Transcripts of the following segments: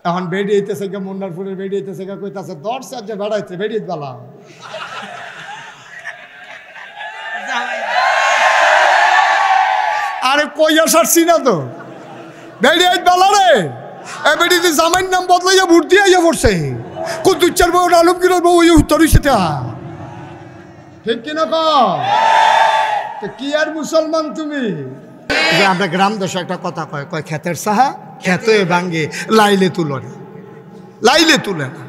এখন বেডি হইতেছে গা, মুন্নারপুরের বেডি হইতেছে গা, কইতাছে 10 যে বেড়াইছে বেডিত বালা। আরে কইয়া সারছি না তো, বেডিত বালা রে। এ বেডিতে জামাইর নাম বদলাইয়া ভোট দিয়ে আইয়া পড়ছে। কুতুচ্চার বউ আলমগীরের বউ ওই উত্তর হইছে তা, ঠিক কিনা তো কি আর মুসলমান তুমি? আমরা গ্রাম দেশে একটা কথা কয়, কয় ক্ষেতের সাহা ক্ষেতে ভাঙ্গে, লাইলে তুলো না, লাইলে তুলে না।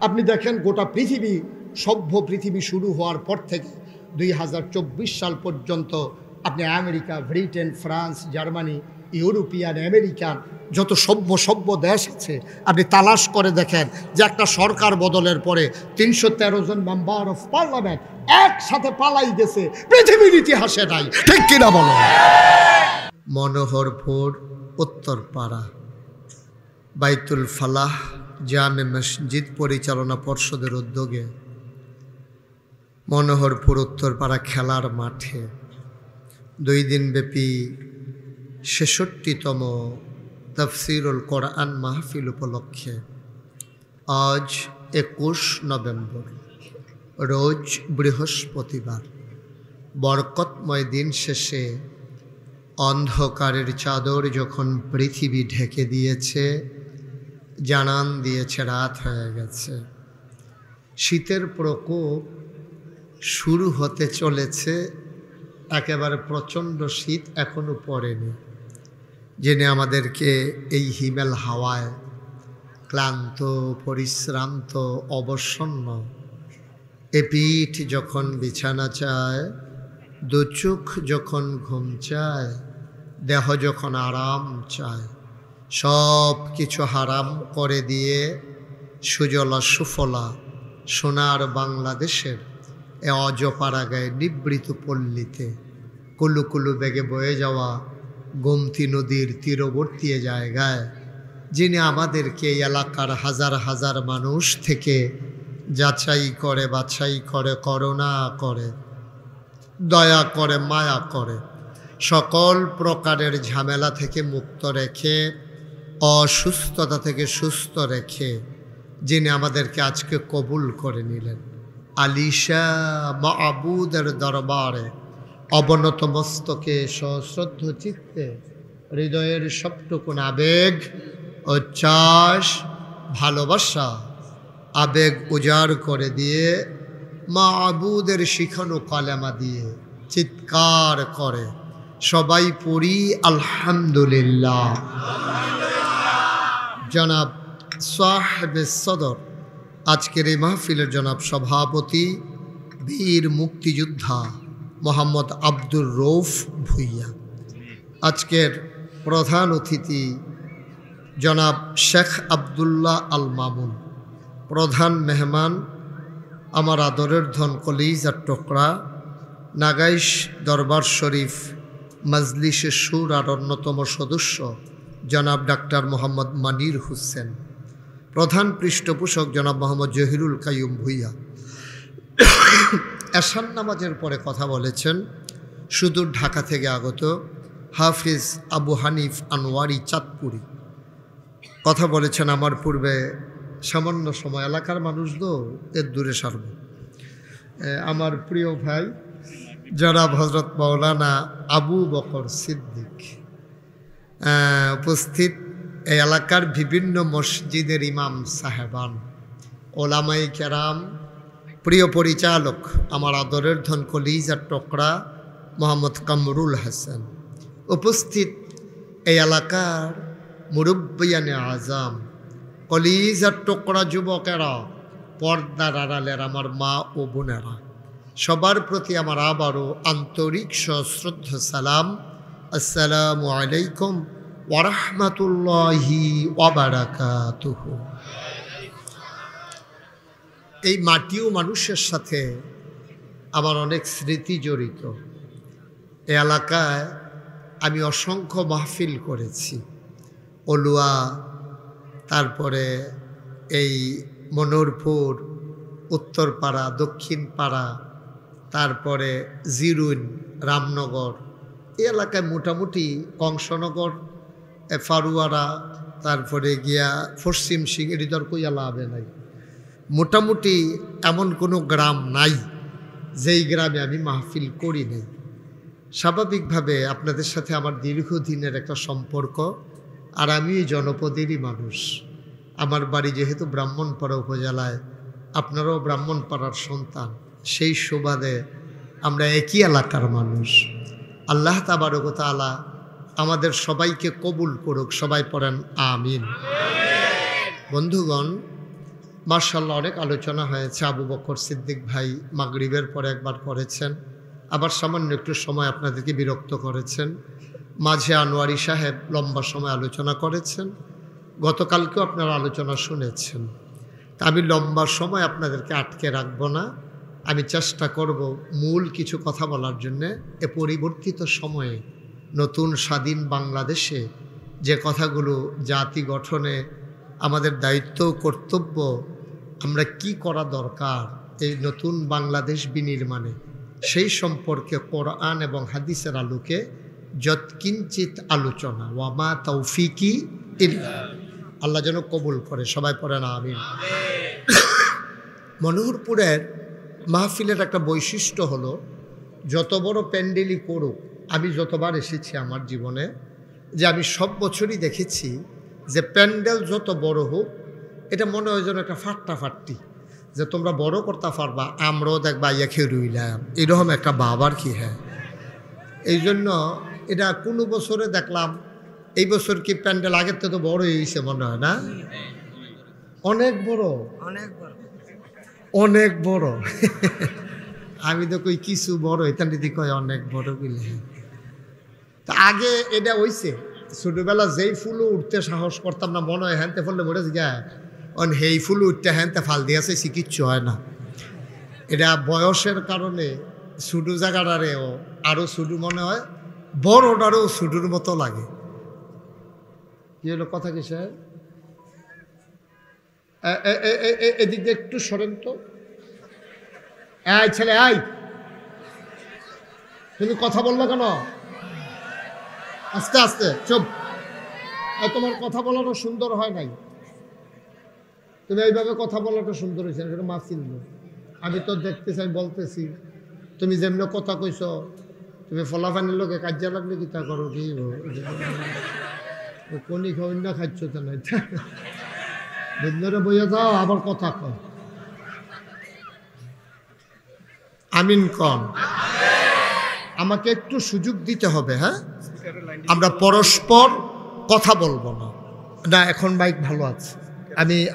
আপনি দেখেন গোটা পৃথিবী, সভ্য পৃথিবী শুরু হওয়ার পর থেকে 2024 সাল পর্যন্ত আপনি America, Britain, France, Germany, European, American যত সভ্য দেশ আছে, আপনি তালাশ করে দেখেন যে একটা সরকার বদলের পরে 313 জন মেম্বার অফ পার্লামেন্ট একসাথে পালাই গেছে, পৃথিবীর ইতিহাসে নাই, ঠিক কিনা বলো? মনোহরপুর উত্তরপাড়া বাইতুল ফালাহ জামে মসজিদ পরিচালনা পর্ষদের উদ্যোগে মনোহরপুর উত্তরপাড়া খেলার মাঠে 2 দিনব্যাপী 66তম তাফসীরুল কোরআন মাহফিল উপলক্ষে আজ 21 নভেম্বর, রোজ বৃহস্পতিবার, বরকতময় দিন শেষে অন্ধকারের চাদর যখন পৃথিবী ঢেকে দিয়েছে, জানান দিয়েছে রাত হয়ে গেছে, শীতের প্রকোপ শুরু হতে চলেছে, একেবারে প্রচণ্ড শীত এখনো পড়েনি, জেনে আমাদেরকে এই হিমেল হাওয়ায় ক্লান্ত, পরিশ্রান্ত, অবসন্ন এ পিঠ যখন বিছানা চায়, দু চোখ যখন ঘুম চায়, দেহ যখন আরাম চায়, সব কিছু হারাম করে দিয়ে সুজলা সুফলা সোনার বাংলাদেশের এ অজপাড়াগায় নিবৃত পল্লীতে কুলুকুলু বেগে বয়ে যাওয়া গোমতী নদীর তীরবর্তী জায়গায় যিনি আমাদেরকে এই এলাকার হাজার হাজার মানুষ থেকে যাচাই করে, বাছাই করে, করুণা করে, দয়া করে, মায়া করে, সকল প্রকারের ঝামেলা থেকে মুক্ত রেখে, অসুস্থতা থেকে সুস্থ রেখে যিনি আমাদেরকে আজকে কবুল করে নিলেন, আলিশা মাবুদের দরবারে অবনত মস্তকে সশ্রদ্ধ চিত্তে হৃদয়ের সবটুকুন আবেগ, উচ্ছ্বাস, ভালোবাসা, আবেগ উজাড় করে দিয়ে মাবুদের শিখানো কালেমা দিয়ে চিৎকার করে সবাই পড়ি আলহামদুলিল্লাহ। জনাব সাহেবে সদর, আজকের এই মাহফিলের জনাব সভাপতি বীর মুক্তিযোদ্ধা মোহাম্মদ আব্দুর রৌফ ভুইয়া, আজকের প্রধান অতিথি জনাব শেখ আবদুল্লাহ আল মামুন, প্রধান মেহমান আমার আদরের ধন কলিজার টুকরা নাগাইশ দরবার শরীফ মজলিসে সুর আর অন্যতম সদস্য জনাব ডাক্তার মোহাম্মদ মানির হোসেন, প্রধান পৃষ্ঠপোষক জনাব মোহাম্মদ জহিরুল কাইয়ুম ভুইয়া। এশান নামাজের পরে কথা বলেছেন সুদূর ঢাকা থেকে আগত হাফিজ আবু হানিফ আনোয়ারি চাঁদপুরি, কথা বলেছেন আমার পূর্বে সামান্য সময়, এলাকার মানুষ তো এর দূরে সারব। আমার প্রিয় ভাই জনাব হজরত মাওলানা আবু বকর সিদ্দিক উপস্থিত, এই এলাকার বিভিন্ন মসজিদের ইমাম সাহেবান, ওলামাই কেরাম, প্রিয় পরিচালক আমার আদরের ধন কলিজার টুকরা মোহাম্মদ কামরুল হাসান, উপস্থিত এই এলাকার মুরব্বিয়ানে আজম, কলিজার টুকরা যুবকেরা, পর্দার আড়ালের আমার মা ও বোনেরা, সবার প্রতি আমার আবারও আন্তরিক সশ্রদ্ধ সালাম, আসসালামু আলাইকুম ওয়া রাহমাতুল্লাহি ওয়া বারাকাতুহু। এই মাটিও মানুষের সাথে আমার অনেক স্মৃতি জড়িত। এই এলাকায় আমি অসংখ্য মাহফিল করেছি, অলুয়া, তারপরে এই মনোহরপুর, উত্তরপাড়া, দক্ষিণপাড়া, তারপরে জিরুন, রামনগর, এই এলাকায় মোটামুটি কংসনগর, ফারুয়ারা, তারপরে গিয়া পশ্চিম সিংড়িদর কইয়া লাভে নাই। মোটামুটি এমন কোনো গ্রাম নাই যেই গ্রামে আমি মাহফিল করি নাই। স্বাভাবিকভাবে আপনাদের সাথে আমার দীর্ঘদিনের একটা সম্পর্ক, আর আমি জনপদেরই মানুষ। আমার বাড়ি যেহেতু ব্রাহ্মণপাড়া উপজেলায়, আপনারাও ব্রাহ্মণপাড়ার সন্তান, সেই সুবাদে আমরা একই এলাকার মানুষ। আল্লাহ তাবারক ওয়া তাআলা আমাদের সবাইকে কবুল করুক, সবাই পড়েন আমিন। বন্ধুগণ, মাশাআল্লাহ অনেক আলোচনা হয়েছে। আবু বকর সিদ্দিক ভাই মাগরিবের পরে একবার করেছেন, আবার সামান্য একটু সময় আপনাদেরকে বিরক্ত করেছেন। মাঝে আনোয়ারি সাহেব লম্বা সময় আলোচনা করেছেন, গতকালকেও আপনারা আলোচনা শুনেছেন। তা আমি লম্বা সময় আপনাদেরকে আটকে রাখব না, আমি চেষ্টা করব মূল কিছু কথা বলার জন্যে। এ পরিবর্তিত সময়ে নতুন স্বাধীন বাংলাদেশে যে কথাগুলো জাতি গঠনে আমাদের দায়িত্ব কর্তব্য, আমরা কি করা দরকার এই নতুন বাংলাদেশ বিনির্মাণে, সেই সম্পর্কে কোরআন এবং হাদিসের আলোকে যৎকিঞ্চিত আলোচনা। ওয়ামা তৌফিকি ইল্লা, আল্লাহ যেন কবুল করে, সবাই পড়েন আমিন। মনোহরপুরের মাহফিলের একটা বৈশিষ্ট্য হলো, যত বড় প্যান্ডেলই করুক, আমি যতবার এসেছি আমার জীবনে, যে আমি সব বছরই দেখেছি যে প্যান্ডেল যত বড় হোক, এটা মনে হয় যেন একটা ফাট্টাফাট্টি, যে তোমরা বড় করতে পারবা, আমরাও দেখবা ইয়া খেয়ে রইলাম, এরকম একটা বাবার কি। হ্যাঁ, এই জন্য এটা কোনো বছরে দেখলাম, এই বছর কি প্যান্ডেল আগের থেকে তো বড় হয়েছে মনে হয় না? অনেক বড়, অনেক বড়। আমি তো কই কিছু বড়, এখান দিদি কয় অনেক বড় বলে। তা আগে এটা হইছে, ছোটবেলা যেই ফুলও উঠতে সাহস করতাম না, মনে হয় হ্যানতে ফললে মরে যায়, সেই ফুল উঠতে হ্যানতে ফাল দিয়েছে, কিচ্ছু হয় না। এটা বয়সের কারণে ছোটো জায়গাটারেও আরও ছোটো মনে হয়, বড়টারও ছোটোর মতো লাগে। কি হলো কথা কি স্যার? এদিক দিয়ে একটু সরেন তো। এই ছেলে, আই, তুমি কথা বললো কেন? আস্তে আস্তে চুপ। তোমার কথা বলাটা সুন্দর হয় নাই, তুমি এইভাবে কথা বলাটা সুন্দর হয়েছে, সেটা মাফিল। আমি তো দেখতে চাই, বলতেছি, তুমি যেমনি কথা কইছ, তুমি ফলাফানির লোকে কাজিয়া লাগলে কি তা করো? কি কোনি খাওয়াই না খাচ্ছ তো নাই, বইয়া যাও, আবার কথা কয়। আমিন কন। আমাকে একটু সুযোগ দিতে হবে। হ্যাঁ, আমরা পরস্পর কথা বলবো না। না, এখন মাইক ভালো আছে,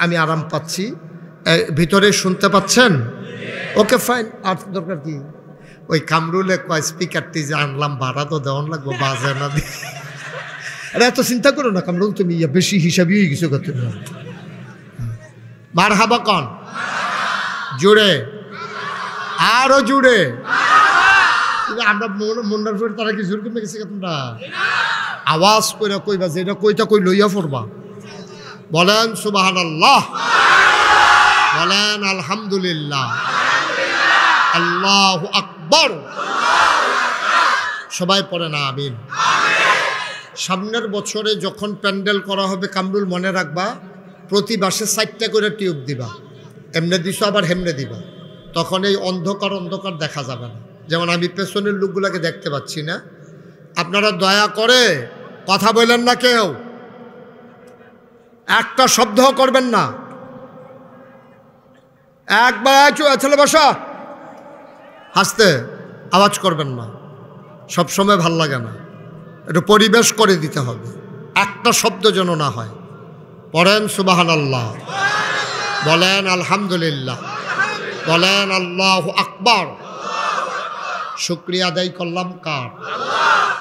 আমি আরাম পাচ্ছি। ভিতরে শুনতে পাচ্ছেন? ওকে, ফাইন। আর দরকার কি? ওই কামরুলে কয় স্পিকারটি যে আনলাম, ভাড়া তো দেওয়ান লাগবো, বাজে না দিয়ে। আরে এত চিন্তা করো না কামরুল, তুমি বেশি হিসাবই হয়ে গেছো কত। মারহাবা কন, জুড়ে, আরো জুড়ে। আমরা মন্ডার ফের তারা কি জোর কমে গেছে? তোমরা আওয়াজ করে কইবা, যেটা কইতা কই লইয়া পড়বা। বলেন সুবহানাল্লাহ, বলেন আলহামদুলিল্লাহ, আল্লাহু আকবার। সবাই পড়েন আমিন। সামনের বছরে যখন প্যান্ডেল করা হবে, কামরুল মনে রাখবা, প্রতি বাসে 4টা করে টিউব দিবা। এমনে দিছো আবার হেমনে দিবা, তখন এই অন্ধকার অন্ধকার দেখা যাবে না। যেমন আমি পেছনের লোকগুলোকে দেখতে পাচ্ছি না। আপনারা দয়া করে কথা বললেন না, কেউ একটা শব্দ করবেন না। একবার ছেলে বসা, হাসতে আওয়াজ করবেন না, সবসময় ভাল লাগে না, একটু পরিবেশ করে দিতে হবে, একটা শব্দ যেন না হয়। পড়েন সুবহানাল্লাহ, বলেন আলহামদুলিল্লাহ, বলেন আল্লাহু আকবার। শুকরিয়া আদায় করলাম কার?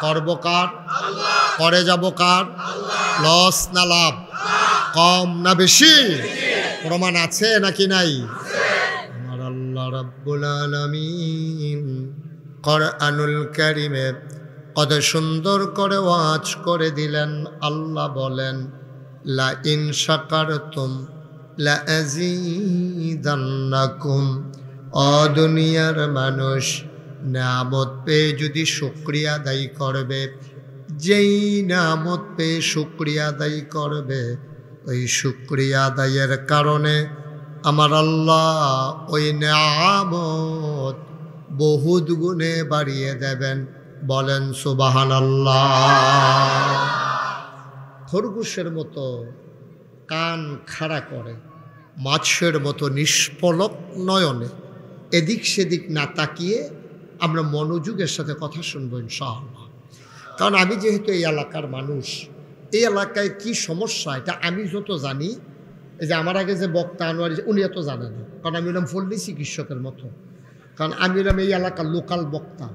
করব কার? করে যাব কার? লস না লাভ? কম না বেশি? প্রমাণ আছে নাকি নাই? আমার আল্লাহ রাব্বুল আলামিন কোরআনুল কারীমে কত সুন্দর করে ওয়াজ করে দিলেন। আল্লাহ বলেন, লা ইন শাকারতুম লা আযীদান্নাকুম। ও দুনিয়ার মানুষ, নিয়ামত পেয়ে যদি শুকরিয়া আদায় করবে, যেই নিয়ামত পেয়ে শুকরিয়া আদায় করবে, ওই শুকরিয়া আদায়ের কারণে আমার আল্লাহ ওই নিয়ামত বহুত গুণে বাড়িয়ে দেবেন। বলেন সুবহানাল্লাহ। খরগোশের মতো কান খাড়া করে, মাছের মতো নিষ্পলক নয়নে এদিক সেদিক না তাকিয়ে আমরা মনোযোগের সাথে কথা শুনবো ইনশাআল্লাহ। কারণ আমি যেহেতু এই এলাকার মানুষ, এই এলাকায় কি সমস্যা এটা আমি যত জানি, এই যে আমার আগে যে বক্তা আনোয়ারি উনি এত জানে না, কারণ আমি এলাম ফল্লি চিকিৎসকের মতো। কারণ আমি এলাম এই এলাকার লোকাল বক্তা।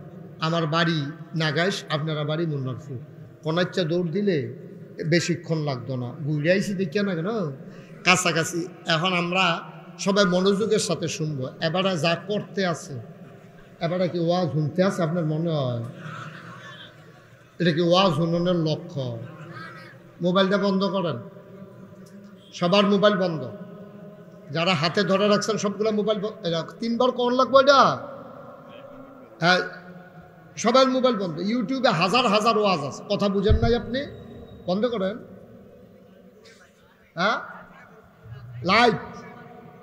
আমার বাড়ি নাগাইশ, আপনারা বাড়ি মুন্নারপুর। কোনাচ্চা দৌড় দিলে বেশিক্ষণ লাগতো না, ঘুরে আইসি দেখিয়া না কেন কাছাকাছি। এখন আমরা সবাই মনোযোগের সাথে শুনবো। এবারে যা করতে আছে, এবারে কি ওয়াজ শুনতে আছে আপনার মনে হয়? এটা কি ওয়াজ শুনানোর লক্ষ্য? মোবাইলটা বন্ধ করেন, সবার মোবাইল বন্ধ। যারা হাতে ধরে রাখছেন সবগুলো মোবাইল 3বার কর লাগবো এটা। হ্যাঁ, সবাই মোবাইল বন্ধ। ইউটিউবে হাজার হাজার ওয়াজ আছে, কথা বুঝেন নাই আপনি? বন্ধ করেন। হ্যাঁ, লাইভ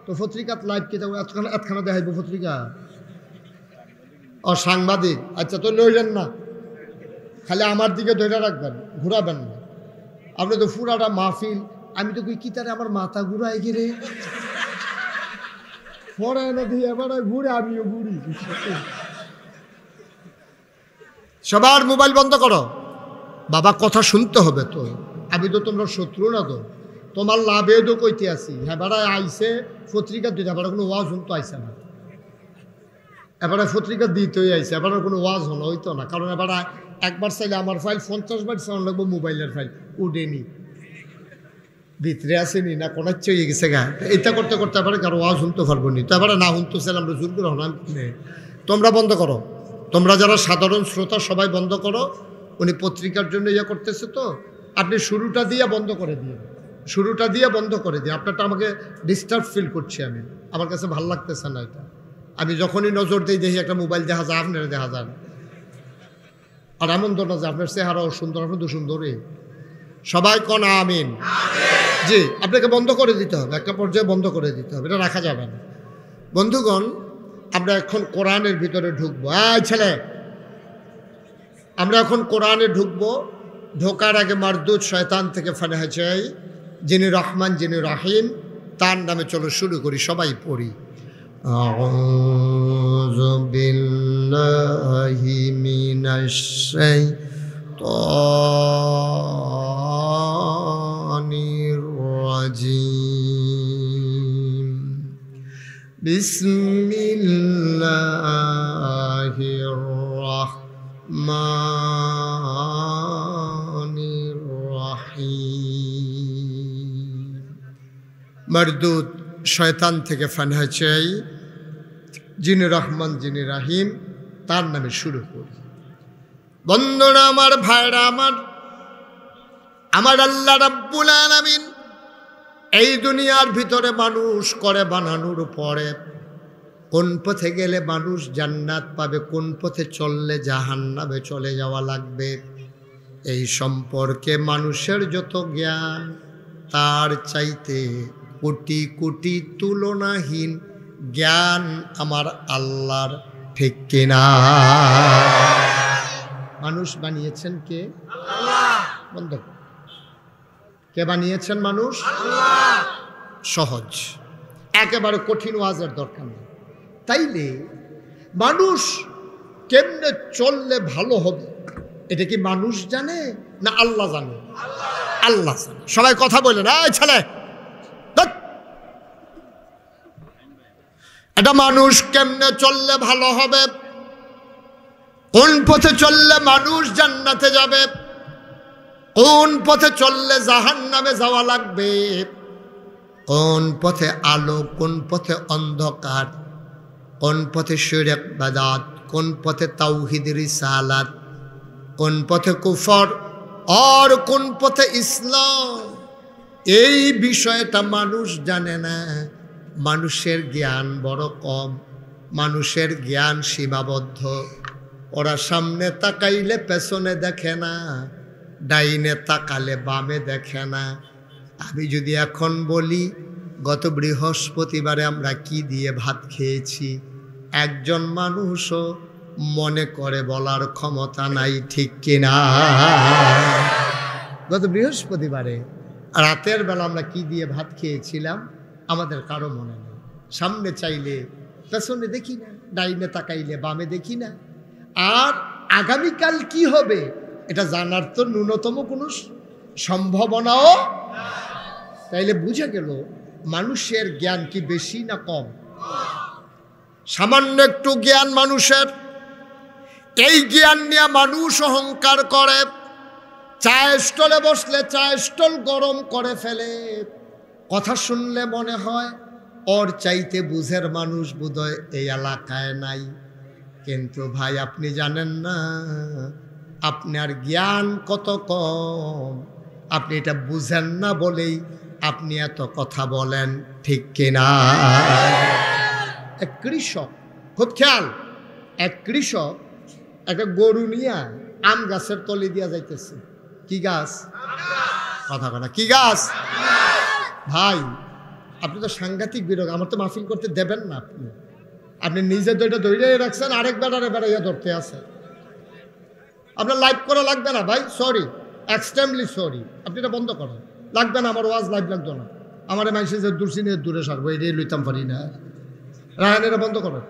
তো পত্রিকাত লাইভ কি এতখানা দেখাইব পত্রিকা? ও সাংবাদিক, আচ্ছা তো লইলেন না, খালি আমার দিকে ধরে রাখবেন, ঘুরাবেন না। আপনি তো পুরাটা মাহফিল, আমি তো কই কি তারে আমার মাথা ঘুরাই গেলে পরে না দিয়ে এবারে ঘুরে আমিও ঘুরি। সবার মোবাইল বন্ধ করো বাবা, কথা শুনতে হবে তো। আমি তো তোমরা শত্রু না, তো তোমার লাভে তো কইতে আসি। এবারে আইসে পত্রিকা দিতে, এবারে কোনো ওয়াজ শুনতে আইসে না। এবারে পত্রিকা দিতেই আইসে, এবারে কোনো ওয়াজ হলো হইতো না। কারণ এবারে একবার চাইলে আমার ফাইল 50 বার চালান লাগবো, মোবাইলের ফাইল উঠেনি, ভিতরে আসেনি না, কোনো হয়ে গেছে গা। এটা করতে করতে এবারে কারো ওয়াজ শুনতে পারবো নি। তো এবারে না শুনতে চাইলে আমরা জোর করে হলাম। তোমরা বন্ধ করো, তোমরা যারা সাধারণ শ্রোতা সবাই বন্ধ করো। উনি পত্রিকার জন্য ইয়ে করতেছে, তো আপনি শুরুটা দিয়ে বন্ধ করে দিয়ে, শুরুটা দিয়ে বন্ধ করে দিয়ে। আপনারটা আমাকে ডিস্টার্ব ফিল করছি আমি, আমার কাছে ভাল লাগতেছে না এটা। আমি যখনই নজর দিই দেখি একটা মোবাইল দেখা যায়, আপনারা দেখা যান। আর এমন তো না যে আপনার চেহারাও সুন্দর, আপনি তো সুন্দরই। সবাই কোন আমিন। জি, আপনাকে বন্ধ করে দিতে হবে, একটা পর্যায়ে বন্ধ করে দিতে হবে, এটা রাখা যাবে না। বন্ধুগণ, আমরা এখন কোরআনের ভিতরে ঢুকবো। ছেলে, আমরা এখন কোরআনে ঢুকবো। ঢোকার আগে মারদুদ শয়তান থেকে ফানাহ চাই। যিনি রহমান, যিনি রহিম, তার নামে চলো শুরু করি, সবাই পড়ি। আউযু বিল্লাহি মিনাশ শাইতানির রাজিম। বিসমিল্লাহির রাহমানির রাহিম। মারদুদ শয়তান থেকে ফানাহ চাই। যিনি রহমান, যিনি রাহিম, তার নামে শুরু করি। বন্ধুরা আমার, ভাইরা আমার, আমার আল্লাহ রাব্বুল আলামিন এই দুনিয়ার ভিতরে মানুষ করে বানানোর পরে কোন পথে গেলে মানুষ জান্নাত পাবে, কোন পথে চললে জাহান্নামে চলে যাওয়া লাগবে, এই সম্পর্কে মানুষের যত জ্ঞান, তার চাইতে কোটি কোটি তুলনাহীন জ্ঞান আমার আল্লাহর, ঠিক কিনা? মানুষ বানিয়েছেন কে? আল্লাহ। বন্ধ। কে বানিয়েছেন মানুষ? আল্লাহ। সহজ, একেবারে কঠিন ওয়াজের দরকার নেই। তাইলে মানুষ কেমনে চললে ভালো হবে, এটা কি মানুষ জানে না আল্লাহ জানে? আল্লাহ জানে। সবাই কথা বললেন, ছেলে, এটা মানুষ কেমনে চললে ভালো হবে, কোন পথে চললে মানুষ জান্নাতে যাবে, কোন পথে চললে জাহান্নামে যাওয়া লাগবে, কোন পথে আলো, কোন পথে অন্ধকার, কোন পথে শিরক বিদআত, কোন পথে তাওহীদ রিসালাত, কোন পথে কুফর আর কোন পথে ইসলাম, এই বিষয়টা মানুষ জানে না। মানুষের জ্ঞান বড় কম, মানুষের জ্ঞান সীমাবদ্ধ। ওরা সামনে তাকাইলে পেছনে দেখে না, ডাইনে তাকালে বামে দেখে না। আমি যদি এখন বলি গত বৃহস্পতিবারে আমরা কি দিয়ে ভাত খেয়েছি, একজন মানুষও মনে করে বলার ক্ষমতা নাই, ঠিক কিনা? গত বৃহস্পতিবারে রাতের বেলা আমরা কি দিয়ে ভাত খেয়েছিলাম আমাদের কারো মনে নেই। সামনে চাইলে পেছনে দেখি না, ডাইনে তাকাইলে বামে দেখি না। আর আগামীকাল কি হবে এটা জানার তো ন্যূনতম কোনো সম্ভাবনাও। তাইলে বুঝে গেল মানুষের জ্ঞান কি বেশি না কম? সামান্য একটু জ্ঞান মানুষের, এই জ্ঞান নিয়ে মানুষ অহংকার করে। চায়ের স্টলে বসলে চায়ের স্টল গরম করে ফেলে। কথা শুনলে মনে হয় ওর চাইতে বুঝের মানুষ বোধহয় এই এলাকায় নাই। কিন্তু ভাই আপনি জানেন না আপনার জ্ঞান কত কম। আপনি এটা বুঝেন না বলেই আপনি এত কথা বলেন, ঠিক কিনা? এক কৃষক, খুব খেয়াল, এক কৃষক একটা গরু নিয়ে আম গাছের তলে দিয়া যাইতেছে। কি গাছ? কথা কথা, কি গাছ? ভাই আপনি তো সাংঘাতিক বিরোধ, আমার তো মাহফিল করতে দেবেন না। আপনি নিজে দইটা দৌড়ে রাখছেন, আরেক বেড়ারে বেড়াইয়া ধরতে আছে। আপনার লাইভ করা লাগবে না ভাই, সরি, এক্সট্রিমলি সরি। আপনি এটা বন্ধ করেন, লাগবে না। আমার ওয়াজ লাইভ লাগতো না। আমার মানুষের যে দূরসিনে দূরে সারবো এটাই লইতাম পারি না। রায়হানেরা বন্ধ করেন,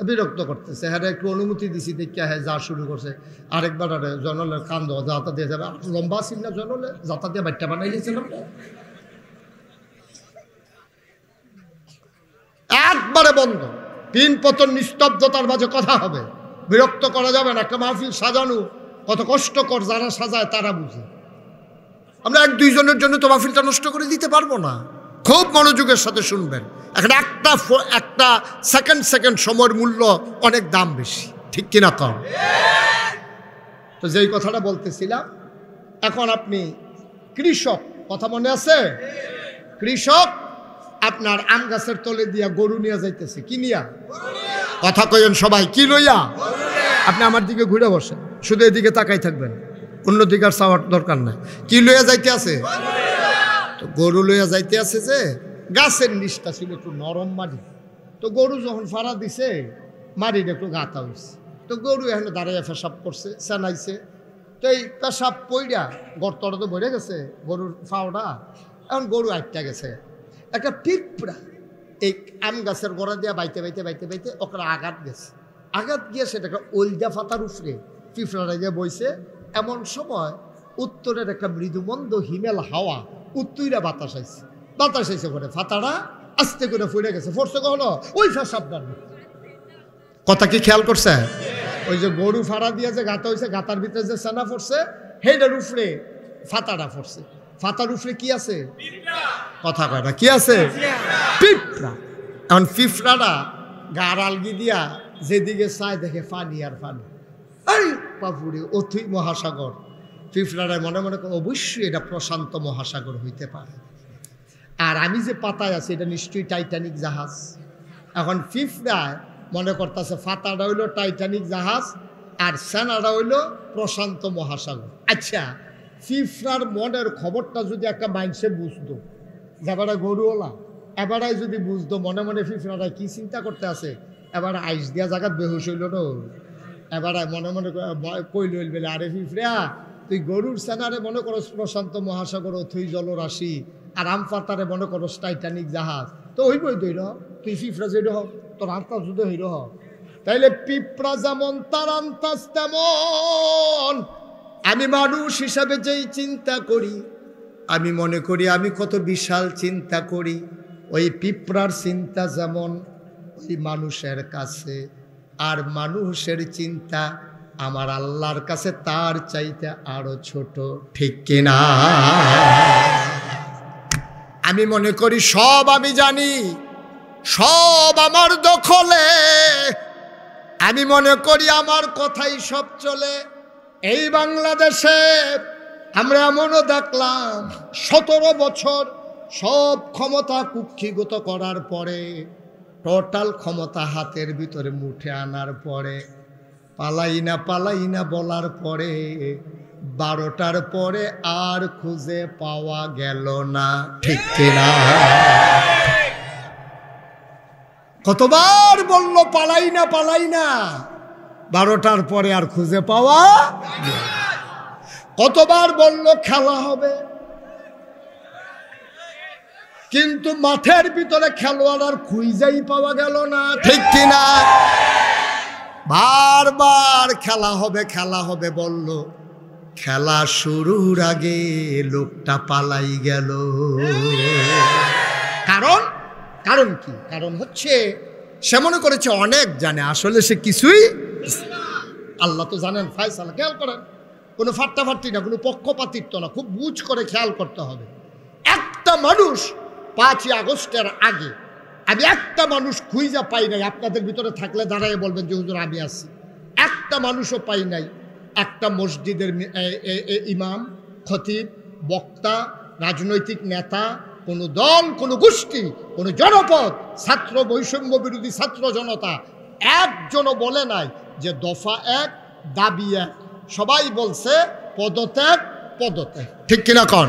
বিরক্ত করতেছে। হ্যাঁ একটু অনুমতি দিছি দেখে হ্যাঁ যা শুরু করছে। আরেকবার জনলের কান্দ যাতা দিয়ে যাবে, লম্বা ছিল না জনলে, যাতা দিয়ে বাচ্চা বানাই দিয়েছিলাম। একবারে বন্ধ, পিন পতন, নিস্তব্ধতার মাঝে কথা হবে, বিরক্ত করা যাবে না। একটা মাহফিল সাজানো কত কষ্টকর, যারা সাজায় তারা বুঝে। আমরা এক দুইজনের জন্য তো মাহফিলটা নষ্ট করে দিতে পারবো না। খুব মনোযোগের সাথে শুনবেন। এখন একটা সেকেন্ড সময়ের মূল্য অনেক দাম বেশি, ঠিক কিনা কম? তো যেই কথাটা বলতেছিলাম, এখন আপনি কৃষক, কথা মনে আছে? কৃষক আপনার আম গাছের তলে দিয়া গরু নিয়ে যাইতেছে। কি নিয়া? কথা কইন সবাই, কি লইয়া? আপনি আমার দিকে ঘুরে বসেন, শুধু এদিকে তাকাই থাকবেন, অন্যদিকে আর চাওয়ার দরকার নাই। কি লইয়া যাইতে আছে? তো গরু লইয়া যাইতে আছে যে গাছের নিচটা ছিল একটু নরম মাটি। তো গরু যখন ফাড়া দিছে মাটিটা একটু গাঁথা হয়েছে। তো গরু এখানে দাঁড়াইয়া পেশাব করছে, চেনাইছে। তো এই পেশাব পইরা গর্তটা তো ভরে গেছে গরুর ফাওটা। এখন গরু আটটা গেছে। একটা পিঁপড়া এই আম গাছের গোড়া দিয়া বাইতে বাইতে বাইতে বাইতে ওখানে আঘাত গেছে। আঘাত গিয়ে সেটা একটা ওলদা ফাতার উফরে পিঁপড়াটা গিয়ে বইছে। এমন সময় উত্তরের একটা মৃদুমন্দ হিমেল হাওয়া উত্তইরা বাতাস আইছে করে ফাতাটা আস্তে করে ফুড়ে গেছে। ফোরছে কখনো ওই সাবধান। কথা কি খেয়াল করছে? ওই যে গরু ফাড়া দিয়ে যে গাঁথা হয়েছে, গাঁথার ভিতরে যে সেনা পড়ছে, সেইটার উফরে ফাতাটা পড়ছে। ফাতার উফরে কি আছে? কথা কয় না, কি আছে? পিঁপড়া। এখন পিঁপড়াটা গার আলগি দিয়া যেদিকে চায় দেখে পানি আর পানি। আরে বাপুরে, অথই মহাসাগর। পিঁপড়াটা মনে মনে করে অবশ্যই এটা প্রশান্ত মহাসাগর হইতে পারে। আর আমি যে পাতায় আছি এটা নিশ্চয়ই টাইটানিক জাহাজ। এখন পিঁপড়ায় মনে করতেছে ফাতাটা হইলো টাইটানিক জাহাজ আর সেনাটা হইলো প্রশান্ত মহাসাগর। আচ্ছা, পিঁপড়ার মনের খবরটা যদি একটা মানুষে বুঝতো, এবারে গরুওয়ালা এবারে যদি বুঝতো মনে মনে পিঁপড়াটা কি চিন্তা করতে আছে, এবার আইস দিয়া জায়গাত বেহুশ হইল না, এবারে মনে মনে কইল বেলে, আরে পিঁপড়া তুই গরুর সেনারে মনে করো প্রশান্ত মহাসাগর অথই জলরাশি, আর আম পাতারে মনে করো টাইটানিক জাহাজ, তো হইবই দইর তুই পিঁপড়া যেটা হোক তোর আন্তাজ যদি হইল হোক। তাইলে পিঁপড়া যেমন তার আন্তাজ তেমন আমি মানুষ হিসাবে যেই চিন্তা করি, আমি মনে করি আমি কত বিশাল চিন্তা করি। ওই পিঁপড়ার চিন্তা যেমন ওই মানুষের কাছে, আর মানুষের চিন্তা আমার আল্লাহর কাছে তার চাইতে আরো ছোট, ঠিক কিনা? আমি মনে করি সব আমি জানি, সব আমার দখলে, আমি মনে করি আমার কথাই সব চলে। এই বাংলাদেশে আমরা এমনও দেখলাম 17 বছর সব ক্ষমতা কুক্ষিগত করার পরে, টোটাল ক্ষমতা হাতের ভিতরে মুঠে আনার পরে, পালাই না বলার পরে 12টার পরে আর খুঁজে পাওয়া গেল না, ঠিক কিনা? কতবার বলল পালাই না পালাই না, 12টার পরে আর খুঁজে পাওয়া গেল না। কতবার বলল খেলা হবে, কিন্তু মাঠের ভিতরে খেলোয়াড় আর খুঁজেই পাওয়া গেল না, ঠিক কিনা? বারবার খেলা হবে বলল, খেলা শুরুর আগে লোকটা পালাই গেল। কারণ কি? কারণ হচ্ছে সে মনে করেছে অনেক জানে, আসলে সে কিছুই। আল্লাহ তো জানেন ফায়সালা। খেয়াল করেন, কোনো ফাট্টাফাট্টি না, কোনো পক্ষপাতিত্ব না, খুব বুঝ করে খেয়াল করতে হবে। একটা মানুষ 5ই আগস্টের আগে আমি একটা মানুষ খুঁজা পাই নাই, আপনাদের ভিতরে থাকলে দাঁড়ায় বলবেন যে হুজুর আমি আছি। একটা মানুষও পাই নাই। একটা মসজিদের ইমাম, খতিব, বক্তা, রাজনৈতিক নেতা, কোনো দল, কোনো গোষ্ঠী, কোনো জনপদ, ছাত্র বৈষম্য বিরোধী ছাত্র জনতা একজনও বলে নাই যে দফা 1 দাবি 1। সবাই বলছে পদত্যাগ পদত্যাগ, ঠিক কিনা কন?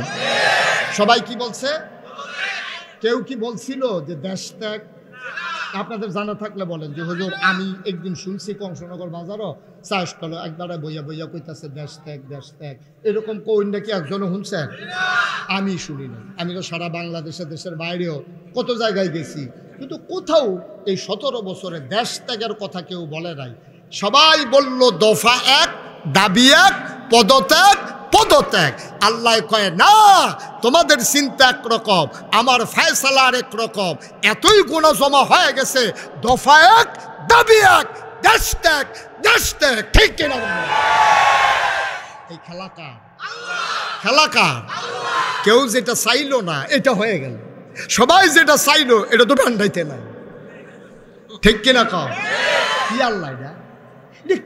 সবাই কি বলছে? কেউ কি বলছিল যে দেশ ত্যাগ? আপনাদের জানা থাকলে বলেন যে হুজুর আমি একদিন শুনছি কংসনগর বাজারও চাষ করলো একবারে বইয়া বইয়া কইতাছে দেশ ত্যাগ দেশ ত্যাগ, এরকম কইন নাকি একজনও শুনছেন? আমি শুনি না। আমি তো সারা বাংলাদেশে, দেশের বাইরেও কত জায়গায় গেছি, কিন্তু কোথাও এই 17 বছরে দেশ ত্যাগের কথা কেউ বলে নাই। সবাই বলল দফা 1 দাবি 1 পদত্যাগ পদত্যাগ। আল্লাহ কয় না, তোমাদের চিন্তা একরকম, আমার ফয়সালা আরেক রকম। এতই গুনাহ জমা হয়ে গেছে, দফা 1 দাবি 1 দেশ ত্যাগ দেশ ত্যাগ, ঠিক কিনা? এই খেলা কার? খেলা কার? কেউ যেটা চাইলো না এটা হয়ে গেল, সবাই যেটা চাইলো এটা তো ডান্ডাইতে নাই, ঠিক কিনা? কম কি আল্লাহ এটা?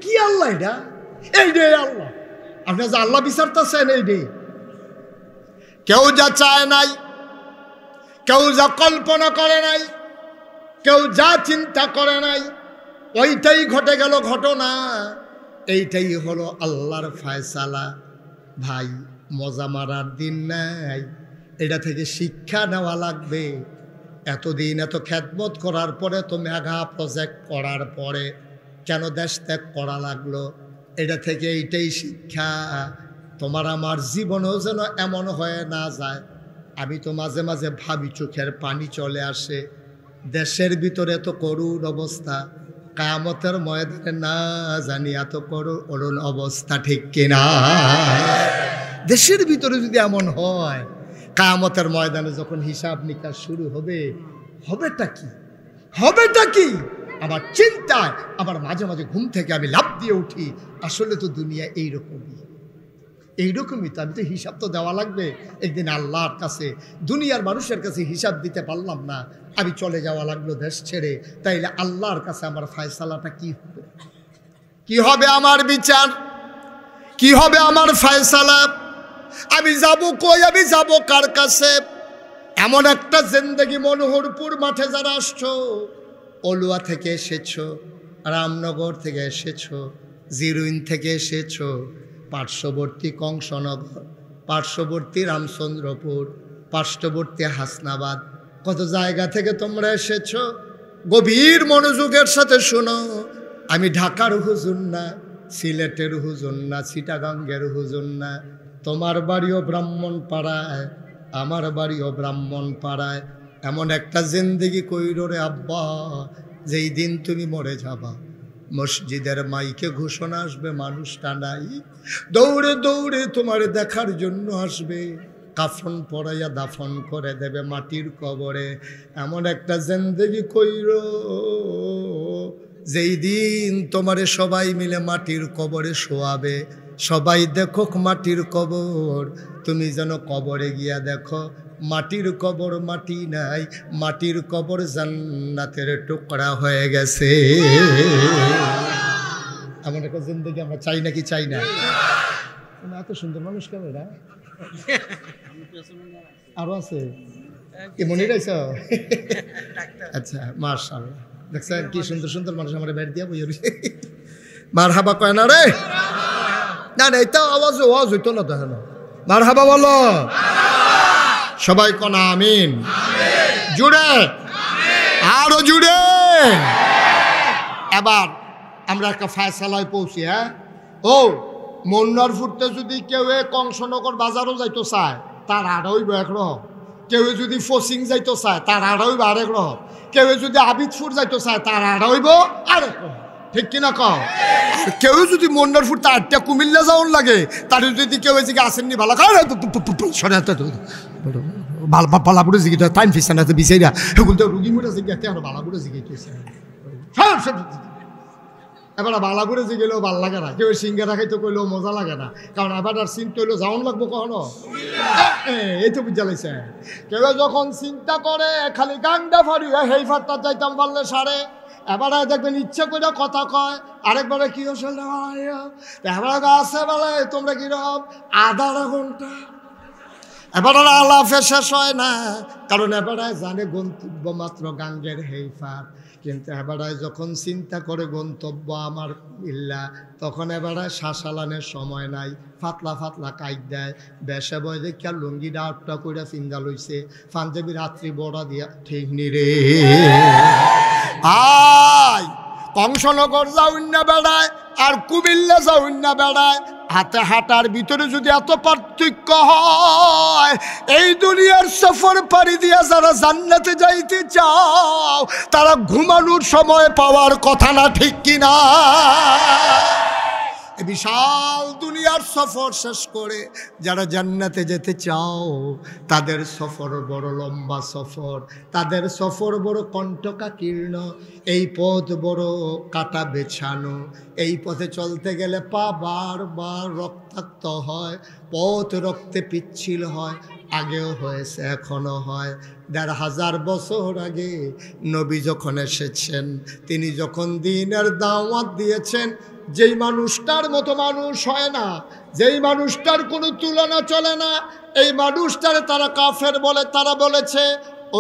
কি আল্লাহ এটা? এই রে আল্লাহ, আপনি যে আল্লাহ বিচারতেছেন এই রে। কেউ যা চায় নাই, কেউ যা কল্পনা করে নাই, কেউ যা চিন্তা করে নাই, ওইটাই ঘটে গেল ঘটনা। এইটাই হলো আল্লাহর ফয়সালা। ভাই মজা মারার দিন নাই, এটা থেকে শিক্ষা নেওয়া লাগবে। এতদিন এত খেদমত করার পরে, তো মেগা প্রজেক্ট করার পরে কেন দেশ ত্যাগ করা লাগলো? এটা থেকে এইটাই শিক্ষা, তোমার আমার জীবনেও যেন এমন হয়ে না যায়। আমি তো মাঝে মাঝে ভাবি, চোখের পানি চলে আসে। দেশের ভিতরে তো করুণ অবস্থা, কিয়ামতের ময়দানে না জানি এত করুণ অবস্থা, ঠিক কিনা? দেশের ভিতরে যদি এমন হয়, কিয়ামতের ময়দানে যখন হিসাব নিকাশ শুরু হবে, হবেটা কি? হবেটা কি? আমার চিন্তায় আমার মাঝে মাঝে ঘুম থেকে আমি লাফ দিয়ে উঠি, আসলে তো দুনিয়া এইরকমই তো। আমি তো হিসাব তো দেওয়া লাগবে একদিন আল্লাহর কাছে। দুনিয়ার মানুষের কাছে হিসাব দিতে পারলাম না, আমি চলে যাওয়া লাগলো দেশ ছেড়ে। তাইলে আল্লাহর কাছে আমার ফয়সালাটা কি হবে? কি হবে আমার বিচার? কি হবে আমার ফয়সালা? আমি যাব কই? আমি যাব কার কাছে? এমন একটা জিন্দেগি, মনোহরপুর মাঠে যারা আসছো, অলুয়া থেকে এসেছো, রামনগর থেকে এসেছো, জিরুইন থেকে এসেছো, পার্শ্ববর্তী কংসনগর, পার্শ্ববর্তী রামচন্দ্রপুর, পার্শ্ববর্তী হাসনাবাদ, কত জায়গা থেকে তোমরা এসেছো। গভীর মনোযোগের সাথে শোনো, আমি ঢাকার হুজুর না, সিলেটের হুজুর না, চিটাগাঙ্গের হুজুর না। তোমার বাড়িও ব্রাহ্মণ পাড়ায়, আমার বাড়িও ব্রাহ্মণ পাড়ায়। এমন একটা জিন্দেগি কইরো রে আব্বা, যেই দিন তুমি মরে যাবা, মসজিদের মাইকে ঘোষণা আসবে, মানুষটা নাই, দৌড়ে দৌড়ে তোমার দেখার জন্য আসবে, কাফন পরাইয়া দাফন করে দেবে মাটির কবরে। এমন একটা জিন্দেগি কইরো, যেই দিন তোমারে সবাই মিলে মাটির কবরে শোয়াবে। সবাই দেখো মাটির কবর, তুমি যেন কবরে গিয়া দেখো মাটির কবর মাটি নাই, মাটির কবর জান্নাতের টুকরা হয়ে গেছে। এমন একটা জিন্দেগি আমরা চাই নাকি চাই না? এত সুন্দর মানুষ কেমন? আরো আছে কি মনে রাইছ? আচ্ছা, মাশাআল্লাহ, দেখছেন কি সুন্দর সুন্দর মানুষ আমার ব্যাট দিয়া বই। মারহাবা কয় না রে? না না, এটা আওয়াজ ওয়াজ হইতো না, দেখেন মারহাবা বলো সবাই, কোন আমিন, জুড়ে আরো জুড়ে। এবার আমরা একটা ফায়সালায় পৌঁছি। হ্যাঁ, ও মন্নারপুরতে যদি কেউ কংসনগর বাজারও যাইতো চায়, তার আড়া হইব একরকম। কেউ যদি ফসিং যাইতো চায়, তার আড়া হইব আরেক রকম। কেউ যদি আবিদপুর যাইতো চায়, তার আড়া হইব আরেক রকম। ঠিক কিনা কও? কেউ যদি মন্নারপুর তারটা কুমিল্লা যাওয়ার লাগে, তার যদি কেউ এদিকে আসেননি ভালো বালাপুরে জিগি টাইম ফিসা না বিচাইরা সেগুলো রুগী মুড়ে জিজ্ঞাতে আর বালাপুরে জিগাইতেছে। এবার বালাপুরে জিগেলেও ভাল লাগে না, কেউ সিঙ্গারা খাইতে কইলেও মজা লাগে না, কারণ এবার আর চিন্তা হইলেও যাওয়ান লাগবো কখনো। এই তো বুঝা লাগছে। কেউ যখন চিন্তা করে খালি গান্ডা ফাড়ি সেই ফাটটা যাইতাম পারলে সারে, এবার দেখবেন ইচ্ছা করে কথা কয়, আরেকবারে কি এবার আছে বলে তোমরা কিরকম আধা ঘন্টা, এবার আলাপে শেষ হয় না, কারণ এবারায় জানে গন্তব্য মাত্র গাঙ্গের হেইফার। কিন্তু এবারায় যখন চিন্তা করে গন্তব্য আমার ইল্লা, তখন এবারায় শ্বাসালানের সময় নাই, ফাতলা ফাতলা কাইট দেয়, বেশে বয় দেখিয়া লুঙ্গি ডাউটটা করে ফিন্দা লইছে, পাঞ্জাবি রাত্রি বড়া দিয়া ঠিক নিরে আয় কংসনগর যাউন না বেড়ায় আর কুমিল্লা যাউন না বেড়ায়, হাতে হাঁটার ভিতরে যদি এত পার্থক্য হয়, এই দুনিয়ার সফর পাড়ি দিয়া যারা জান্নাতে যাইতে চাও, তারা ঘুমানোর সময় পাওয়ার কথা না, ঠিক কিনা? বিশাল দুনিয়ার সফর শেষ করে যারা জান্নাতে যেতে চাও, তাদের সফর বড় লম্বা সফর, তাদের সফর বড় কণ্টকাকীর্ণ, এই পথ বড় কাটা বেছানো, এই পথে চলতে গেলে পা বারবার রক্তাক্ত হয়, পথ রক্তে পিচ্ছিল হয়, আগেও হয়েছে এখনো হয়। ১৫০০ বছর আগে নবী যখন এসেছেন, তিনি যখন দ্বীনের দাওয়াত দিয়েছেন, যেই মানুষটার মতো মানুষ হয় না, যেই মানুষটার কোনো তুলনা চলে না, এই মানুষটারে তারা কাফের বলে, তারা বলেছে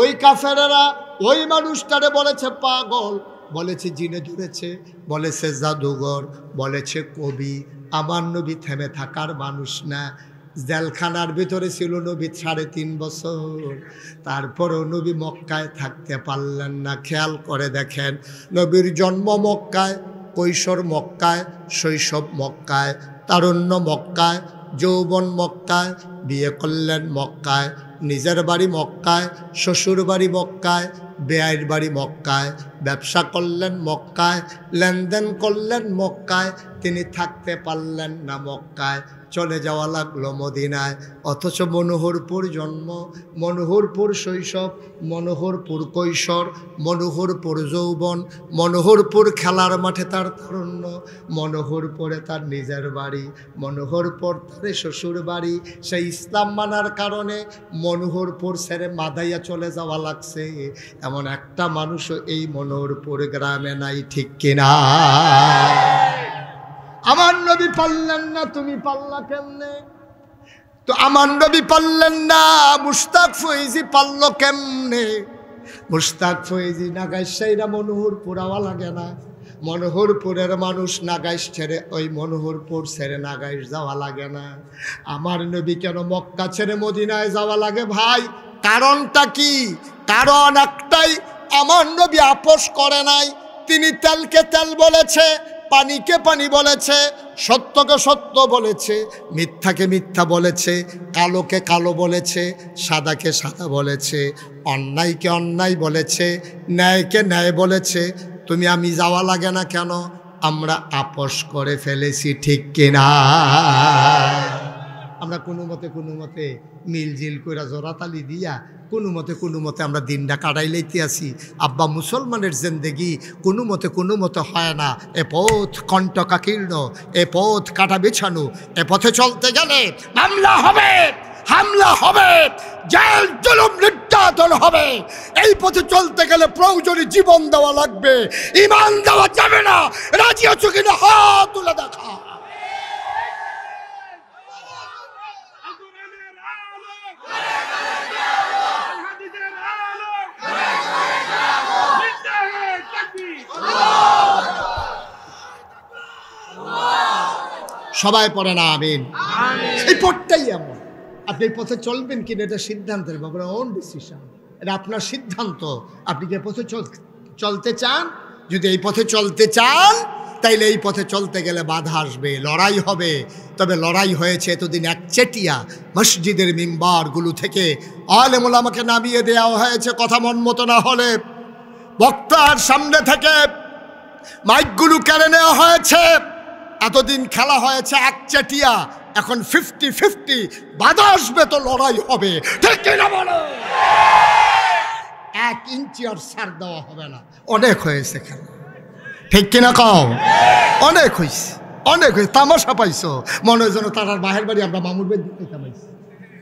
ওই কাফেরেরা ওই মানুষটারে বলেছে পাগল, বলেছে জিনে ধরেছে, বলেছে জাদুঘর, বলেছে কবি। আমার নবী থেমে থাকার মানুষ না। জেলখানার ভিতরে ছিল নবী ৩.৫ বছর, তারপরেও নবী মক্কায় থাকতে পারলেন না। খেয়াল করে দেখেন, নবীর জন্ম মক্কায়, কৈশোর মক্কায়, শৈশব মক্কায়, তারুণ্য মক্কায়, যৌবন মক্কায়, বিয়ে করলেন মক্কায়, নিজের বাড়ি মক্কায়, শ্বশুর বাড়ি মক্কায়, বেয়াইর বাড়ি মক্কায়, ব্যবসা করলেন মক্কায়, লেনদেন করলেন মক্কায়, তিনি থাকতে পারলেন না মক্কায়, চলে যাওয়া লাগলো মদিনায়। অথচ মনোহরপুর জন্ম, মনোহরপুর শৈশব, মনোহরপুর কৈশোর, মনোহরপুর যৌবন, মনোহরপুর খেলার মাঠে তার তারুণ্য, মনোহরপুরে তার নিজের বাড়ি, মনোহরপুর তার শ্বশুর বাড়ি। সেই ইসলাম মানার কারণে মনোহরপুর ছেড়ে মাদাইয়া চলে যাওয়া লাগছে, এমন একটা মানুষও এই মনোহরপুর গ্রামে নাই, ঠিক কিনা? আমার নবী পারলেন না, তুমি পারলা কেমনে? তো আমার নবী পারলেন না, মুশতাক ফৈজি পারল কেমনে? মুশতাক ফৈজি নাগাইশ সাইরা মনোহরপুর আওয়া লাগে না, মনোহরপুরের মানুষ নাগাইশ ছেড়ে ওই মনোহরপুর ছেড়ে নাগাইশ যাওয়া লাগে না। আমার নবী কেন মক্কা ছেড়ে মদিনায় যাওয়া লাগে ভাই? কারণটা কি? কারণ একটাই, আমার নবী আপোষ করে নাই। তিনি তেলকে তেল বলেছে, পানিকে পানি বলেছে, সত্যকে সত্য বলেছে, মিথ্যাকে মিথ্যা বলেছে, কালোকে কালো বলেছে, সাদাকে সাদা বলেছে, অন্যায়কে অন্যায় বলেছে, ন্যায়কে ন্যায় বলেছে। তুমি আমি যাওয়া লাগে না কেন? আমরা আপোষ করে ফেলেছি, ঠিক কিনা? আমরা কোনো মতে মিলজিল করে জোড়াতালি দিয়া কোনো মতে আমরা দিনটা কাটাই লইতে আসি। আব্বা মুসলমানের জিন্দেগি কোনো মতে হয় না। এ পথ কণ্টকাকীর্ণ, এ পথ কাটা বিছানো, এ পথে চলতে গেলে মামলা হবে, হামলা হবে, জেল জুলুম নির্যাতন হবে। এই পথে চলতে গেলে প্রয়োজনে জীবন দেওয়া লাগবে, ঈমান দেওয়া যাবে না। রাজি আছো কিনা হাত তুলে দেখা। সবাই পড়ে না আমিন। এই পথটাই এমন, আপনি এই পথে চলবেন কিনা এটা সিদ্ধান্তের ব্যাপারে, ওন ডিসিশন, এটা আপনার সিদ্ধান্ত। আপনি যে পথে চলতে চান, যদি এই পথে চলতে চান তাইলে এই পথে চলতে গেলে বাধা আসবে, লড়াই হবে। তবে লড়াই হয়েছে এতদিন একচেটিয়া মসজিদের মিম্বারগুলো থেকে আলেম ওলামাকে নামিয়ে দেওয়া হয়েছে কথা মন মতো না হলে, বক্তার সামনে থেকে মাইকগুলো কেড়ে নেওয়া হয়েছে। এতদিন খেলা হয়েছে একচেটিয়া, এখন 50-50, বাধা আসবে তো লড়াই হবে, ঠিক কিনা বলো? 1 ইঞ্চি আর ছাড় দেওয়া হবে না। অনেক হয়েছে খেলা, ঠিক কিনা কও? অনেক হয়েছে, অনেক হয়েছে। তামাশা পাইছো মনে হয় যেন তার বাহের বাড়ি আমরা মামুর বাড়ি দিতে কামাইছি।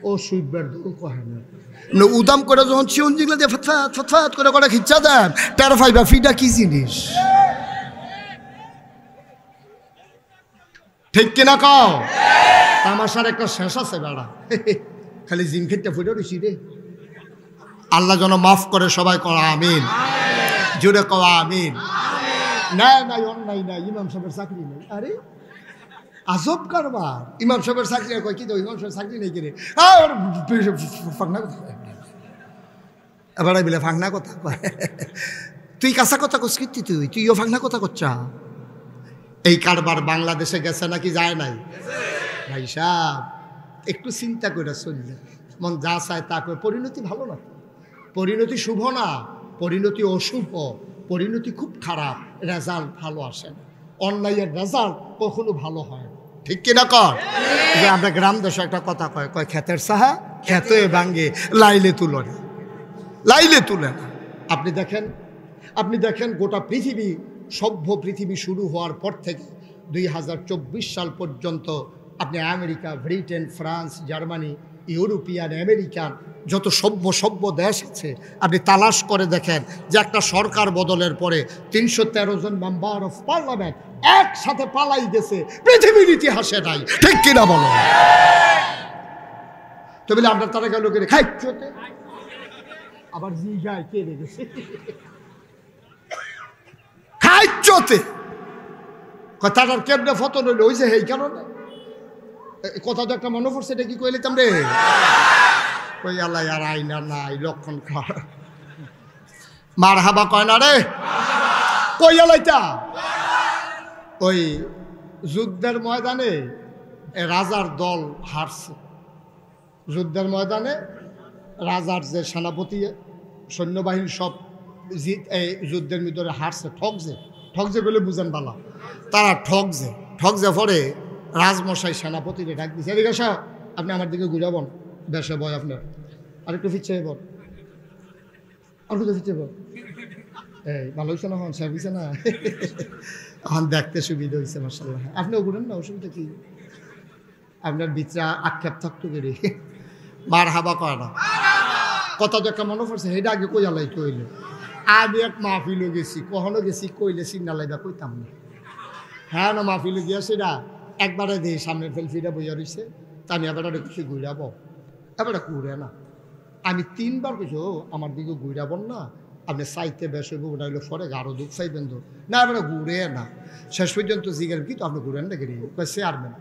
ও সুইটবার দূর কহে না উদাম করে যখন চিউন জিগলে দিয়ে ফতফাত ফতফাত করে করে খিচ্ছা দেন, টের পাইবা ফিটা কি জিনিস, ঠিক কিনা কও? তামাশার একটা শেষ আছে বেড়া, খালি জিম খেটটা ফুটে রয়েছি রে। আল্লাহ যেন মাফ করে, সবাই করা আমিন, জুড়ে কওয়া আমিন। না নাই অন্যায় নাই, ইমাম সাহেবের চাকরি নেই। আরে আজব কারবার, ইমাম সাহেবের চাকরি কয় কি তো ইমাম সাহেবের চাকরি নেই কিনে ফাঁকনা কথা এবার বলে ফাঁকনা কথা কয়। তুই কাঁচা কথা কস্কৃতি, তুইও ফাঁকনা কথা করছা। এই কারবার বাংলাদেশে গেছে নাকি যায় নাই? ভাই সাহেব একটু চিন্তা করে চললে, মন যা চায় তা করে। পরিণতি ভালো না, পরিণতি শুভ না, পরিণতি অশুভ, পরিণতি খুব খারাপ, রেজাল্ট ভালো আসে না। অন্যায়ের রেজাল্ট কখনো ভালো হয় না, ঠিক কিনা কর? যে আমরা গ্রাম দেশে একটা কথা কয়, কয় ক্ষেতের সাহা ক্ষেতে ভাঙ্গে, লাইলে তুলো না, লাইলে তুলে না। আপনি দেখেন গোটা পৃথিবী, সভ্য পৃথিবী শুরু হওয়ার পর থেকে 2024 সাল পর্যন্ত আপনি America, Britain, France, Germany, European, American যত সভ্য দেশ আছে, আপনি তালাশ করে দেখেন যে একটা সরকার বদলের পরে 313 জন মেম্বার অফ পার্লামেন্ট একসাথে পালাই গেছে, পৃথিবীর ইতিহাসে নাই, ঠিক কিনা বলো? তো বলে আমরা তারা গেল করে খাইতে, আবার জিগায় কে রেগেছে খাইতে, কথাটার কেমনে ফটো রইল, ওই যে এই কারণে কথা তো একটা মনে পড়ছে, এটা কি কইলে তামরে কই আল্লাহ আর আইনা নাই লক্ষণ খারাপ মার হাবা কয় না রে, কই আলাইটা ওই যুদ্ধের ময়দানে রাজার দল হারছে। যুদ্ধের ময়দানে রাজার যে সেনাপতি সৈন্যবাহিনী সব এই যুদ্ধের ভিতরে হারছে, ঠকছে বলে বুঝেন বালা, তারা ঠকছে পরে রাজমশাই সেনাপতিকে ডাক দিচ্ছে, এদিকে আসা, আপনি আমার দিকে ঘুরাবন, বেশে বয় আপনার, আর একটু ফিরছে বল, আর একটু ফিরছে বল, এই ভালো হয়েছে না, হন সার্ভিসে না, এখন দেখতে সুবিধা হয়েছে মাশাআল্লাহ। আপনিও ঘুরেন না, অসুবিধা কি? আপনার ভিতরে আক্ষেপ থাকতো বেরে, মার হাবা করে না, কথা তো একটা মনে পড়ছে, সেটা আগে কই আলাই কইলে, আমি এক মাহফিলও গেছি, কখনো গেছি কইলে সিগনালাইবা কইতাম না। হ্যাঁ না মাহফিলে গিয়া সেটা একবারে দিই সামনের ফেলফিটা বইয়া রয়েছে, তা আমি এবার কিছু ঘুরাবো, এবারে ঘুরে না। আমি 3 বার কিছু আমার দিকে ঘুরাবন না, আপনি চাইতে বেশ হইব, ওটা হইলে পরে আরো দুঃখ চাইবেন তো না, এবারে ঘুরে না। শেষ পর্যন্ত জিজ্ঞেস কি তো আপনি ঘুরেন না গেলে, কয় চেয়ারম্যান,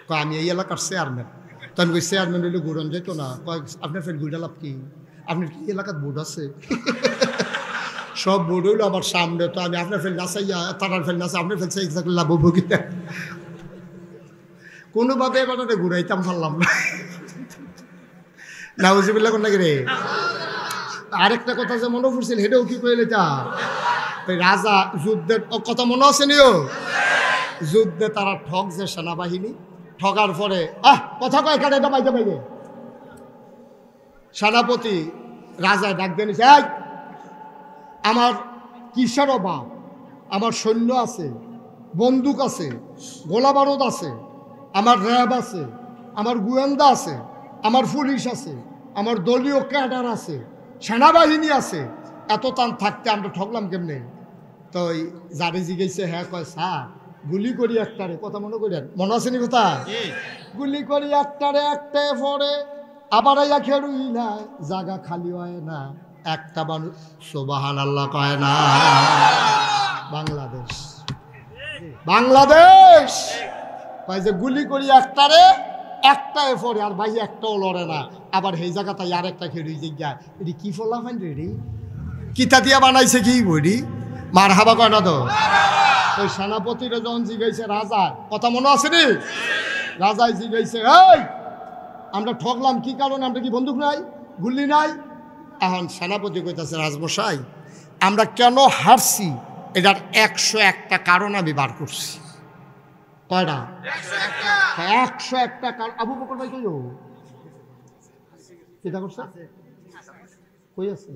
কয় আমি এই এলাকার চেয়ারম্যান। তো আমি কই চেয়ারম্যান হইলে ঘুরন যেত না, কয় আপনার ফের ঘুরে লাভ কি, আপনার কি এলাকার বোর্ড আছে? সব বোর্ড হইলো আমার সামনে, তো আমি আপনার ফেল নাচাইয়া তারার ফেল নাচা আপনার ফেল চাই থাকলে লাভ হবো কিনা, কোনোভাবে এবার ঘুরাইতাম পারলাম না, নাউজুবিল্লাহ কোন নাকি রে। আরেকটা কথা যে মনে পড়ছিল, হেঁটেও কি কইলে তা ওই রাজা যুদ্ধের কথা মনে আছে নিও, যুদ্ধে তারা ঠকছে সেনাবাহিনী, ঠকার পরে কথা কয় কাটে এটা বাইতে বাইরে সেনাপতি রাজায় ডাক দিয়ে নিছে, আমার কিসের অভাব, আমার সৈন্য আছে, বন্দুক আছে, গোলা বারুদ আছে, আমার র্যাব আছে, আমার গোয়েন্দা আছে, আমার পুলিশ আছে, আমার দলীয় ক্যাডার আছে, সেনাবাহিনী আছে, এত তান থাকতে আমরা ঠকলাম কেমনে? তো ওই যারে জিগেছে হ্যাঁ কয় স্যার গুলি করি একটারে, কথা মনে করেন, মনে আছে নি কথা, গুলি করি একটারে, একটায় পরে আবার আইয়া খেড়ুই না, জায়গা খালি হয় না, একটা মানুষ সুবহানাল্লাহ কয় না। বাংলাদেশ কয় যে গুলি করি একটারে একটাই পরে আর ভাই একটাও লড়ে না, আবার সেই জায়গাটা আর একটা খেয়ে জিজ্ঞায় এটি কি ফলা ফাইন রেডি কিতা দিয়া বানাইছে কি বইডি মার হাবা কয় না তো। ওই সেনাপতিরা যখন জিগাইছে রাজার কথা মনে আছে নি, রাজাই জিগাইছে এই আমরা ঠকলাম কি কারণে, আমরা কি বন্দুক নাই গুলি নাই? এখন সেনাপতি কইতাছে রাজমশাই আমরা কেন হারছি এটার 101টা কারণ আমি বার করছি। কয়টা? 101টা কারণ। আবু বকর ভাই কইও কিটা করছে, কই আছে,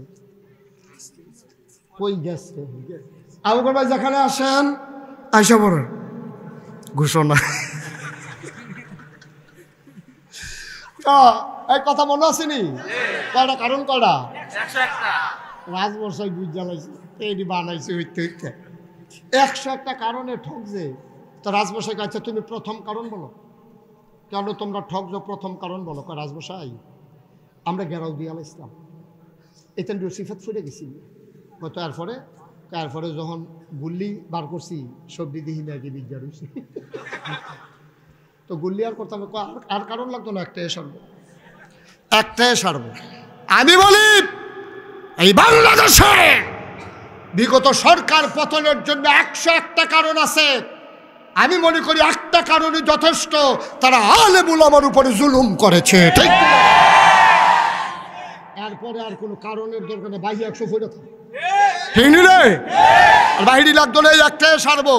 কই গেছে? আবু বকর ভাই যেখানে আসেন আইসা পড়েন ঘোষণা। এই কথা মনে আসেনি? কয়টা কারণ? কয়টা? রাজমশাই বুঝ জ্বালাইছে এটি বানাইছে হইতে হইতে 101টা কারণে ঠকছে। তো রাজমশাই কাছে তুমি প্রথম কারণ বলো, কেন তোমরা ঠকছো প্রথম কারণ বলো। কয় রাজমশাই আমরা গেরাও দিয়ে ইসলাম এতেন সিফাত ফুটে গেছি কত, এরপরে যখন গুল্লি বার করছি সবজি দিহি নাকি বিজ্ঞা রয়েছি, তো গুল্লি আর করতাম আর কারণ লাগতো না, একটাই সারবো। আমি বলি এই বাংলাদেশে বিগত সরকার পতনের জন্য 101টা কারণ আছে। আমি মনে করি একটা কারণে যথেষ্ট, তারা আলেম উলামার উপরে জুলুম করেছে, ঠিক না? এরপরে আর কোনো কারণের দরকার নেই, বাহি 100 ফুটে থাকে ঠিক নি রে, আর বাহিনী লাগতো না, একটাই সারবো।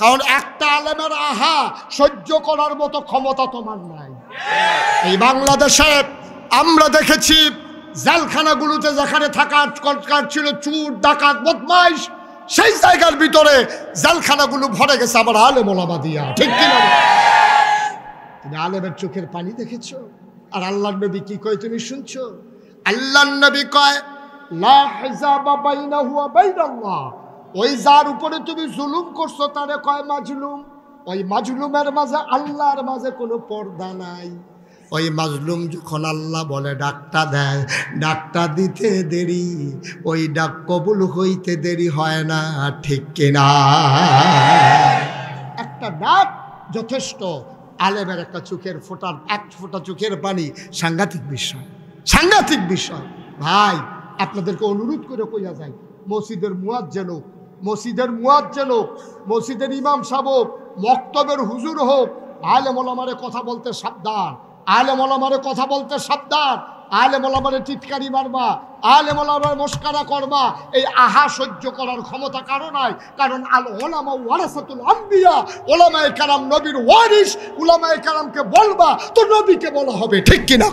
কারণ একটা আলেমের আহা সহ্য করার মতো ক্ষমতা তোমার নাই। এই বাংলাদেশে আমরা দেখেছি জেলখানাগুলোতে যেখানে থাকার ছিল চুর ডাকাত বদমাইশ, সেই জায়গার ভিতরে জেলখানাগুলো ভরে গেছে আবার আলেম ওলামা দিয়া, ঠিক কিনা? তুমি আলেমের চোখের পানি দেখেছো? আর আল্লাহর নবী কি কয় তুমি শুনছো? আল্লাহর নবী কয় লা হিজাবা বাইনাহু ওয়া বাইনাল্লাহ, ওই যার উপরে তুমি জুলুম করছো তারে কয় মাজলুম। ওই মাজলুমের মাঝে আল্লাহর মাঝে কোনো পর্দা নাই। ওই মাজলুম যখন আল্লাহ বলে ডাকটা দেয়, ডাকটা দিতে দেরি, ওই ডাক কবুল হইতে দেরি হয় না, ঠিক কিনা? একটা ডাক যথেষ্ট। আলেমের একটা চোখের ফোঁটার 1 ফোঁটা চোখের পানি সাংঘাতিক বিষয়, সাংঘাতিক বিষয়। ভাই আপনাদেরকে অনুরোধ করে কইয়া যায়, মসজিদের মুয়াজ্জিন হোক, মসজিদের ইমাম সাহেব হোক, মক্তবের হুজুর হোক, আলেম ওলামারে কথা বলতে সাবধান, আলেম ওলামারে কথা বলতে সাবধান। আলেম ওলামারে টিটকারি মারবা, আলেম ওলামারে মস্কারা করবা, এই আহা সহ্য করার ক্ষমতা কারো নাই। কারণ আল ওলামা ওয়ারাসাতুল আম্বিয়া, ওলামায়ে কেরাম নবীর ওয়ারিস। উলামায়ে কেরামকে বলবা তো নবীকে বলা হবে, ঠিক কিনা?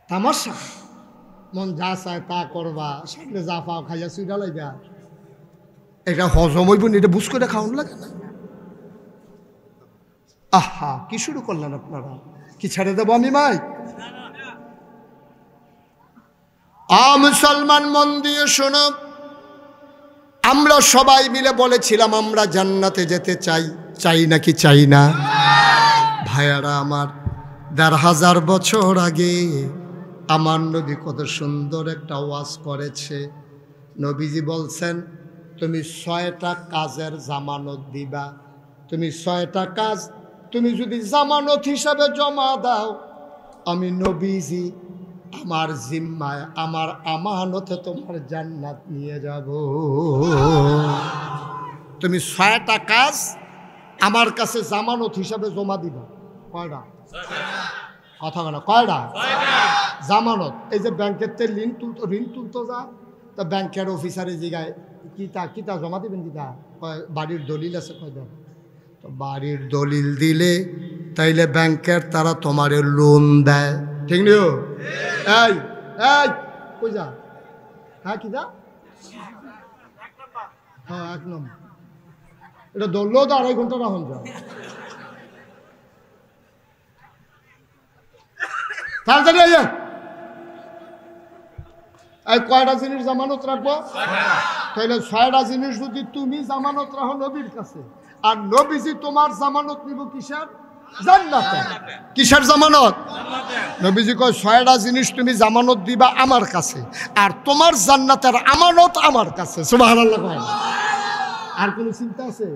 তামাশা মন যা চায় তা করবা, সামনে যা পাও খাইয়া চুইরা লাইবা, এটা হজম হইব না, এটা বুঝ করে খাওয়ান লাগে না। আহা কি শুরু করলেন আপনারা, কি ছেড়ে দেবো আমি মাই? মুসলমান মন দিয়ে শোনো, আমরা সবাই মিলে বলেছিলাম আমরা জান্নাতে যেতে চাই, চাই নাকি চাই না? ভাইয়ারা আমার, ১,৫০০ বছর আগে আমার নবী কত সুন্দর একটা ওয়াজ করেছে। নবীজি বলছেন তুমি 6টা কাজের জামানত দিবা। তুমি 6টা কাজ তুমি যদি জামানত হিসাবে জমা দাও, আমি নবীজি আমার জিম্মায়, আমার আমানতে তোমার জান্নাত নিয়ে যাব। তুমি 6টা কাজ আমার কাছে জামানত হিসাবে জমা দিবা। কয়টা কথা বলা? কয়টা জামানত? এই যে ব্যাংকের ঋণ তুলতো যা, তা ব্যাংকের অফিসারে জিগায় কিতা জমা দিবেন, কিতা বাড়ির দলিল আছে, কয়টা? তো বাড়ির দলিল দিলে তাইলে ব্যাংকের তারা তোমারে লোন দেয়, ঠিক নিও? এই এই কই যা? হ্যাঁ কি যা? হ্যাঁ 1 নম্বর। এটা ধরলেও তো 2.5 ঘন্টা রাখুন যা, তাড়াতাড়ি আইয়া। এই কয়টা জিনিস জামানত রাখবো? তাহলে 6টা জিনিস যদি তুমি জামানত রাখো নবীর কাছে, আর নবীজি তোমার জামানত নিব কিসের? জান্নাতে। কিসের জামানত? নবীজি কয় 6টা জিনিস তুমি জামানত দিবা আমার কাছে, আর তোমার জান্নাতের আমানত আমার কাছে। সুবহানাল্লাহ। আর কোনো চিন্তা আছে?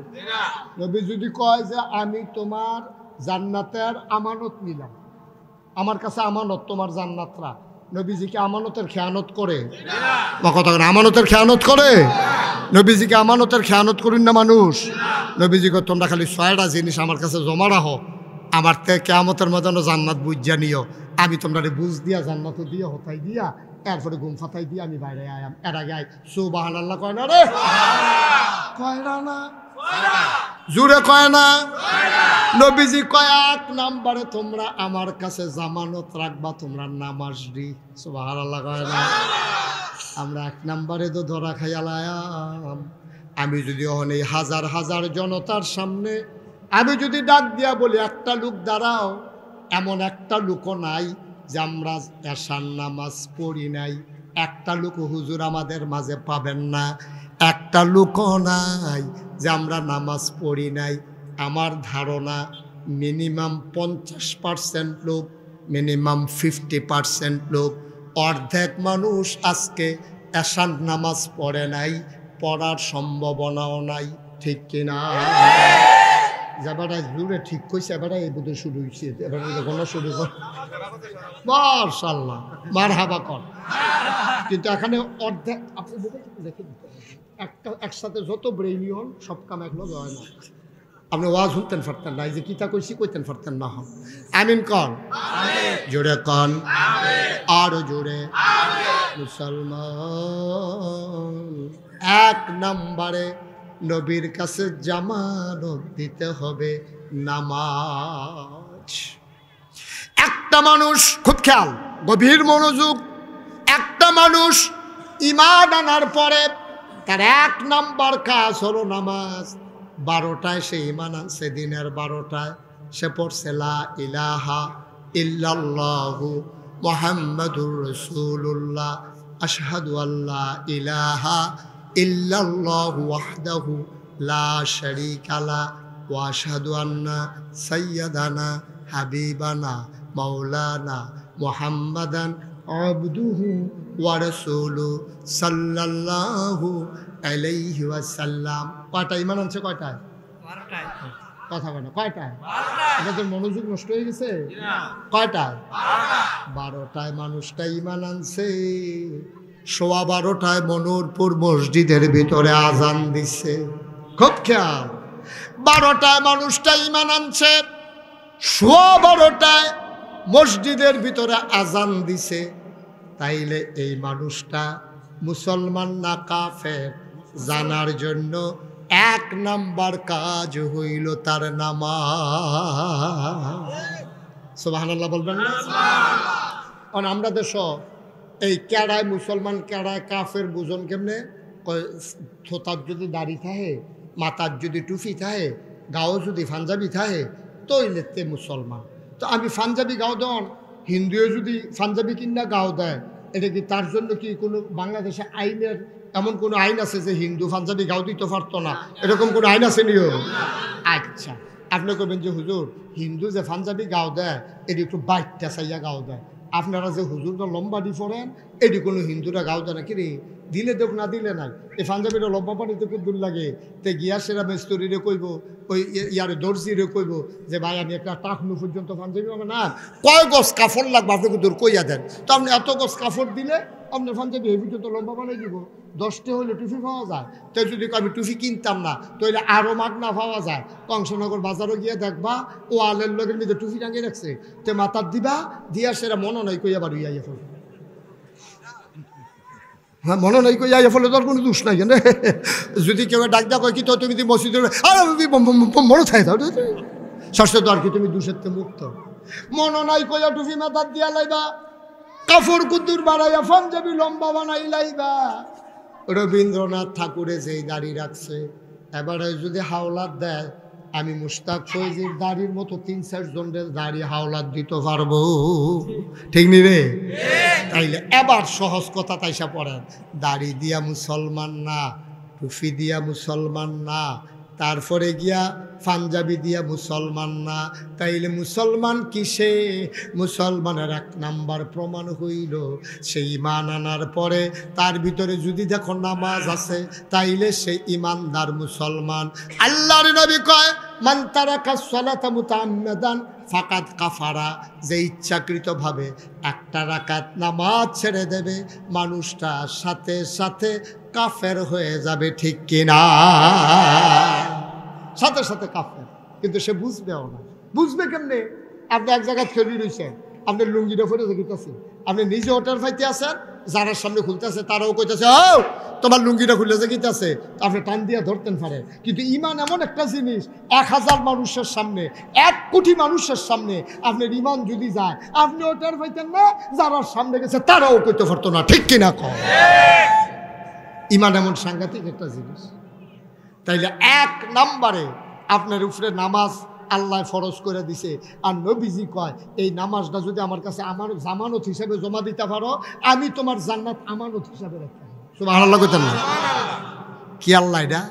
নবী যদি কয় যে আমি তোমার জান্নাতের আমানত নিলাম, আমার কাছে আমানত তোমার জান্নাতরা, নবীজিকে আমানতের খেয়ানত করে? কথা আমানতের খেয়ানত করে? নবীজিকে আমানতের খেয়ানত করুন না মানুষ? নবীজিকে তোমরা খালি 6টা জিনিস আমার কাছে জমা রাখো, আমার থেকে কেয়ামতের ময়দানে জান্নাত বুঝিয়া নিও, আমি তোমরা বুঝ দিয়া জান্নাত দিয়া হতাই দিয়া এরপরে ঘুম ফাতাই দিয়ে আমি বাইরে আয়াম। এর আগে আই সুবহানাল্লাহ কয় না রে? কয় না? জুড়ে কয় না? নবীজি কয় 1 নম্বরে তোমরা আমার কাছে জামানত রাখবা, তোমরা নামাজ দি। সুবহানাল্লাহ কয় না? আমরা 1 নম্বরে তো ধরা খাইয়ালাম। আমি যদি অনেক হাজার হাজার জনতার সামনে আমি যদি ডাক দিয়া বলি একটা লোক দাঁড়াও, এমন একটা লোকও নাই যে আমরা এশার নামাজ পড়ি নাই, একটা লোক হুজুর আমাদের মাঝে পাবেন না, একটা লোকও নাই যে আমরা নামাজ পড়ি নাই। আমার ধারণা মিনিমাম 50% লোক, মিনিমাম 50% লোক, অর্ধেক মানুষ আজকে এশার নামাজ পড়ে নাই, পড়ার সম্ভাবনাও নাই। ঠিক কিনা? যাবাটা জুড়ে ঠিক কইছে, এবারে এই বোধ শুরু হয়েছে, এবার গণ শুরু কর, মাশাআল্লাহ মারহাবা কর। কিন্তু এখানে অর্ধেক আপনি দেখে একটা একসাথে যত ব্রেইনি হন সব কাম একলগে হয় না। আপনি ওয়াজ শুনতেন পারতেন না, এই যে কিতা কইছি কইতেন পারতেন না। হন আমিন কন, জোরে কন, আরো জোরে। মুসলমান 1 নম্বরে নবীর কাছে জামানত দিতে হবে নামাজ। একটা মানুষ, খুব খেয়াল, গভীর মনোযোগ, একটা মানুষ ঈমান আনার পরে তার 1 নম্বর কাজ হলো নামাজ। 12টায় সে ঈমান আনছে, দিনের 12টায় সে পড়ছে লা ইলাহা ইল্লাল্লাহু মুহাম্মাদুর রাসূলুল্লাহ আশহাদু আল্লা ইলাহা ইল্লাল্লাহু ওয়াহদাহু লা শারীকা লা ওয়া আশহাদু আন্না সাইয়্যিদানা হাবিবানা মাওলানা মুহাম্মাদান আবদুহু ওয়া রাসূলুহু সাল্লাল্লাহু আলাইহি ওয়াসাল্লাম। কয়টা ঈমান আনছে? কয়টায়? 12টায়। কথা বলে কয়টায়? আপনাদের মনোযোগ নষ্ট হয়ে গেছে? কয়টায়? 12টায় মানুষটা ঈমান আনছে। 12:15 মনোরপুর মসজিদের ভিতরে আজান দিছে। খুব খেয়াল, 12টায় মানুষটা ঈমান আনছে, 12:15 মসজিদের ভিতরে আজান দিছে। তাইলে এই মানুষটা মুসলমান না কাফের জানার জন্য 1 নম্বর কাজ হইল তার নামাজ। সুবহানাল্লাহ বলবেন না? কারণ আমরা দেশ এই কেড়ায় মুসলমান কেড়ায় কাফের বুঝন কেমনে? থোতার যদি দাড়ি থাকে, মাথার যদি টুপি থাকে, গাও যদি পাঞ্জাবি থাকে, তৈলেতে মুসলমান। তো আমি পাঞ্জাবি গাও দেন, হিন্দুও যদি পাঞ্জাবি কিনা গাও দেয়, এটা কি তার জন্য কি কোনো বাংলাদেশে আইনের এমন কোনো আইন আছে যে হিন্দু পাঞ্জাবি গাও দিতে পারতো না? এরকম কোনো আইন আছে নিও? আচ্ছা, আপনি কবেন যে হুজুর হিন্দু যে পাঞ্জাবি গাও দেয় এটি একটু বাইকটা চাইয়া গাও দেয়, আপনারা যে হুজুরটা লম্বা দি পড়েন এটি কোনো হিন্দুরা গাও দেয় না? কিরে দিলে দেখ না দিলে নাই, এই পাঞ্জাবিটা লম্বা পানিতে খুব দূর লাগে। তে গিয়া সেরা মেস্তরিরে কইব, ওই ইয়ারে দর্জিরে কইব যে ভাই আমি একটা টাকনু পর্যন্ত পাঞ্জাবি হবে না, কয় গজ কাপড় লাগবে আপনাকে দূর কইয়া দেন। তো আপনি এত গজ কাপড় দিলে আপনার পাঞ্জাবি এই পর্যন্ত লম্বা বানাই দিব। 10টা হলে টুপি পাওয়া যায়। তো যদি আমি টুপি কিনতাম না তাহলে আরও মাগনা পাওয়া যায়। কংসনগর বাজারও গিয়ে দেখবা ও আলের লগের মধ্যে টুপি টাঙিয়ে রাখছে, তে মাথার দিবা দিয়া সেরা মনে নাই কইয়া বাড়ি আইয়া ফেল। হ্যাঁ মনে নাই কই আইয়া ফলে তোর কোনো দোষ নাই কেন? যদি কেউ ডাক দা কয় কি তো তুমি মসজিদে মনে থাকে দাও ষষ্ঠ তো আর কি তুমি দোষের মুক্ত। মনে নাই কইয়া টুপি মাথার দিয়া লাইবা, কাপড় কুদ্দুর বাড়াইয়া পাঞ্জাবি লম্বা বানাই লাইবা। রবীন্দ্রনাথ ঠাকুরে যেই দাড়ি রাখছে, এবারে যদি হাওলাত দেয়, আমি মুশতাক ফৈজির দাড়ির মতো 3-4 জনের দাড়ি হাওলাত দিতে পারবো। ঠিক নি রে? তাইলে এবার সহজ কথা তাইসা পড়েন, দাড়ি দিয়া মুসলমান না, টুপি দিয়া মুসলমান না, তারপরে গিয়া পাঞ্জাবি দিয়া মুসলমান না, তাইলে মুসলমান কিসে? মুসলমানের 1 নাম্বার প্রমাণ হইল সেই ঈমান আনার পরে তার ভিতরে যদি দেখো নামাজ আছে তাইলে সে ঈমানদার মুসলমান। আল্লাহর নবী কয় মান তারাকা সালাতা মুতাআম্মিদান ফাকাদ কাফারা, যে ইচ্ছাকৃতভাবে 1টা রাকাত নামাজ ছেড়ে দেবে মানুষটা সাথে সাথে কাফের হয়ে যাবে, ঠিক কিনা? সাথে সাথে কাফের, কিন্তু সে বুঝবেও না। বুঝবে কেমনে? আপনি এক জায়গায় খেলি রয়েছেন, আপনার লুঙ্গিটা ফেলে দেখিতেছে, আপনি নিজে হোটেল ফাইতে আছেন, যারা সামনে খুলতেছে তারাও কইতেছে ও তোমার লুঙ্গিটা খুলে দেখিতেছে, আপনি টান দিয়া ধরতেন পারেন। কিন্তু ঈমান এমন একটা জিনিস, 1000 মানুষের সামনে, 1 কোটি মানুষের সামনে আপনার ঈমান যদি যায়, আপনি হোটেল ফাইতেন না, যারা সামনে গেছে তারাও কইতে পারতো না, ঠিক কিনা কম? ঈমান এমন সাংঘাতিক একটা জিনিস। তাইলে 1 নম্বরে আপনার উপরে নামাজ আল্লাহ ফরজ করে দিছে। আর নবীজি কয় এই নামাজটা যদি আমার কাছে আমার জামানত হিসেবে জমা দিতে পারো, আমি তোমার জান্নাত আমানত হিসাবে রাখতে পারবো। সুবহানাল্লাহ কইতেন না? কি আল্লাহ এটা,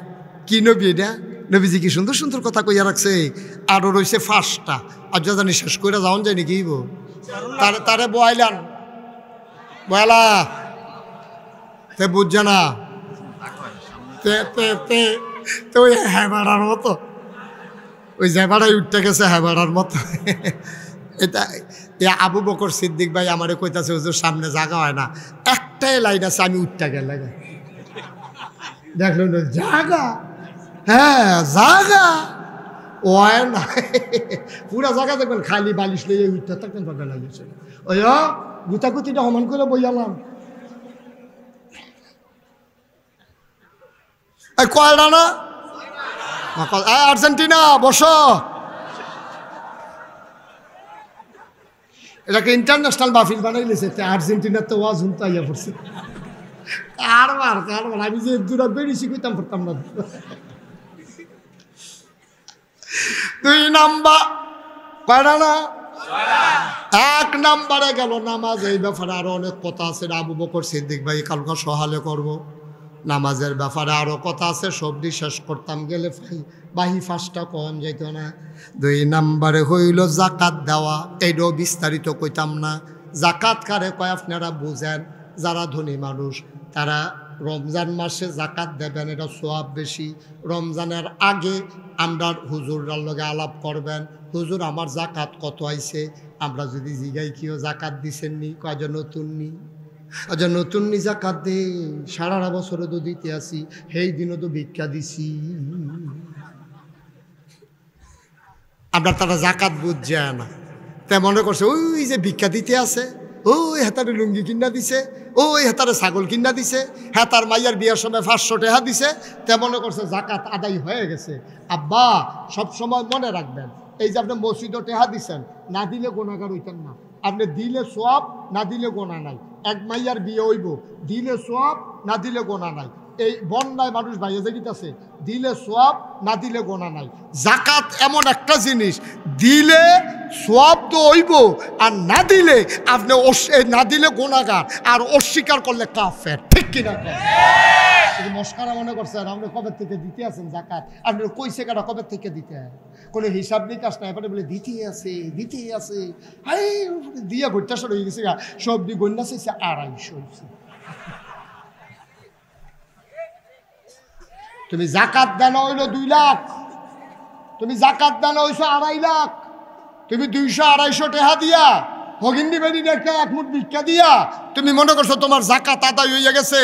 কি নবী এটা? নবীজি কি সুন্দর সুন্দর কথা কইয়া রাখছে। আরও রয়েছে 5টা, আর যা জানি শেষ করে যাওন যায় নাকি? তারে বয়াইলান, বয়ালা তে বুঝছে না, তো ওই হ্যাঁ মতো, ওই জ্যাবাড়াই উঠতে গেছে হ্যাঁ মতো। এটা আবু বকর সিদ্দিক ভাই আমারে কইতাছে হুজুর সামনে জায়গা হয় না, একটাই লাইন আছে, আমি উঠতে গেলে দেখলেন জায়গা, হ্যাঁ জায়গা ওয় না, পুরা জায়গা দেখবেন খালি বালিশ লইয়ে উঠতে থাকতেন পারবে লাগিয়েছে। ওই গুতাগুতিটা সমান করে বইয়ালাম। কয়টা না? আর্জেন্টিনা বসো, এটাকে ইন্টারন্যাশনাল মাহফিল বানাই লেছে। আর্জেন্টিনার তো ওয়াজ হুমতা ইয়া পড়ছে, কারবার আমি যে দূরা বেরিয়েছি কইতাম পারতাম না। 2 নাম্বার কয়টা না? 1 নাম্বারে গেল নামাজ। এই ব্যাপারে আরো অনেক কথা আছে, আবু বকর সিদ্দিক ভাই কালকা সহালে করব। নামাজের ব্যাপারে আরও কথা আছে, সবজি শেষ করতাম গেলে বাহি 5টা কম যাইত না। 2 নাম্বারে হইল জাকাত দেওয়া, এইটাও বিস্তারিত কইতাম না। জাকাত কারে কয় আপনারা বুঝেন, যারা ধনী মানুষ তারা রমজান মাসে জাকাত দেবেন, এটা সওয়াব বেশি। রমজানের আগে আমরা হুজুররার লগে আলাপ করবেন, হুজুর আমার জাকাত কত আইছে। আমরা যদি জিগাই কিও জাকাত দিছেন নি, কয় যে নতুন নি। আচ্ছা নতুন নি জাকাত দে, 18 বছরে তো দিতে আসি, সেই দিনও তো ভিক্ষা দিছি। আমরা তারা জাকাত বুঝছে না, তাই মনে করছে ওই যে ভিক্ষা দিতে আছে, ওই হেতারে লুঙ্গি কিনা দিছে, ওই হেতারে ছাগল কিনা দিছে, হেতার মাইয়ার বিয়ার সময় 500 টাকা দিছে, তাই মনে করছে জাকাত আদায় হয়ে গেছে। আব্বা সবসময় মনে রাখবেন, এই যে আপনি মসজিদও টেহা দিছেন, না দিলে গুনাহগার হইতেন না। আপনি দিলে সওয়াব, না দিলে গোনা নাই। 1 মাইয়ার বিয়ে হইব, দিলে সওয়াব, না দিলে গোনা নাই। এই বন্যায় মানুষ ভাইয়া যেগিতেছে, দিলে সওয়াব, না দিলে গোনা নাই। জাকাত এমন একটা জিনিস, দিলে সওয়াব তো হইব, আর না দিলে আপনি না দিলে গোনাগার, আর অস্বীকার করলে কাফের, ঠিক কিনা? মস্কারা মনে করছেন আপনি কবে থেকে দিতে আছেন জাকাত, আপনি কইছে কারা কবে থেকে দিতে, কোনো হিসাব নিকাশ নাই, এবারে বলে দিতেই আছে দিয়া ঘুরতে শুরু হয়ে গেছে। সবজি গন্যা চাইছে 250। তুমি জাকাত দেন হইল 2 লাখ, তুমি জাকাত দেন হইছো 2.5 লাখ, তুমি 200-250 টাকা দিয়া হগিন্দি বেরি একটা 1 মুঠ ভিক্ষা দিয়া তুমি মনে করছো তোমার জাকাত আদায় হইয়া গেছে।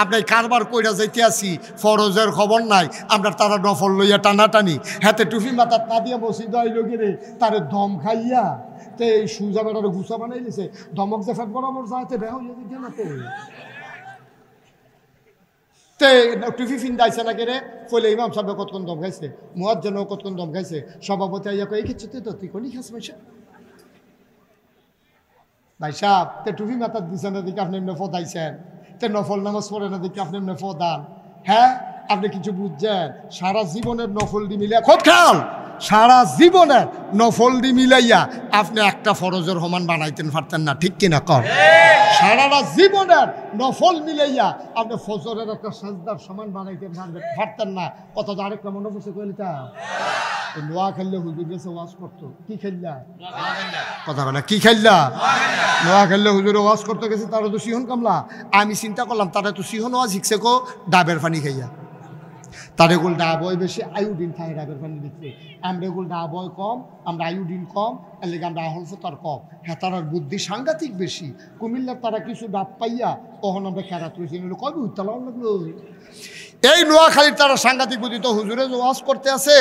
আপনি কারবার কইরা যাইতে আসি, ফরজের খবর নাই, আমরা তারা নফল লইয়া টানাটানি, হাতে টুপি মাথাত না দিয়া মসজিদ আইল গেলে তারে দম খাইয়া তে এই সুজা বেড়ারে গুছা বানাই দিছে, দমক যে ফেট বরাবর যাইতে বেহ হইয়া দিতে না তে টুপি ফিন্দাইছে না কেরে ফলে ইমাম সাহেব কতক্ষণ দম খাইছে, মুয়াজ্জিন কতক্ষণ দম খাইছে, সভাপতি আইয়া কই এই কিছুতে তো তুই কোনি খাস মাইশা ভাই সাহেব, তে টুপি মাথাত দিছে না দেখে আপনি এমনি ফদাইছেন, তে নফল নামাজ পড়ে না দেখে আপনি এমনি ফদান। হ্যাঁ আপনি কিছু বুঝছেন? সারা জীবনের নফল দি মিলে খুব খেয়াল, সারা জীবনের নফল দি মিলাইয়া আপনি একটা ফরজের সমান বানাইতেন পারতেন না, ঠিক কিনা কর? সারাটা জীবনের নফল মিলাইয়া আপনি ফজরের একটা সাজদার সমান বানাইতেন পারতেন না। কত আরেকটা মনে পড়ছে কইলিতা নোয়া খেললে হুজুর গেছে ওয়াজ করতো, কি খেললা কথা বলে কি খেললা? নোয়া খেললে হুজুরে ওয়াজ করতে গেছে, তারা তো সিহন কামলা। আমি চিন্তা করলাম তারা তো সিহন ওয়াজ শিখছে কো ডাবের পানি খাইয়া। তার এগুলো ডাবয় বেশি, আয়োডিন খাই ডাবের পানি দিচ্ছে। আমরা এগুলো ডাবয় কম, আমরা আয়োডিন কম, এর লেগে আমরা আহলফতার কম। হ্যাঁ তার বুদ্ধি সাংঘাতিক বেশি। কুমিল্লার তারা কিছু ডাব পাইয়া তখন আমরা খেরাত রয়েছি, কবে উত্তালা লাগলো। এই নোয়াখালীর তারা সাংঘাতিক বুদ্ধি। তো হুজুরে যে ওয়াজ করতে আছে,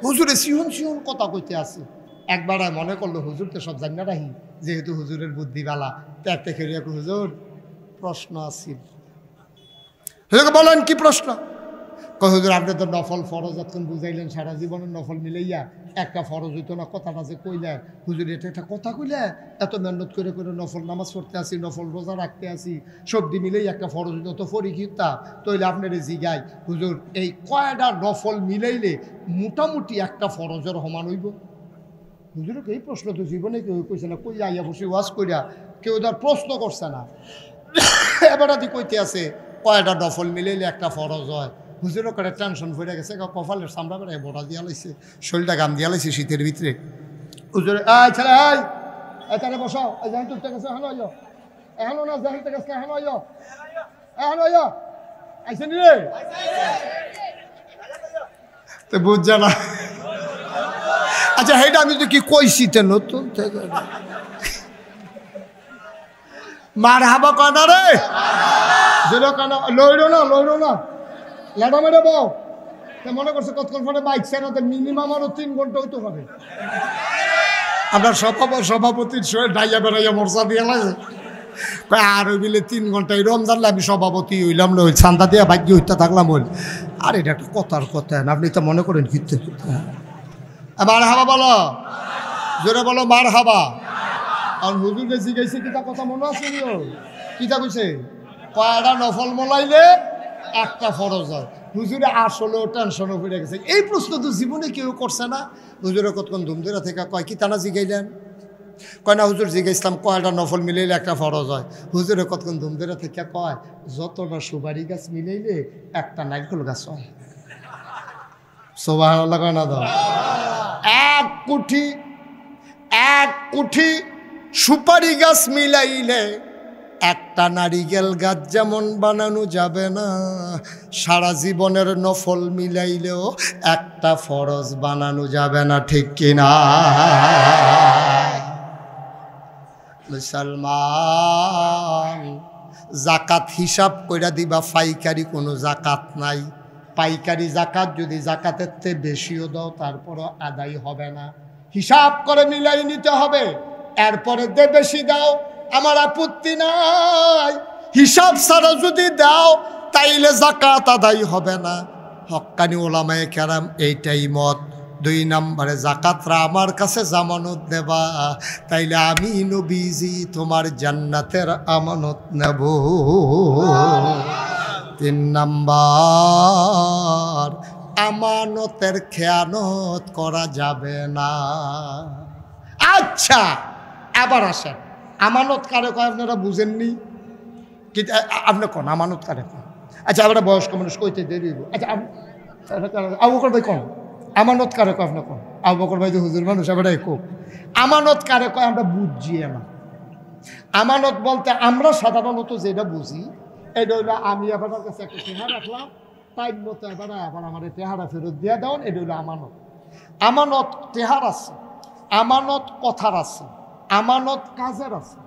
হুজুরে সিহন সিহন কথা কইতে আছে। একবার মনে করলো হুজুর তো সব জানি না রাহি, যেহেতু হুজুরের বুদ্ধি বালা, ত্যাগতে খেয়ে হুজুর প্রশ্ন আসিল। হুজুরকে বলেন কি প্রশ্ন? হুজুর আপনি তো নফল ফরজ এতক্ষণ বুঝাইলেন, সারা জীবনের নফল মিলাইয়া একটা ফরজ হইতো না, কথাটা যে কইলেন হুজুর এটা একটা কথা কইলে, এত মেহনত করে করে নফল নামাজ পড়তে আসি, নফল রোজা রাখতে আসি, সবজি মিলেই একটা ফরজ হইতো, তো পরীক্ষিতা তৈলে আপনার জিগাই হুজুর এই কয়টা নফল মিলাইলে মোটামুটি একটা ফরজের সমান হইব? হুজুরকে এই প্রশ্ন তো জীবনে কেউ কইছে না, কই আইয়া বসে ওয়াজ কইরা কেউ তার প্রশ্ন করছে না। এবার আদি কইতে আছে কয়টা নফল মিলাইলে একটা ফরজ হয়। হুজুরও করে টেনশন পড়ে গেছে, কপালের চামড়া বেড়ায় বড়া দিয়া লাইছে, শরীরটা গাম দিয়া লাইছে শীতের ভিতরে। হুজুরে আয় ছেলে আয় তাহলে বসাও, জাহিন তুলতে গেছে এখন আইয়, এখনো না জাহিন থেকে গেছে এখন আইয়, এখন আইয় আইসেন রে তো বুঝ জানা। আচ্ছা সেইটা আমি তো কি কইছি তে নতুন থেকে মার হাবা কানা রে যেটা কানা লইল না লেডা মেরে বউ মনে করছে কতক্ষণ পরে বাইক চালাতে মিনিমাম আরো 3 ঘন্টা হইতে হবে। আপনার সভাপতির ডাইয়া বেড়াইয়া মর্চা দিয়ে লাগে আর ওই বিলে 3 ঘন্টা এই রমজানলে আমি সভাপতি হইলাম না, ওই ছান্দা দিয়ে ভাগ্য হইতে থাকলাম হইল। আর এটা একটা কথার কথা, আপনি তো মনে করেন ফিরতে মার হাবা বলো, জোরে বলো মার হাবা। আর হুজুরকে জিজ্ঞাসা কিতা কথা মনে আছে কিতা কইছে কয়টা নফল মলাইলে একটা ফরজ হয়। হুজুরে আসলেও টেনশনও পড়ে গেছে। এই প্রশ্ন তো জীবনে কেউ করছে না। হুজুরে কতক্ষণ ধুমধুরা থেকে কয় কি তানা জিগাইলেন? কয় না হুজুর জিগাইছিলাম কয়টা নফল মিলাইলে একটা ফরজ হয়। হুজুরে কতক্ষণ ধুমধুরা থেকে কয় যতটা সুপারি গাছ মিলাইলে একটা নারকেল গাছ হয়। সুবহানাল্লাহ কয় না দাও। এক কুঠি সুপারি গাছ মিলাইলে একটা নারিকেল গাছ যেমন বানানো যাবে না, সারা জীবনের নফল মিলাইলেও একটা ফরজ বানানো যাবে না, ঠিক কিনা? মুসলমান জাকাত হিসাব কইরা দিবা, পাইকারি কোনো জাকাত নাই। পাইকারি জাকাত যদি জাকাতের চেয়ে বেশিও দাও তারপরও আদায় হবে না, হিসাব করে মিলাই নিতে হবে। এরপরে দে বেশি দাও আমার আপত্তি নাই, হিসাব ছাড়া যদি দাও তাইলে জাকাত আদায় হবে না। হক্কানি ওলামায়ে কেরাম এইটাই মত। 2 নম্বরে জাকাতরা আমার কাছে জামানত দেবা, তাইলে আমি নবীজি তোমার জান্নাতের আমানত নেব। 3 নম্বর আমানতের খেয়ানত করা যাবে না। আচ্ছা আবার আসেন, আমানত কারে কয় আপনারা বুঝেননি? কিন্তু আপনি কোন আমানত কারে কয়? আচ্ছা আমরা বয়স্ক মানুষ কইতে দেরি। আচ্ছা আবু বকর ভাই কোন আমানত কারে কয়? আপনি কোন আবু বকর ভাই যে হুজুর মানুষ আমরা কোক আমানত কারে কয়? আমরা বুঝছি না। আমানত বলতে আমরা সাধারণত যেটা বুঝি এটা হইলো আমি আপনার কাছে একটা টেহারা রাখলাম, টাইম মতো এবার আমার টেহারা ফেরত দিয়ে দেন, এটা হইলো আমানত। আমানত টেহার আছে, আমানত কথার আছে, আমানত কাজের আছে,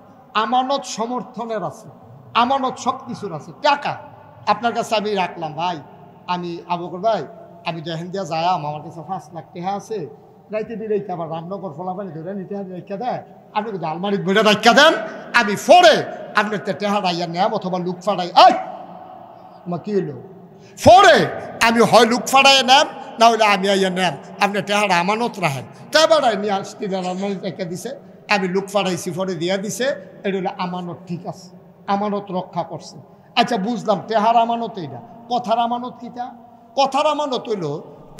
আমানত সমর্থনের আছে, আমানত সব কিছুর আছে। টাকা আপনার কাছে আমি রাখলাম, ভাই আমি আবু বকর ভাই আমি দেখেন দিয়া যায়াম, আমার কাছে 5 লাখ টাকা আছে, রাইতে দিলেই আবার রামনগর ফলাফানি ধরে নিতে রেখা দেয়, আপনি কিন্তু আলমারির বইটা রাখা দেন, আমি ফোরে আপনার টেহা রাইয়া নেম অথবা লুক ফাড়াই। আমার কি হইলো ফোরে আমি হয় লুক ফাড়াই নেম, না হলে আমি আইয়া নেম, আপনার টেহারা আমানত রাখেন। তো এবার নিয়ে আসতে আলমারি রেখা দিছে, আমি লুক ফাড়াইছি, ফরে দিয়া দিছে, এটা হলো আমানত। ঠিক আছে, আমানত রক্ষা করছে। আচ্ছা বুঝলাম টেহার আমানত এইটা। কথার আমানত কিটা? কথার আমানত হইল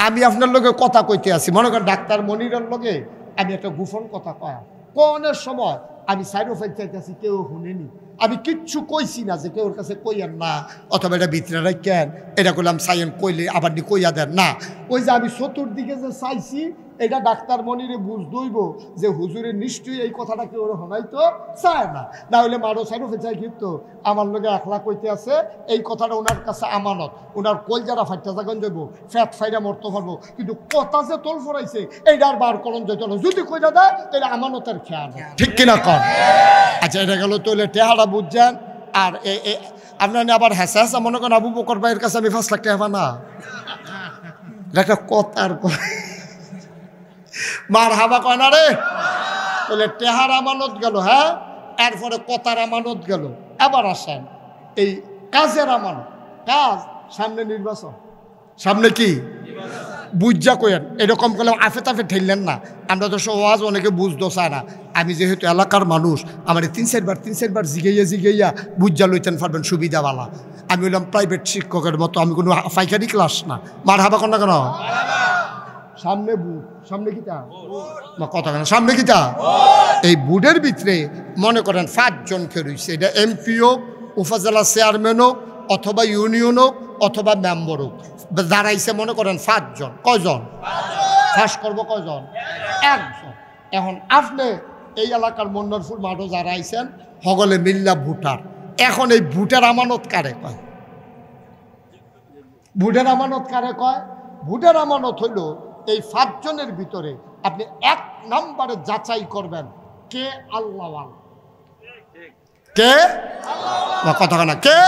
আমি আপনার লগে কথা কইতে আছি, মনে করেন ডাক্তার মনিরের লগে আমি একটা গোপন কথা কয়া কোনের সময় আমি সাইডও ফাইল চাইতেছি, কেউ শুনেনি, আমি কিচ্ছু কইছি না যে কেউ ওর কাছে কইয়ান না, অথবা এটা ভিতরে রাখেন, এটা করলাম সাইন কইলে আবার নি কইয়া দেন না। ওই যে আমি চতুর্দিকে যে চাইছি, এটা ডাক্তার মনিরে বুঝ দইব যে হুজুরের নিশ্চয়ই এই কথাটা কেউ হনাইতো চায় না, না হইলে মারো সাইডও ফাইল চাই, কিন্তু আমার লগে একলা কইতে আছে এই কথাটা ওনার কাছে আমানত, ওনার কল যারা ফাইটা জাগান যাইব, ফ্যাট ফাইটা মরতে পারবো, কিন্তু কথা যে তোল ফরাইছে এইটার বার করণ যেত না, যদি কইটা দেয় তাহলে আমানতের খেয়াল, ঠিক কিনা কর। আচ্ছা এটা গেল তোলে টেহারা বুঝছেন। আর আপনার আবার হেসা হেসা মনে করেন আবু বকর ভাইয়ের কাছে আমি 5 লাখ টাকা না, একটা কথার মার হাবা কয় না রে, তাহলে টেহার আমানত গেল, হ্যাঁ, এরপরে কথার আমানত গেল। আবার আসেন এই কাজের আমানত, কাজ সামনে নির্বাচন, সামনে কি বুঝা কইেন, এরকম করলে আফে তাফে ঠেললেন না, আমরা তো সহজ অনেকে বুঝতে চায় না। আমি যেহেতু এলাকার মানুষ, আমার 3-4বার জিগাইয়া বুঝা লইতেন পারবেন সুবিধাওয়ালা। আমি হইলাম প্রাইভেট শিক্ষকের মতো, আমি কোনো পাইকারি ক্লাস না। মার হাবা কর না কেন, সামনে বুট, সামনে কিতা কথা কেন, সামনে কিতা এই বুটের ভিতরে মনে করেন 5 জন কে রয়েছে, এটা এমপি হোক, উপজেলা চেয়ারম্যান হোক, অথবা ইউনিয়ন হোক, অথবা মেম্বার হোক, দাঁড়াইছে মনে করেন 5 জন। কয়জন ফাঁস করবো, কয়জন, 1 জন। এখন আপনি এই এলাকার মন্নরপুর মাঠও যারা আইছেন হগলে মিল্লা ভোটার, এখন এই ভোটের আমানত কারে কয়, ভোটের আমানত কারে কয়, ভোটের আমানত হইল এই 5 জনের ভিতরে আপনি 1 নম্বরে যাচাই করবেন কে আল্লাহওয়ালা, কে কথা না, কে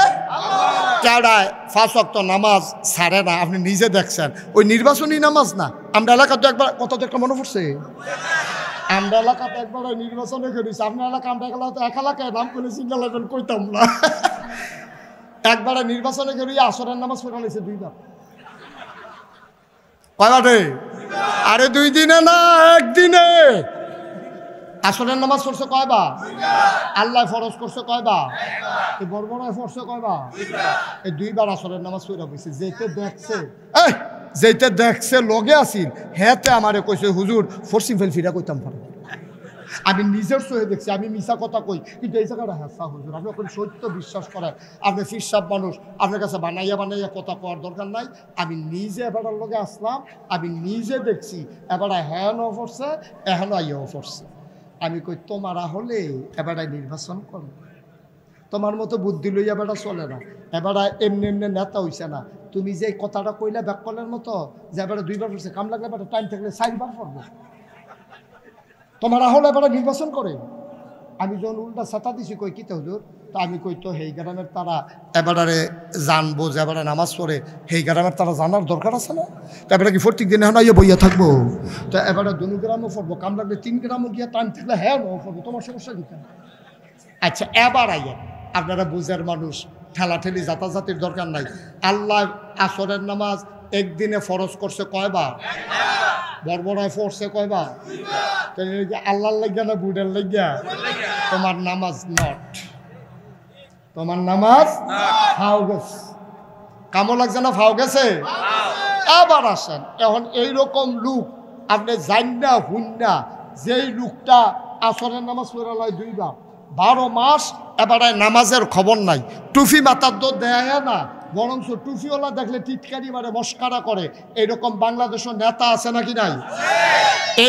কেডায় 5 ওয়াক্ত নামাজ ছাড়ে না, আপনি নিজে দেখছেন। ওই নির্বাচনী নামাজ না, আমরা এলাকাতে একবার কত একটা মনে পড়ছে, আমরা এলাকাতে একবার ওই নির্বাচনে করেছি, আপনার এলাকা আমরা এক এলাকায় নাম করে সিঙ্গেল কইতাম না, একবারে নির্বাচনে করি আসরের নামাজ পড়া নিয়েছে 2 বার। কয়বারে, আরে 2 দিনে না, 1 দিনে আসরের নামাজ পড়ছে কয়বার, আল্লাহ ফরজ করছে কয়বার, এই বড়বড়ায় পড়ছে কয়বার, এই 2 বার আসরের নামাজ পড়া হয়েছে। যেতে দেখছে লগে আসিল হেতে আমারে কইছে হুজুর ফরসিম ফেল ফিরা কইতাম পারে, আমি নিজের চোখে দেখছি, আমি মিছা কথা কই, কিন্তু এই জায়গাটা হ্যাঁ হুজুর, আপনি ওখানে সত্য বিশ্বাস করেন, আপনি ফিরসাব মানুষ, আপনার কাছে বানাইয়া কথা কওয়ার দরকার নাই। আমি নিজে এবারের লগে আসলাম, আমি নিজে দেখছি, এবারে হ্যাঁ ন পড়ছে, এখনো আইয়াও পড়ছে। আমি কই তোমারা হলে এবারে নির্বাচন করো, তোমার মতো বুদ্ধি লইয়া বেড়া চলে না, এবারে এমনি নেতা হইছে না। তুমি যে কথাটা কইলা ব্যাককলের মতো যে এবারে 2 বার পড়ছে, কাম লাগলে এবারে টাইম থাকলে 4 বার পড়বো, তোমারা হলে এবারে নির্বাচন করে। আমি যখন উল্টা ছাতা দিছি কই কিতে হুজুর, তা আমি কই তো হেই গ্রামের তারা এবারে জানবো যে এবারে নামাজ পড়ে, হেই গ্রামের তারা জানার দরকার আছে না, তো এবারে কি প্রত্যেক দিন এখন আইয়া বইয়া থাকবো, তো এবারে 2 গ্রামও পড়বো, কাম লাগলে 3 গ্রামও গিয়া টাইম থাকলে হ্যাঁ ন পড়বো, তোমার সমস্যা কি? আচ্ছা এবার আইয়া আপনারা বুঝার মানুষ, ঠেলাঠেলি জাতাজাতির দরকার নাই। আল্লাহ আসরের নামাজ একদিনে ফরজ করছে কয়বার, বড়বড়ায় পড়ছে কয়বার, আল্লাহর লাগিয়া না বুড়ের লাগিয়া, তোমার নামাজ নট, তোমার নামাজ ফাও গেছে, কামও লাগছে না, ফাও গেছে। আবার আসেন, এখন এইরকম লোক আপনি জান না হুন না, যেই লোকটা আসরের নামাজ পড়া লয় 2 বার 12 মাস, এবারে নামাজের খবর নাই, টুফি মাথার দোর দেয় না, বরঞ্চ টুফিওয়ালা দেখলে টিটকারি মারে মস্কারা করে, এইরকম বাংলাদেশের নেতা আছে নাকি নাই?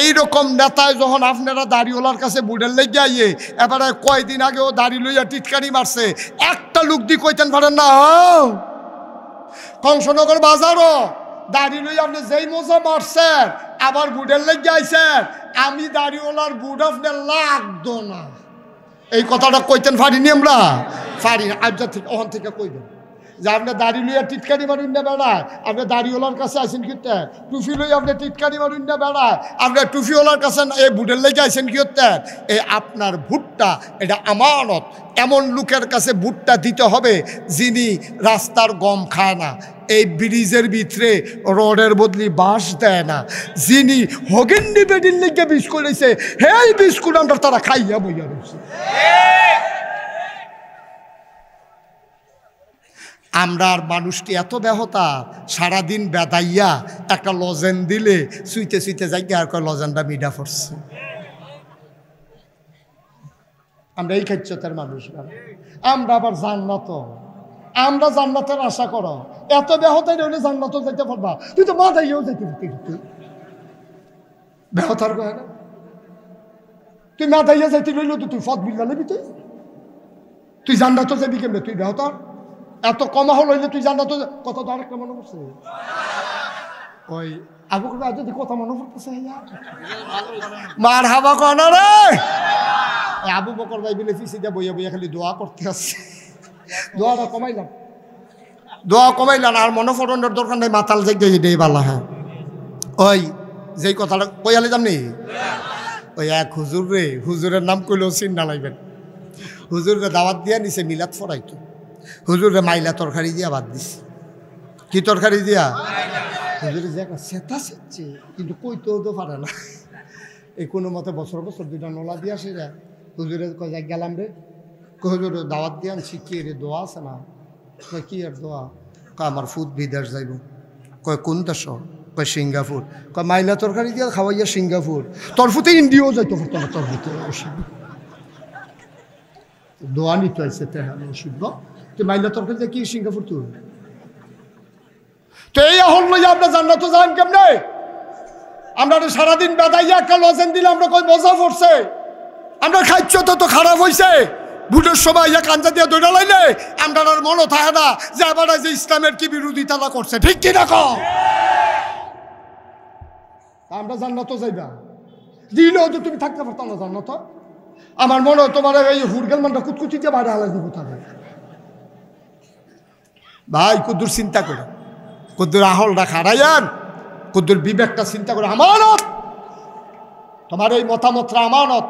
এইরকম নেতায় যখন আপনারা দাড়িওয়ালার কাছে বুড়ের লেগে আইয়ে এবারে কয়দিন আগেও দাড়ি লইয়া টিটকারি মারছে, একটা লোক দি কইতেন পারেন না কংসনগর বাজারও দাড়ি লইয়া আপনি যেই মজা মারছেন, আবার বুড়ের লেগে আইছেন, আমি দাড়িওয়ালার বুড় আপনার লাগতো না, এই কথাটা কইতেন পারিনি আমরা, পারি না। আজ থেকে ওখান থেকে কইবেন যে আপনি দাড়ি লইয়া টিটকারি মারুন না বেড়ায়, আপনি দাড়িওয়ালার কাছে আইসেন কিতে, টুফি লইয়া আপনি টিটকারি মারুন না বেড়ায়, আপনি টুফিওয়ালার কাছে এই বুটের লেগে আইসেন কি হতে, এই আপনার ভুট্টা এটা আমানত, এমন লোকের কাছে ভুট্টা দিতে হবে যিনি রাস্তার গম খায় না, এই ব্রিজের ভিতরে রোডের বদলি বাঁশ দেয় না, যিনি হগেন্ডি বেডির লেগে বিস্কুট হয়েছে, হেই বিস্কুট আমরা তারা খাইয়া বইয়া রয়েছে। আমরা আর মানুষটি এত ব্যাহতা, সারাদিন বেদাইয়া একটা লজেন দিলে সুইতে সুইতে যাই আর কয় লজেনটা মিডা পড়ছে। আমরা এই খাচ্ছতের মানুষ না। আমরা আবার জান্নাত, আমরা জান্নাতের আশা করো, এত ব্যাহতাই রইলে জান্নাত যাইতে পারবা? তুই তো মাথাইও যাইতে পারতি, ব্যাহতার কয় না? তুই মাথাইয়া যাইতে রইল তো তুই ফত বিল্লা নেবি, তুই জান্নাত যাবি কেমনে? তুই ব্যাহতার এত কমা হল হইলে তুই জান্নাত কত তো আরেকটা মনে করছে ওই আবু বকর যদি কথা মনে পড়তেছে মার হাবা কন রে। আবু বকর ভাই বিলে ফিসি দিয়ে বইয়া বইয়া খালি দোয়া করতে আসছে, দোয়াটা কমাইলাম, দোয়া কমাইলাম আর মনে ফোটনের দরকার নেই, মাতাল যাই এটাই বালা। হ্যাঁ ওই যেই কথাটা কইয়ালে যামনি, ওই এক হুজুর রে, হুজুরের নাম কইলেও চিন্তা লাগবেন, হুজুরে দাওয়াত দিয়া নিছে মিলাদ ফরাইতো, হুজুরে মাইলা তরকারি দিয়া বাদ দিছে। কি তরকারি দিয়া? হুজুরে যে একটা সেতা সেচ্ছে, কিন্তু কইতেও তো পারে না, এই কোনো মতে বছর বছর দুইটা নলা দিয়া আসে যায়। হুজুরে কয় যাই গেলাম রে, হুজুরে দাওয়াত দিয়ে আনছি, কি রে দোয়া আছে না? কয় কি আর দোয়া? কয় আমার ফুট বিদেশ যাইব। কয় কোন দেশ? কয় সিঙ্গাপুর। কয় মাইলা তরকারি দিয়া খাওয়াইয়া সিঙ্গাপুর? তোর ফুতে ইন্ডিয়াও যাইতো পারতো না, তোর ফুতে দোয়া নিতে আসছে শিব, তুই মাইলা তরকারি দিয়ে কি সিঙ্গাপুর? তুই তো এই হল লইয়া আমরা জান্নাত যান কেমনে? আমরা সারাদিন বেদাইয়া একটা লজেন দিলে আমরা কই মজা পড়ছে, আমরা খাইছ তো খারাপ হয়েছে। ভোটের সময় ইয়া কাঞ্জা দিয়ে দৌড়া লাইলে আমরা আর মনে থাকে না যে আবার যে ইসলামের কি বিরোধিতা করছে, ঠিক কি না? আমরা জান্নাত যাইবা দিলেও তো তুমি থাকতে পারতাম না জান্নাত। আমার মনে হয় তোমার এই হুরগেল মানটা কুচকুচিতে বাইরে আলাই দিব তাদের। ভাই কুদ্দুর চিন্তা করে, কুদ্দুর আহলটা খাড়াইয়ান, কুদ্দুর বিবেকটা চিন্তা করে। আমানত তোমার এই মতামতরা আমানত।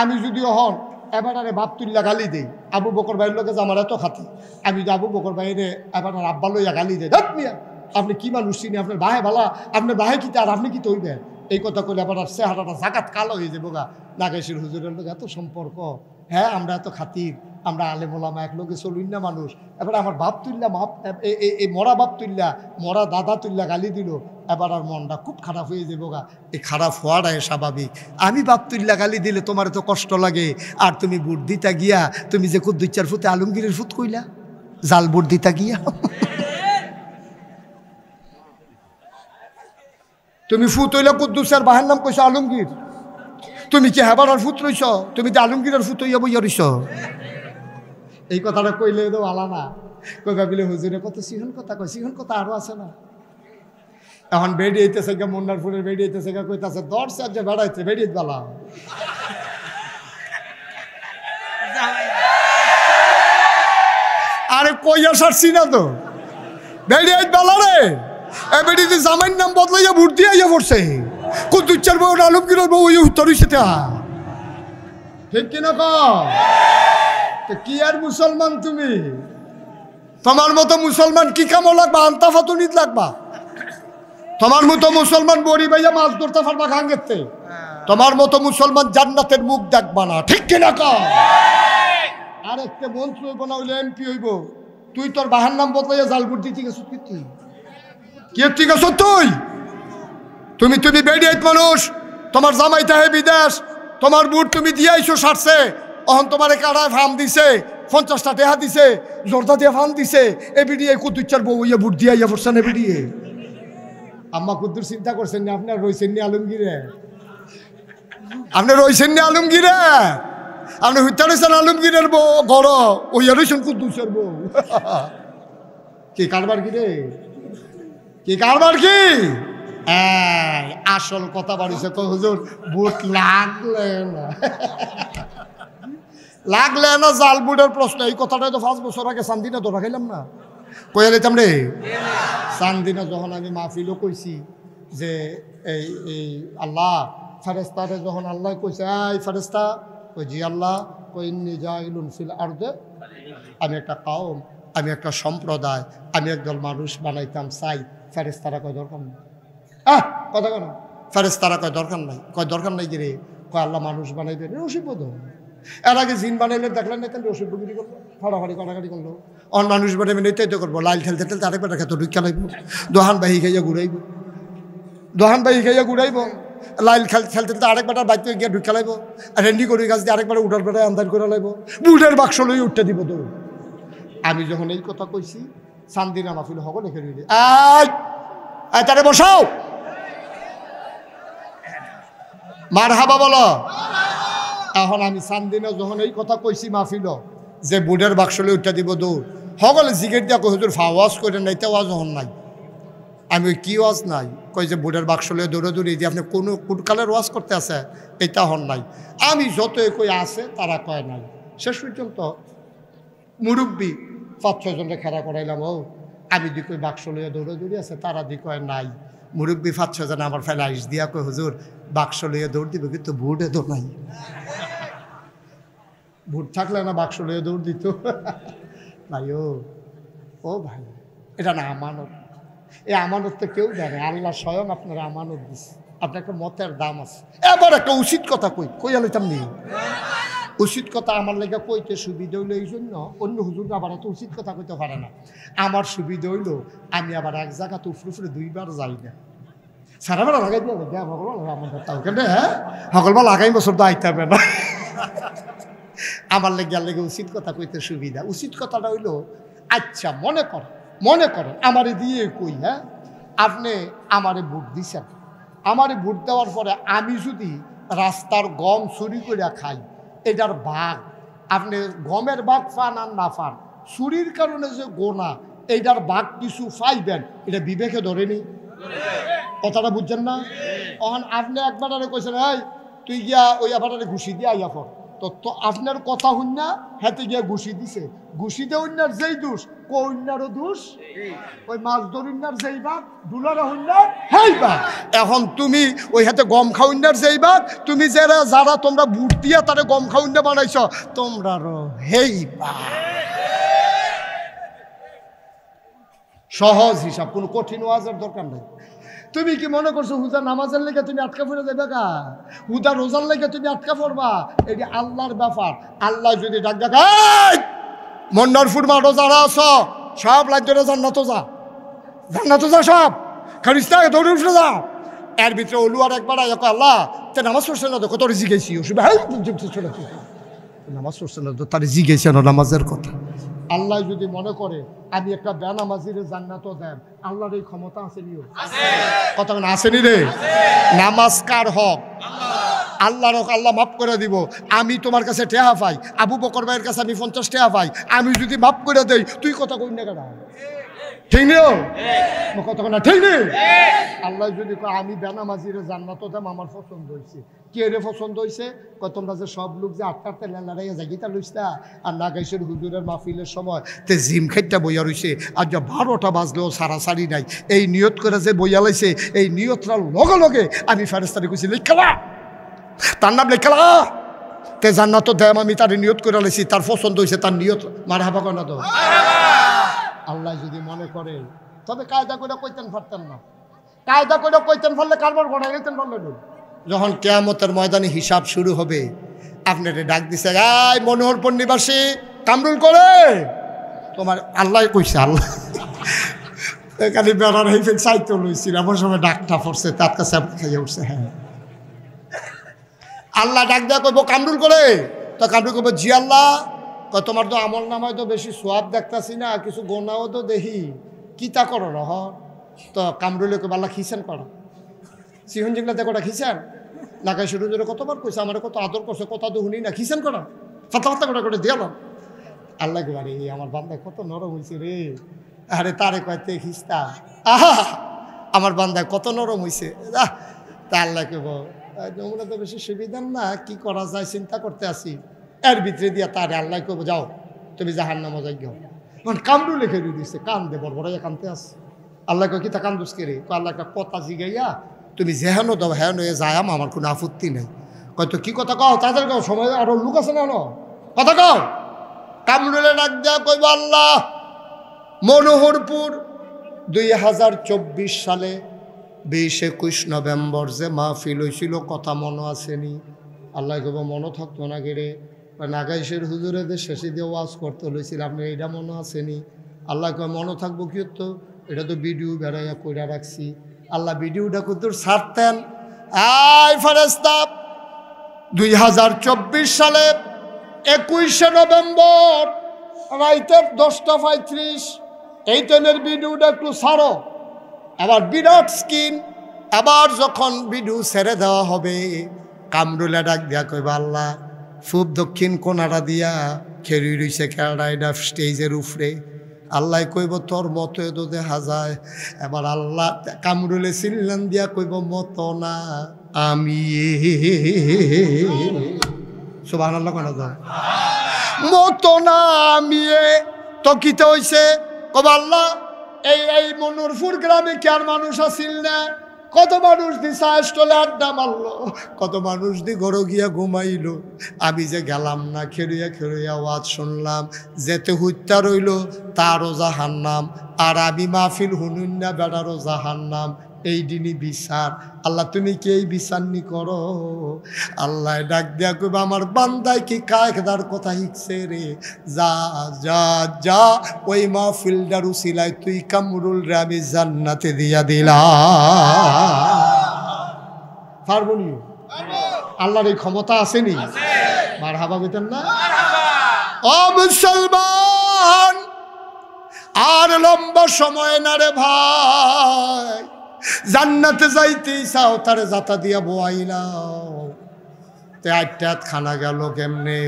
আমি যদিও হন এবার আরে বাপ তুল্লা গালি দেই, আবু বকর ভাইয়ের লোকে যে আমার এত খাতি, আমি যদি আবু বকর ভাইয়ের এবার আর আব্বা লইয়া গালি দেয়, মিয়া আপনি কি মানুষ চিনি, আপনার বাহে ভালা, আপনার বাহে কিতে আর আপনি কি তৈবেন? এই কথা কইলে আবার চেহারাটা জাকাত কালো হয়ে যাবো গা। নাগেশের হুজুরের লোক এত সম্পর্ক, হ্যাঁ আমরা এত খাতির, আমরা আলেম ওলামা এক লোকে চলুন না মানুষ। এবার আমার বাপ তুল্লা এই মরা বাপ তুল্লা, মরা দাদা তুল্লা গালি দিল, এবার আর মনটা খুব খারাপ হয়ে যাবো গা। এই খারাপ হওয়াটাই স্বাভাবিক। আমি বাপ তুল্লা গালি দিলে তোমার তো কষ্ট লাগে, আর তুমি বুট দিতা গিয়া তুমি যে কুদ্দুচ্চার ফুতে আলমগীরের ফুত কইলা, জাল বুট দিতা গিয়া তুমি ফুত হইলা কুদ্দুসের বাহের নাম কইছো আলমগীর। তুমি কি হেবার ফুত রইছ? তুমি যে আলমগীরের ফুত হইয়া বইয়া রইছ। এই কথাটা কইলে তো আলা না, কই ভাবিলে হুজুরে কত সিহন কথা কয়, সিহন কথা আরো আছে না। এখন বেড়ি হইতেছে গা, মুন্নারপুরের বেড়ি হইতেছে গা, কইতাছে দর্শে যে বেড়াইছে বেড়ি বালা। আরে কইয়া সারছি না তো, বেড়ি বালা রে। এবারে জামাইয়ের নাম বদলাইয়া ভোট দিয়ে পড়ছে, কুদ্দুচ্চার বউ আলমগীরের বউ উত্তর হইছে। ঠিক কিনা কি আর মুসলমান তুমি? তোমার মতো মুসলমান কি কামো লাগবা? আন্তা ফাতুনিত লাগবা। তোমার মতো মুসলমান বড়ি ভাইয়া মাছ ধরতে পারবা খাঙ্গেতে। তোমার মতো মুসলমান জান্নাতের মুখ দেখবা না, ঠিক কিনা? আর একটা মন্ত্রী হইব না হইলে এমপি হইব, তুই তোর বাহার নাম বদলাইয়া জাল ভোট দিতে গেছ। কি ঠিক আছো তুই? তুমি তুমি বেড়িয়াত মানুষ, তোমার জামাই তাহে বিদেশ, তোমার বুট তুমি দিয়ে আইসো সারছে, অহন তোমার কাড়ায় ফার্ম দিছে, 50টা টেহা দিছে, জোরদা দিয়ে ফার্ম দিছে। এ বিডিয়ে কুদ্দুচ্চার বউ ইয়ে বুট দিয়ে ইয়ে পড়ছেন। এ বিডিয়ে আম্মা কুদ্দুর চিন্তা করছেন না? আপনার রয়েছেন নি আলমগীরে? আপনি রয়েছেন নি আলমগীরে? আপনি হত্যা রয়েছেন আলমগীরের বউ গড়, ওই রয়েছেন কুদ্দুসের বউ। কি কারবার কি রে? কি কারবার কি? আসল কথা বাড়িছে তো হুজুর, বুট লাগলে না লাগলে না জাল বুটের প্রশ্ন। এই কথাটাই তো 5 বছর আগে চান্দিনা ধরা খাইলাম না, কইয়া দিতাম রে। চান্দিনা যখন আমি মাহফিলও কইছি যে এই আল্লাহ ফেরেস্তারে, যখন আল্লাহ কইছে এই ফেরেস্তা, কই জি আল্লাহ, কই ইন্নী জাইলুন ফিল আরদে, আমি একটা কওম, আমি একটা সম্প্রদায়, আমি একদল মানুষ বানাইতাম চাই। ফেরেস্তারা কয় দরকার নেই। কথা কেন? ফেরেস্তারা কয় দরকার নাই। কয় দরকার নাই কি রে? কয় আল্লাহ মানুষ বানাইবেন, অসুবিধা এর আগে জিন বানাইলে দেখলেন না কেন ওষুধ বিক্রি করলো, ফাড়াফাড়ি কাটাকাটি করলো। অন মানুষ বানাবে নিতে তো করবো, লাইল খেলতে খেলতে আরেকবার খেতে ঢুকা লাগবো, দোহান বাহি খাইয়া ঘুরাইব, দোহান বাহি খাইয়া ঘুরাইব, লাইল খেলতে খেলতে আরেকবার বাইতে গিয়ে ঢুকা লাগবো, রেন্ডি করে গাছ দিয়ে আরেকবার উঠার বেড়ায় আন্দার করে লাগবো, বুটের বাক্স লই উঠতে দিব তো। আমি যখন এই কথা কইছি চান্দিনা মাহফিল হকল এখানে আয় তারে বসাও, মারহাবা বলো। এখন আমি চান্দিনা যখন এই কথা কইছি মাহফিল যে বুটের বাক্স লই উঠতে দিব দৌড়, সকলে জিগের দিয়া কই হুজুর ওয়াজ করে নাই, তে ওয়াজ হন নাই। আমি ওই কি ওয়াজ নাই, কই যে বুটের বাক্স লই দৌড়ে দৌড়ি দিয়ে আপনি কোনো কোটকালের ওয়াজ করতে আছে, এটা হন নাই। আমি যত কই আছে তারা কয় নাই। শেষ পর্যন্ত মুরব্বী 5-6 জনকে খেলা করাইলাম, ও আমি দি কই বাক্স লইয়া দৌড়ে দৌড়ি আছে, তারা দি কয় নাই। মুরব্বী 5-6 জন আমার ফেলে আইস দিয়া কই হুজুর বাক্স লইয়া দৌড় দিবে, কিন্তু বুটে তো নাই। বুট থাকলে না বাক্স লইয়া দৌড় দিত ভাই। ও ভাই, এটা না আমানত। এই আমানত তো কেউ দেয় না, আল্লাহ স্বয়ং আপনারা আমানত দিচ্ছে। আপনাকে মতের দাম আছে। এবার একটা উচিত কথা কই আলাইতাম নি, উচিত কথা আমার লেগে কইতে সুবিধা হইলো এই জন্য, অন্য হুজুর আবার এত উচিত কথা কইতে পারে না। আমার সুবিধা হইলো আমি আবার এক জায়গা তো উফরে 2বার যাই না, সারাবার লাগাই দিয়ে সকলবার লাগাই বছর তো আইতে হবে না। আমার লেগে উচিত কথা কইতে সুবিধা। উচিত কথাটা হইলো, আচ্ছা মনে করেন আমারে দিয়ে কই, হ্যাঁ আপনি আমারে ভোট দিছেন, আমারে ভোট দেওয়ার পরে আমি যদি রাস্তার গম চুরি করে খাই, এটার ভাগ আপনি গমের ভাগ পান আর না পান, চুরির কারণে যে গোনা এইটার ভাগ কিছু পাইবেন, এটা বিবেকে ধরেনি? কথাটা বুঝছেন না? তখন আপনি একবার কইছেন এই তুই গিয়া ওই আবার ঘুষি দিয়ে আইয়া পর, তো আপনার কথা হইন না, হাতে গিয়া ঘুষি দিছে, ঘুষি দিয়ে অন্যার যেই দোষ কন্যারও দোষ, ওই মাছ ধরিনার যেই বাঘ দুলারা হইনার হেই বাঘ। এখন তুমি ওই হাতে গম খাউন্যার যেই বাঘ, তুমি যারা তোমরা বুট দিয়া তারে গম খাউন্যা বানাইছ, তোমরারও হেই বাঘ। সহজ হিসাব, কোনো কঠিন ওয়াজের দরকার নাই। তুমি কি মনে করছো হুদা নামাজের লেগে তুমি আটকা পড়ে যাবে গা, হুদা রোজার লেগে তুমি আটকা পড়বা? এটি আল্লাহর ব্যাপার। আল্লাহ যদি ডাক দেখায় মন্নারপুর মাঠও যারা আছো সব লাইজরে জান্নাত যা সব খারিস্তা দৌড়ে উঠে যা। এর ভিতরে অলুয়ার একবার আল্লাহ তে নামাজ পড়ছে না, দেখো তোর জিগেছি নামাজ পড়ছে না, তার জিগেছে না নামাজের কথা। আল্লাহ যদি মনে করে আমি একটা বেনামাজির জান্নাতও দেন, আল্লাহর এই ক্ষমতা আসেনি? কথা আসেনি রে? নামাজ কার হক? আল্লাহর হক। আল্লাহ মাফ করে দিব। আমি তোমার কাছে টেহা পাই, আবু বকর ভাইয়ের কাছে আমি 50 টেহা পাই, আমি যদি মাফ করে দেই তুই কথা কই না কেন? ঠিক নেই কথা না, ঠিক নেই? আল্লাহ যদি আমি বেনামাজির জান্নাতও দেন, আমার পছন্দ হয়েছে। কে রে পছন্দ হয়েছে? তোমরা যে সব লোক যে আটটাতে লড়াইয়া জাগিতা লইসা আর নাগাইশের হুজুরের মাহফিলের সময় তে জিম খাইটা বইয়া রইছে, আর যা 12টা বাজলেও সারাসারি নাই, এই নিয়ত করে যে বইয়া লাইছে, এই নিয়তটার লগে লগে আমি ফেরেশতারে কইছি লেখালা, তার নাম লেখালা তে জান্নাত দেম, আমি তার নিয়ত করে লাইছি, তার পছন্দ হয়েছে, তার নিয়ত মারহাবা কর না তো। আল্লাহ যদি মনে করে, তবে কায়দা করে কইতেন পারতেন না, কায়দা করে কইতেন পারলে কারবার ঘটাই নিতেন পারলেন। যখন কিয়ামতের ময়দানে হিসাব শুরু হবে, আপনারে ডাক দিছে এই মনোহরপুর নিবাসী কামরুল করে তোমার আল্লাহ কইছে, আল্লাহ এখানে বেড়ার হেফে চাইতে লইছিল, এমন সময় ডাকটা পড়ছে, তার কাছে খাইয়া উঠছে। হ্যাঁ আল্লাহ ডাক দেওয়া কইব কামরুল করে, তো কামরুল করবো জি আল্লাহ। তোমার তো আমল নামায় তো বেশি সোয়াব দেখতাছি না, কিছু গোনাও তো দেখি, কি তা করো রহ? তো কামরুলে কইব আল্লাহ খিসেন করা, সিহন জিগলাতে কটা খিসেন নাকাই শুরু ধরে কতবার কইছে, আমার কত আদর করছে, কথা তো শুনি না, খিসেন করা ফাতা ফাতা কটা করে দিয়ালাম। আল্লাহ কে আরে আমার বান্দা কত নরম হয়েছে রে, আরে তারে কয়তে খিস্তা, আহা আমার বান্দা কত নরম হয়েছে। তা আল্লাহ কে তোমরা তো বেশি সুবিধার না, কি করা যায় চিন্তা করতে আসি। এর ভিতরে দিয়া তারে আল্লাহ কব যাও তুমি জাহান্নামে যাই যাও। কামরু লিখে দিচ্ছে, কান দে বড় বড় কানতে আস। আল্লাহ কয় কি তা কান্দুস কে রে? আল্লাহ একটা কথা জিগাইয়া তুমি যেহেন দাও হ্যাঁ হয়ে যায়, আমার কোনো আপত্তি নেই। কয়তো কি কথা কও? তাদের কও, সময় আরো লোক আছে না, কথা কও। কামরুলে ডাক দেয়া কইব আল্লাহ মনোহরপুর 2024 সালে 20-21 নভেম্বর যে মাহফিল হয়েছিল, কথা মনে আসেনি? আল্লাহ কব মনে থাকতো না গেরে, নাগাইশের হুজুরেদের শেষে দিয়ে ওয়াজ করতে লইছিল, আপনি এইটা মনে আসেনি? আল্লাহ কয় মনে থাকবো কি তো, এটা তো ভিডিও বেড়াইয়া কইরা রাখছি। আল্লাহ ভিডিওটা কুতুর ছাড়তেন। আই ফেরেশতা 2024 সালে 21শে নভেম্বর রাইতের 10:35 এই টাইমের ভিডিওটা একটু ছাড়ো। আবার বিরাট স্ক্রিন, আবার যখন ভিডিও ছেড়ে দেওয়া হবে কামরুলে ডাক দিয়া কইবা আল্লাহ পূব দক্ষিণ কোনাটা দিয়া খেরি রইছে খেলাটা এটা স্টেজের উপরে। আল্লাহ কইব তোর মতো এতো দেখা যায়। এবার আল্লাহ কামরুলে সিল্লান দিয়া কইব মতো না আমি। সুবহানাল্লাহ কোনা যায় মতো না আমি তো কিতে হইছে কব আল্লাহ এই মনুরপুর গ্রামে কি আর মানুষ আসিল না? কত মানুষ দি চাষটলে আড্ডা মারলো, কত মানুষ দি ঘরে গিয়া ঘুমাইলো। আমি যে গেলাম না, খেরুয়া খেরুয়া ওয়াজ শুনলাম, যেতে হত্যা রইল তারও জাহান্নাম, আর আমি মাহফিল হুনুন না বেড়ারও জাহান্নাম। এই দিনই বিচার। আল্লাহ তুমি কি এই বিচার নি করো? আল্লাহ ডাক দিয়া কইবা আমার বান্দায় কি কায়দার কথা শিখছে রে, যা যা যা ওই মাহফিলটার উসিলায় তুই কামরুল রে আমি জান্নাতে দিয়া দিলাম। পারবো নি? আল্লাহর এই ক্ষমতা আসেনি? মারহাবা কইতেন না? ও মুসলমান, আর লম্বা সময় না রে ভাই। জান্নাতে যাইতে চাও তারে যাতা দিয়া বোয়াইলাও, তে আটটা খানা গেল কেমনে?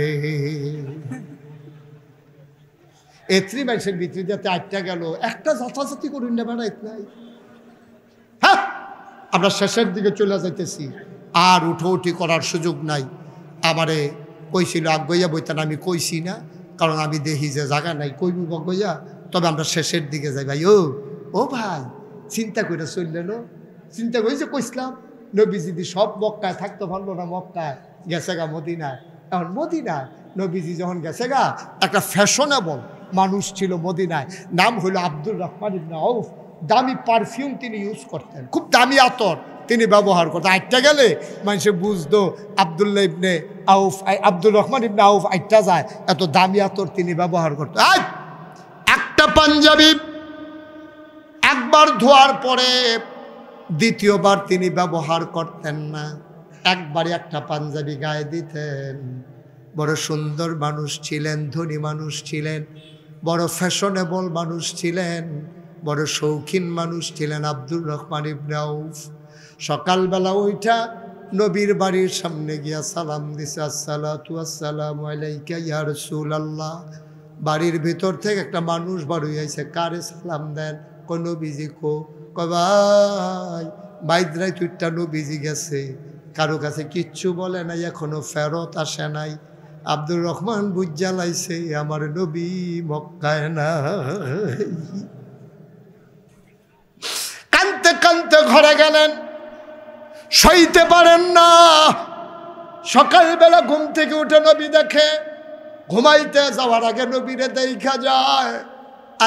এত্রি মানুষের ভিতরে যাতে আটটা গেল, একটা যাতাযাতি করুন না বেড়াইত নাই। হ্যাঁ, আমরা শেষের দিকে চলে যাইতেছি, আর উঠোউঠি করার সুযোগ নাই। আমারে কইছিল আগুইয়া বইতেন, আমি কইছি না, কারণ আমি দেখি যে জায়গা নাই কইব বগইয়া। তবে আমরা শেষের দিকে যাই। ভাই ও ভাই চিন্তা করে চললেন, চিন্তা করি যে কইসলাম নবীজি সব মক্কায় থাকতে পারলো না, মক্কায় গেছে গা মদিনায়। এখন মদিনায় নবীজি যখন গেছে গা, একটা ফ্যাশনেবল মানুষ ছিল মদিনায়, নাম হলো আব্দুর রহমান ইবনে আউফ। দামি পারফিউম তিনি ইউজ করতেন, খুব দামি আতর তিনি ব্যবহার করতেন। আইটটা গেলে মানুষে বুঝতো আবদুল্লাহ ইবনে আউফ, আব্দুর রহমান ইবনে আউফ আইটটা যায়, এত দামি আতর তিনি ব্যবহার করতেন। একটা পাঞ্জাবি একবার ধোয়ার পরে দ্বিতীয়বার তিনি ব্যবহার করতেন না, একবারে একটা পাঞ্জাবি গায়ে দিতেন। বড় সুন্দর মানুষ ছিলেন, ধনী মানুষ ছিলেন, বড় ফ্যাশনেবল মানুষ ছিলেন, বড় শৌখিন মানুষ ছিলেন আব্দুর রহমান ইবনে আউফ। সকালবেলা ওইটা নবীর বাড়ির সামনে গিয়া সালাম দিছে, আসসালাতু আসসালামু আলাইকা ইয়া রাসূলুল্লাহ। বাড়ির ভিতর থেকে একটা মানুষ বার হইয়াছে, কারে সালাম দেন? কই নবীজি কো। কয় ভাই বাইদরাই তুইটা নবীজি গেছে, কারো কাছে কিচ্ছু বলে নাই, এখনো ফেরত আসে নাই। আব্দুর রহমান বুঝা লাইছে আমার নবী মক্কায় না। কানতে কানতে ঘরে গেলেন, সইতে পারেন না। সকালবেলা ঘুম থেকে উঠে নবী দেখে, ঘুমাইতে যাওয়ার আগে নবীরে দেখা যায়,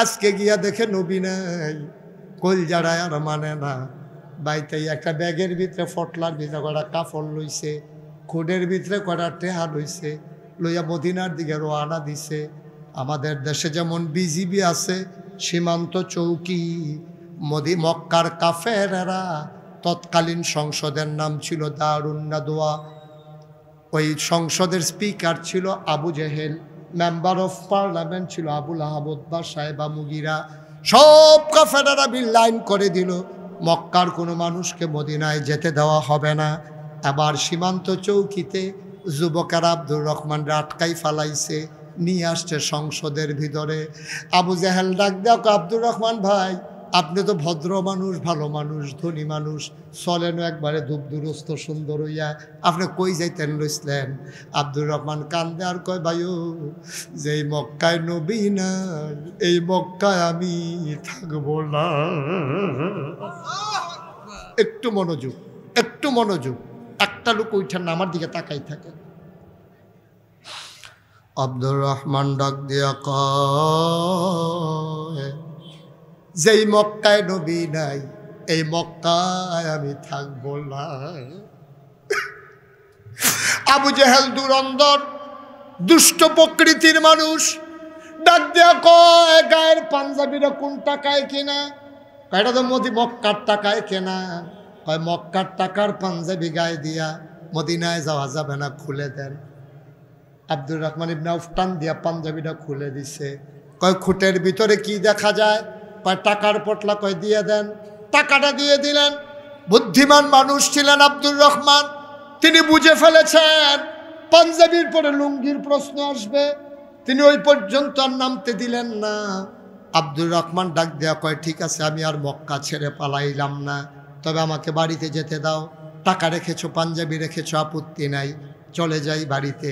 আজকে গিয়া দেখে নবী নাই। কল যারায় আর মানে না। বাইতে একটা ব্যাগের ভিতরে ফটলার ভিতরে কটা কাপড় লইছে, খুডের ভিতরে কটা টেহা লইছে, লইয়া মদিনার দিকে রওনা দিছে। আমাদের দেশে যেমন বিজিবি আছে, সীমান্ত চৌকি, মক্কার কাফেরেরা, তৎকালীন সংসদের নাম ছিল দারুন নাদওয়া। ওই সংসদের স্পিকার ছিল Abu Jahl, member of parliament ছিল আবুল আহাবদ বা সাহেবা মুগিরা। সব কাফেরেরা বিল লাইন করে দিল, মক্কার কোনো মানুষকে মদিনায় যেতে দেওয়া হবে না। আবার সীমান্ত চৌকিতে যুবকেরা আব্দুর রহমানরা আটকাই ফালাইছে, নিয়ে আসছে সংসদের ভিতরে। আবু জেহেল ডাক দেখ, আব্দুর রহমান ভাই আপনি তো ভদ্র মানুষ, ভালো মানুষ, ধনী মানুষ, চলেন একবারে দুরস্ত সুন্দর হইয়া, আপনি কই যাইতেন লইসলেন? আব্দুর রহমান কান্দে আর কয়, ভাইও যে মক্কায় নবী না, এই মক্কায় আমি থাকবো না। একটু মনোযোগ, একটু মনোযোগ। একটা লোক ওইটার নামার দিকে তাকাই থাকে। আব্দুর রহমান ডাক দিয়া কয়, যেই মক্কায় নবী নাই, এই মক্কায় আমি থাকবো না। আবু জেহেল দুরন্দর দুষ্ট প্রকৃতির মানুষ। ডাক দেয়া কয় গায়ের পাঞ্জাবিটা কোন টাকায় কেনা? এটা তো মক্কার টাকায় কেনা। কয় মক্কার টাকার পাঞ্জাবি গায়ে দিয়া মদিনায় যাওয়া যাবে না, খুলে দেন। আব্দুর রহমান ইবনে আউফ টান দিয়া পাঞ্জাবিটা খুলে দিছে। কয় খুঁটের ভিতরে কি দেখা যায়? কয় টাকার পটলা। কয় দিয়ে দেন। টাকাটা দিয়ে দিলেন। বুদ্ধিমান মানুষ ছিলেন আব্দুর রহমান, তিনি বুঝে ফেলেছেন পাঞ্জাবির পরে লুঙ্গির প্রশ্ন আসবে। তিনি ওই পর্যন্ত আর নামতে দিলেন না। আব্দুর রহমান ডাক দেয়া কয় ঠিক আছে, আমি আর মক্কা ছেড়ে পালাইলাম না, তবে আমাকে বাড়িতে যেতে দাও। টাকা রেখেছো, পাঞ্জাবি রেখেছো, আপত্তি নাই, চলে যাই বাড়িতে।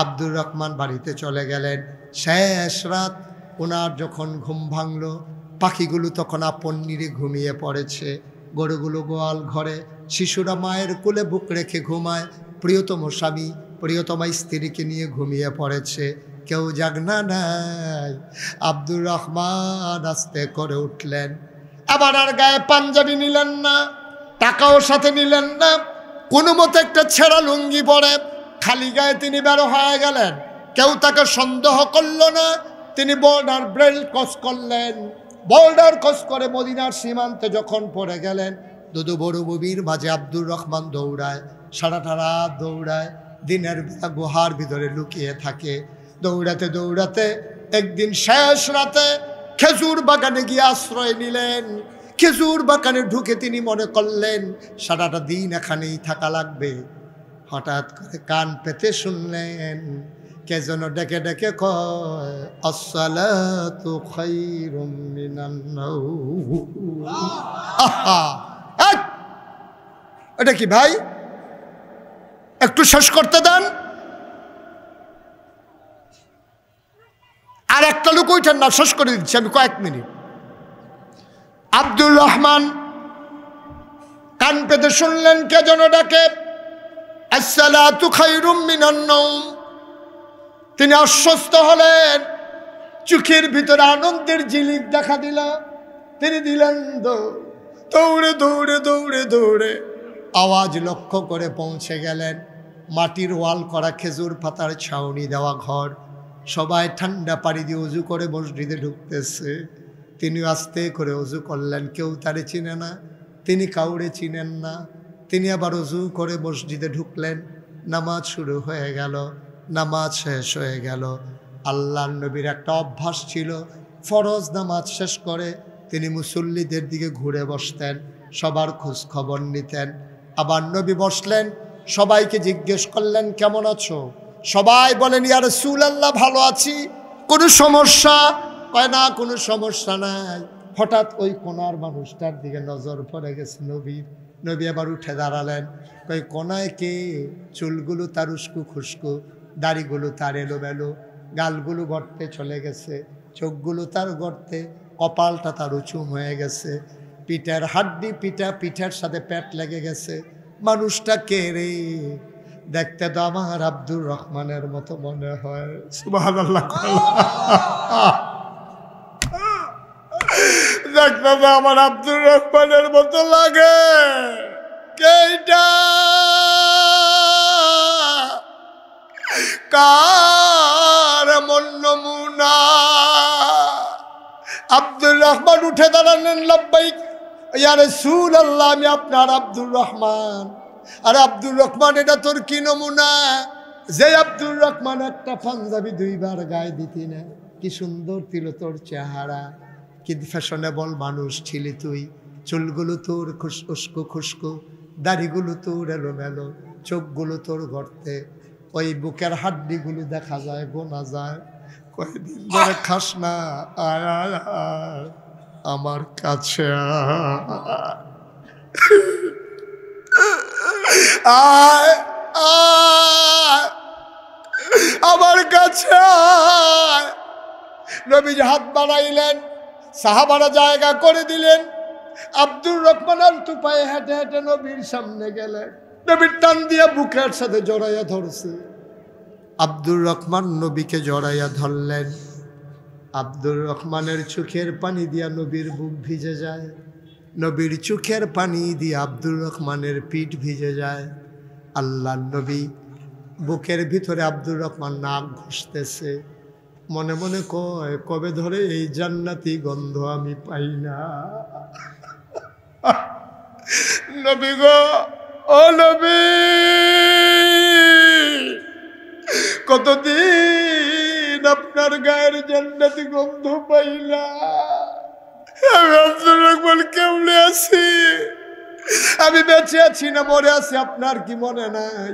আব্দুর রহমান বাড়িতে চলে গেলেন। শেষ রাত ওনার যখন ঘুম ভাঙল, পাখিগুলো তখন আপন নিরে ঘুমিয়ে পড়েছে, গরুগুলো গোয়াল ঘরে, শিশুরা মায়ের কোলে বুক রেখে ঘুমায়, প্রিয়তম স্বামী প্রিয়তমা স্ত্রীকে নিয়ে ঘুমিয়ে পড়েছে, কেউ জাগনা নাই। আব্দুর রহমান আস্তে করে উঠলেন। আবার আর গায়ে পাঞ্জাবি নিলেন না, টাকাও সাথে নিলেন না, কোনো মতে একটা ছেঁড়া লুঙ্গি পরে খালি গায়ে তিনি বের হয়ে গেলেন। কেউ তাকে সন্দেহ করল না। তিনি বর্ডার বেল্ট ক্রস করলেন। বর্ডার ক্রস করে মদিনার সীমান্তে যখন পড়ে গেলেন, দুদু বড় ববির মাঝে আব্দুর রহমান দৌড়ায়, সারাটা রাত দৌড়ায়, দিনের বেলা গুহার ভিতরে লুকিয়ে থাকে। দৌড়াতে দৌড়াতে একদিন শেষ রাতে খেজুর বাগানে গিয়ে আশ্রয় নিলেন। খেজুর বাগানে ঢুকে তিনি মনে করলেন সারাটা দিন এখানেই থাকা লাগবে। হঠাৎ করে কান পেতে শুনলেন কে যেন ডেকে ডেকে কয়, আসসালাতু খায়রুম মিনান নাওম। আহা, এটা কি ভাই, একটু শেষ করতে দেন। আর একটা লোক ওইটার না, শেষ করে দিচ্ছি আমি কয়েক মিনিট। আব্দুর রহমান কান পেতে শুনলেন কে যেন ডাকে, আসসালাতু খায়রুম মিনান নাওম। তিনি আশ্বস্ত হলেন, চোখের ভিতরে আনন্দের ঝিলিক দেখা দিল। তিনি দিলেন দৌড়ে দৌড়ে দৌড়ে দৌড়ে আওয়াজ লক্ষ্য করে পৌঁছে গেলেন মাটির ওয়াল করা খেজুর পাতার ছাউনি দেওয়া ঘর। সবাই ঠান্ডা পানি দিয়ে উজু করে মসজিদে ঢুকতেছে। তিনি আস্তে করে উজু করলেন, কেউ তারে চিনে না, তিনি কাউরে চিনেন না। তিনি আবার উজু করে মসজিদে ঢুকলেন। নামাজ শুরু হয়ে গেল, নামাজ শেষ হয়ে গেল। আল্লাহর নবীর একটা অভ্যাস ছিল, ফরজ নামাজ শেষ করে তিনি মুসল্লিদের দিকে ঘুরে বসতেন, সবার খোঁজ খবর নিতেন। আবার নবী বসলেন, সবাইকে জিজ্ঞেস করলেন কেমন আছো? সবাই বলেন ইয়া রাসূলুল্লাহ, ভালো আছি। কোনো সমস্যা? কয় না, কোনো সমস্যা নাই। হঠাৎ ওই কোনার মানুষটার দিকে নজর পড়ে গেছে নবীর। নবী আবার উঠে দাঁড়ালেন। কই কোনায় কে? চুলগুলো তার উস্কু খুস্কু, দাড়িগুলো তার এলোমেলো, গালগুলো গর্তে চলে গেছে, চোখগুলো তার গর্তে, কপালটা তার উঁচুম হয়ে গেছে, পিঠের হাড্ডি পিঠের সাথে পেট লেগে গেছে। মানুষটা কে রে? দেখতে তো আমার আব্দুর রহমানের মতো মনে হয়। সুবহানাল্লাহ। দেখতে তো আমার আব্দুর রহমানের মতো লাগে। কেইটা কার মন নমুনা? আব্দুর রহমান উঠে দাঁড়ালেন, লাব্বাইক ইয়া রাসূলুল্লাহ, আমি আপনার আব্দুর রহমান। আর আব্দুর রহমান, এটা তোর কি নমুনা? যে আব্দুর রহমান একটা পাঞ্জাবি দুইবার গায়ে দিতি না, কি সুন্দর ছিল তোর চেহারা, কি ফ্যাশনেবল মানুষ ছিলি তুই। চুলগুলো তোর উস্কো খুস্কো, দাড়িগুলো তোর এলোমেলো, চোখগুলো তোর গর্তে, ওই বুকের হাড্ডিগুলো দেখা যায়, গোনা যায়। কয়েকদিন ধরে খাস না, আয় আয় আয় আমার কাছে আয় আয় আমার কাছে আয়। নবীজি হাত বাড়াইলেন, সাহাবারা জায়গা করে দিলেন। আব্দুর রহমান আলতু পায়ে হেঁটে হেঁটে নবীর সামনে গেলেন। নবীর টান দিয়ে বুকের সাথে জড়াইয়া ধরছে। আব্দুর রহমান নবীকে জড়াইয়া ধরলেন। আব্দুর রহমানের চোখের পানি দিয়া নবীর বুক ভিজে যায়, নবীর চোখের পানি দিয়ে আব্দুর রহমানের পিঠ ভিজে যায়। আল্লাহর নবী বুকের ভিতরে আব্দুর রহমান নাক ঘষতেছে, মনে মনে কয় কবে ধরে এই জান্নাতি গন্ধ আমি পাই না। নবী গো, ও নবী, কতদিন আপনার গায়ের জান্নাতি গন্ধ পাই না। আমি আব্দুর রহমান কেমনে আছি, আমি বেঁচে আছি না মরে আছি আপনার কি মনে নাই?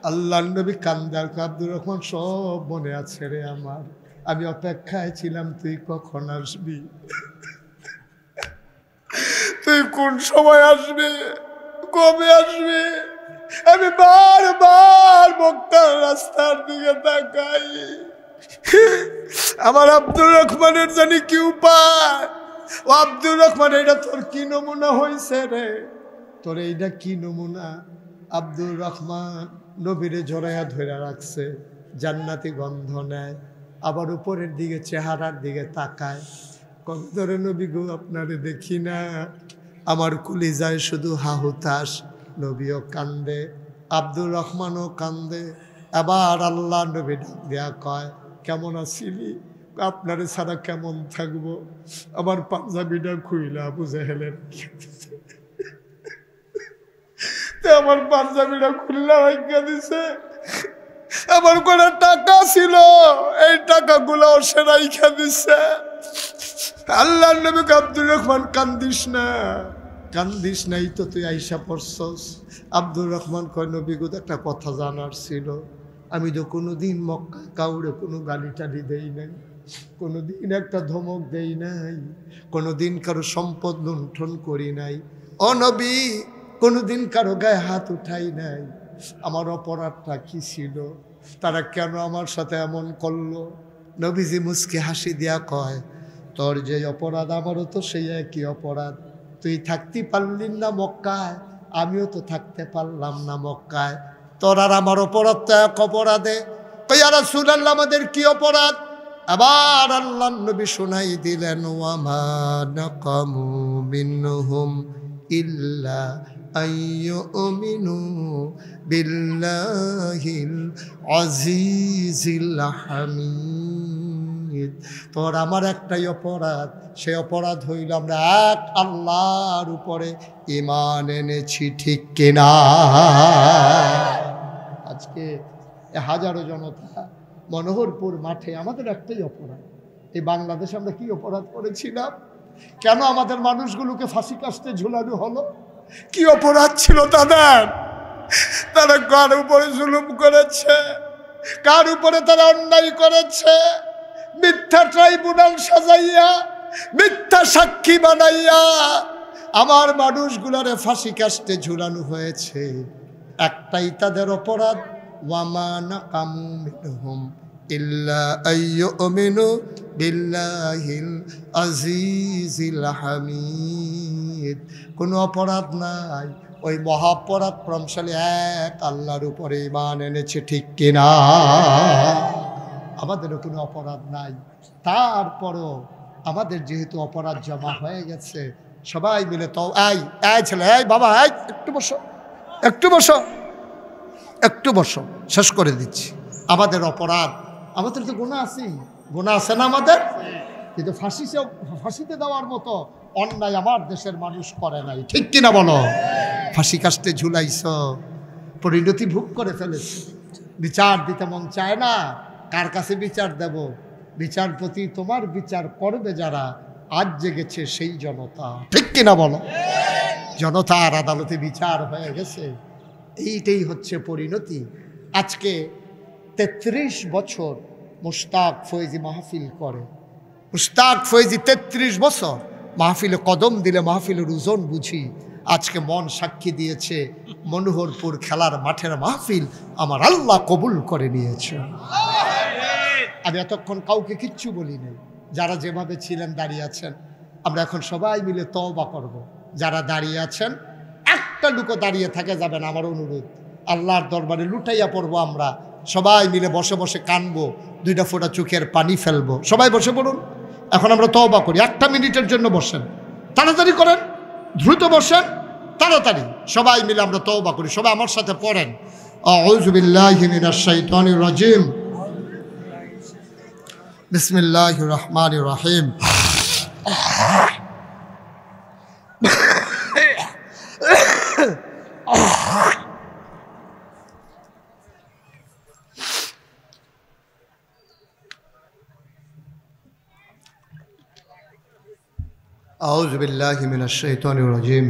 আল্লাহ নবী কান্দার, আব্দুর রহমান সব মনে আছে রে আমার, আমি অপেক্ষায় ছিলাম তুই কখন আসবি, তুই কোন সময় আসবি, কবে আসবি। আমি বারবার মক্কার রাস্তার দিকে তাকাই, আমার আব্দুর রহমানের জানি কি উপায়। ও আব্দুর রহমান, এটা তোর কি নমুনা হয়েছে রে, তোর এইটা কি নমুনা? আব্দুর রহমান নবীরে জড়াইয়া ধরে রাখছে, জান্নাতি গন্ধ নেয়, আবার উপরের দিকে চেহারার দিকে তাকায়, কবে ধরে নবী গো আপনারে দেখি না। আমার কলিজায় শুধু হাহুতাস, নবীও কান্দে, আব্দুর রহমানও কান্দে। আবার আল্লাহ নবী ডাক দেয়া কয়, কেমন আছিলি? আপনারে ছাড়া কেমন থাকবো? আমার পাঞ্জাবিটা খুইলা আবু জেহেলের আমার পাঞ্জাবিটা খুললা রাখিয়া দিছে। আমার কোনো টাকা ছিল, এই টাকাগুলো সে রাইখা দিছে। আল্লাহ নবী আব্দুর রহমান, কান্দিস না, কান্দিস নাই তো তুই আইসা পড়ছস। আব্দুর রহমান কয়, নবী গো একটা কথা জানার ছিল, আমি তো কোনোদিন মক্কায় কাউরে কোনো গালি টালি দেই নাই, কোনোদিন একটা ধমক দেই নাই, কোনোদিন কারো সম্পদ লুণ্ঠন করি নাই, ও নবী কোনোদিন কারো গায়ে হাত উঠাই নাই। আমার অপরাধটা কি ছিল, তারা কেন আমার সাথে এমন করলো? নবীজি মুস্কি হাসি দিয়া কয়, তোর যে অপরাধ আমারও তো সেই একই অপরাধ। তুই থাকতে পারলি না মক্কায়, আমিও তো থাকতে পারলাম না মক্কায়, তোর আর আমার অপরাধ তো এক অপরাধে। ইয়া রাসূলুল্লাহ, আমাদের কি অপরাধ? আবার আল্লাহর নবী শোনাই দিলেন, ওয়ামা নাকামু মিনহুম ইল্লা আইয়ুমিনু বিল্লাহিল আজিজিল হামিদ। তোর আমার একটাই অপরাধ, সে অপরাধ হইল আমরা এক আল্লাহর উপরে ঈমান এনেছি, ঠিক কিনা? আজকে হাজারো জনতা মনোহরপুর মাঠে, আমাদের একটাই অপরাধ। এই বাংলাদেশে আমরা কি অপরাধ করেছিলাম? কেন আমাদের মানুষগুলোকে ফাঁসি কাস্তে ঝুলানো হলো? কি অপরাধ ছিল তাদের? তারা কার উপরে জুলুম করেছে, কার উপরে তারা অন্যায় করেছে? মিথ্যা ট্রাইব্যুনাল সাজাইয়া, মিথ্যা সাক্ষী বানাইয়া আমার মানুষগুলোরে ফাঁসি কাস্তে ঝুলানো হয়েছে। একটাই তাদের অপরাধ, ওয়ামা নাকামু মিনহুম ইল্লা আইয়ুমিনু বিল্লাহিল আজিজিল হামিদ। কোনো অপরাধ নাই, ওই মহাপরাক্রমশালী এক আল্লাহর উপরে ঈমান এনেছে, ঠিক কিনা? আমাদেরও কোনো অপরাধ নাই, তারপরও আমাদের যেহেতু অপরাধ জমা হয়ে গেছে, সবাই মিলে তো এই ছেলে, এই বাবা, এই একটু বসো, একটু বসো, একটু বসো, শেষ করে দিচ্ছি। আমাদের অপরাধ, আমাদের তো গুনাহ আছে, গুনাহ আছে না আমাদের? কিন্তু ফাঁসিতে দেওয়ার মতো অন্যায় আমার দেশের মানুষ করে নাই, ঠিক কিনা বলো? ফাঁসি কাস্তে ঝুলাইছ, পরিণতি ভোগ করে ফেলেছে, বিচার দিতে মন চায় না। কার কাছে বিচার দেব? বিচারপতি তোমার বিচার করবে যারা, আজ জেগেছে সেই জনতা, ঠিক কিনা বলো? জনতার আদালতে বিচার হয়ে গেছে, এইটাই হচ্ছে পরিণতি। আজকে 33 বছর মুশতাক ফয়েজি মাহফিল করে। মুশতাক ফয়েজি 33 বছর মাহফিলে কদম দিলে মাহফিলের ওজন বুঝি। আজকে মন সাক্ষী দিয়েছে, মনোহরপুর খেলার মাঠের মাহফিল আমার আল্লাহ কবুল করে নিয়েছে। আমি এতক্ষণ কাউকে কিচ্ছু বলি নাই, যারা যেভাবে ছিলেন দাঁড়িয়ে আছেন, আমরা এখন সবাই মিলে তওবা করব। যারা দাঁড়িয়ে আছেন, একটা লুকো দাঁড়িয়ে থাকে যাবেন, আমার অনুরোধ। আল্লাহর দরবারে লুটাইয়া পড়বো, আমরা সবাই মিলে বসে বসে কানবো, 2 ফোঁটা চোখের পানি ফেলবো। সবাই বসে পড়ুন, এখন আমরা তওবা করি। 1 মিনিটের জন্য বসেন, তাড়াতাড়ি করেন, দ্রুত বসেন, তাড়াতাড়ি। সবাই মিলে আমরা তওবা করি। সবাই আমার সাথে পড়েন, আউযু বিল্লাহি মিনাশ শাইতানির রাজিম। বিসমিল্লাহির রহমানির রহিম। আউযু বিল্লাহি মিনাশ শাইতানির রাজিম।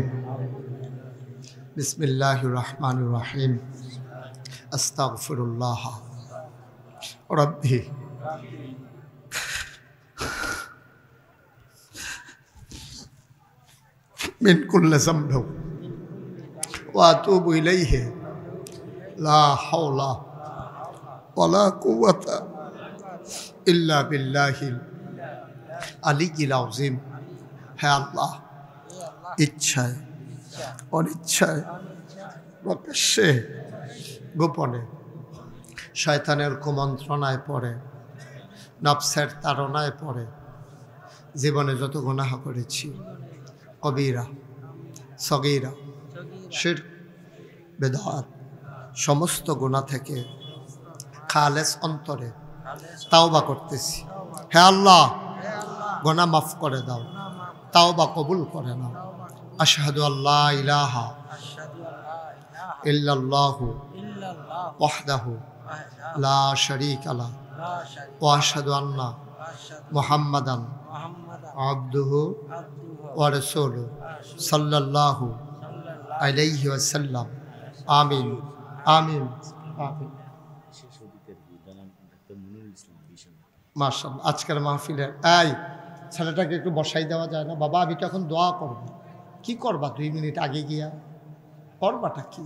বিসমিল্লাহির রহমানির রহিম। আস্তাগফিরুল্লাহ রাব্বি মিন কুল্লি যামবিন ওয়া আতুবু ইলাইহি লা হাওলা ওয়ালা কুওয়াতা ইল্লা বিল্লাহিল আলিয়্যিল আযীম। হে আল্লাহ, ইচ্ছায় অনিচ্ছায় প্রকাশ্যে গোপনে শয়তানের কুমন্ত্রণায় পড়ে, নফসের তাড়নায় পড়ে জীবনে যত গুনাহ করেছি, কবিরা সগীরা শিরক বেদাত, সমস্ত গুনাহ থেকে খালেস অন্তরে তাওবা করতেছি। হে আল্লাহ, গুনাহ মাফ করে দাও, তাওবা কবুল করে নাও। আশহাদু আল্লা ইলাহা ইল্লাল্লাহু ওয়াহদাহু লা শারীকা লাহু ওয়া আশহাদু আন্না মুহাম্মাদান আবদুহু ওয়া রাসূলুহু সাল্লাল্লাহু আলাইহি ওয়াসাল্লাম। আমিন আমিন আমিন। মাশাআল্লাহ, আজকের মাহফিলে এই ছেলেটাকে একটু বসাই দেওয়া যায় না? বাবা, আমি তো এখন দোয়া করব। কি করবা 2 মিনিট আগে গিয়া? করবাটা কি?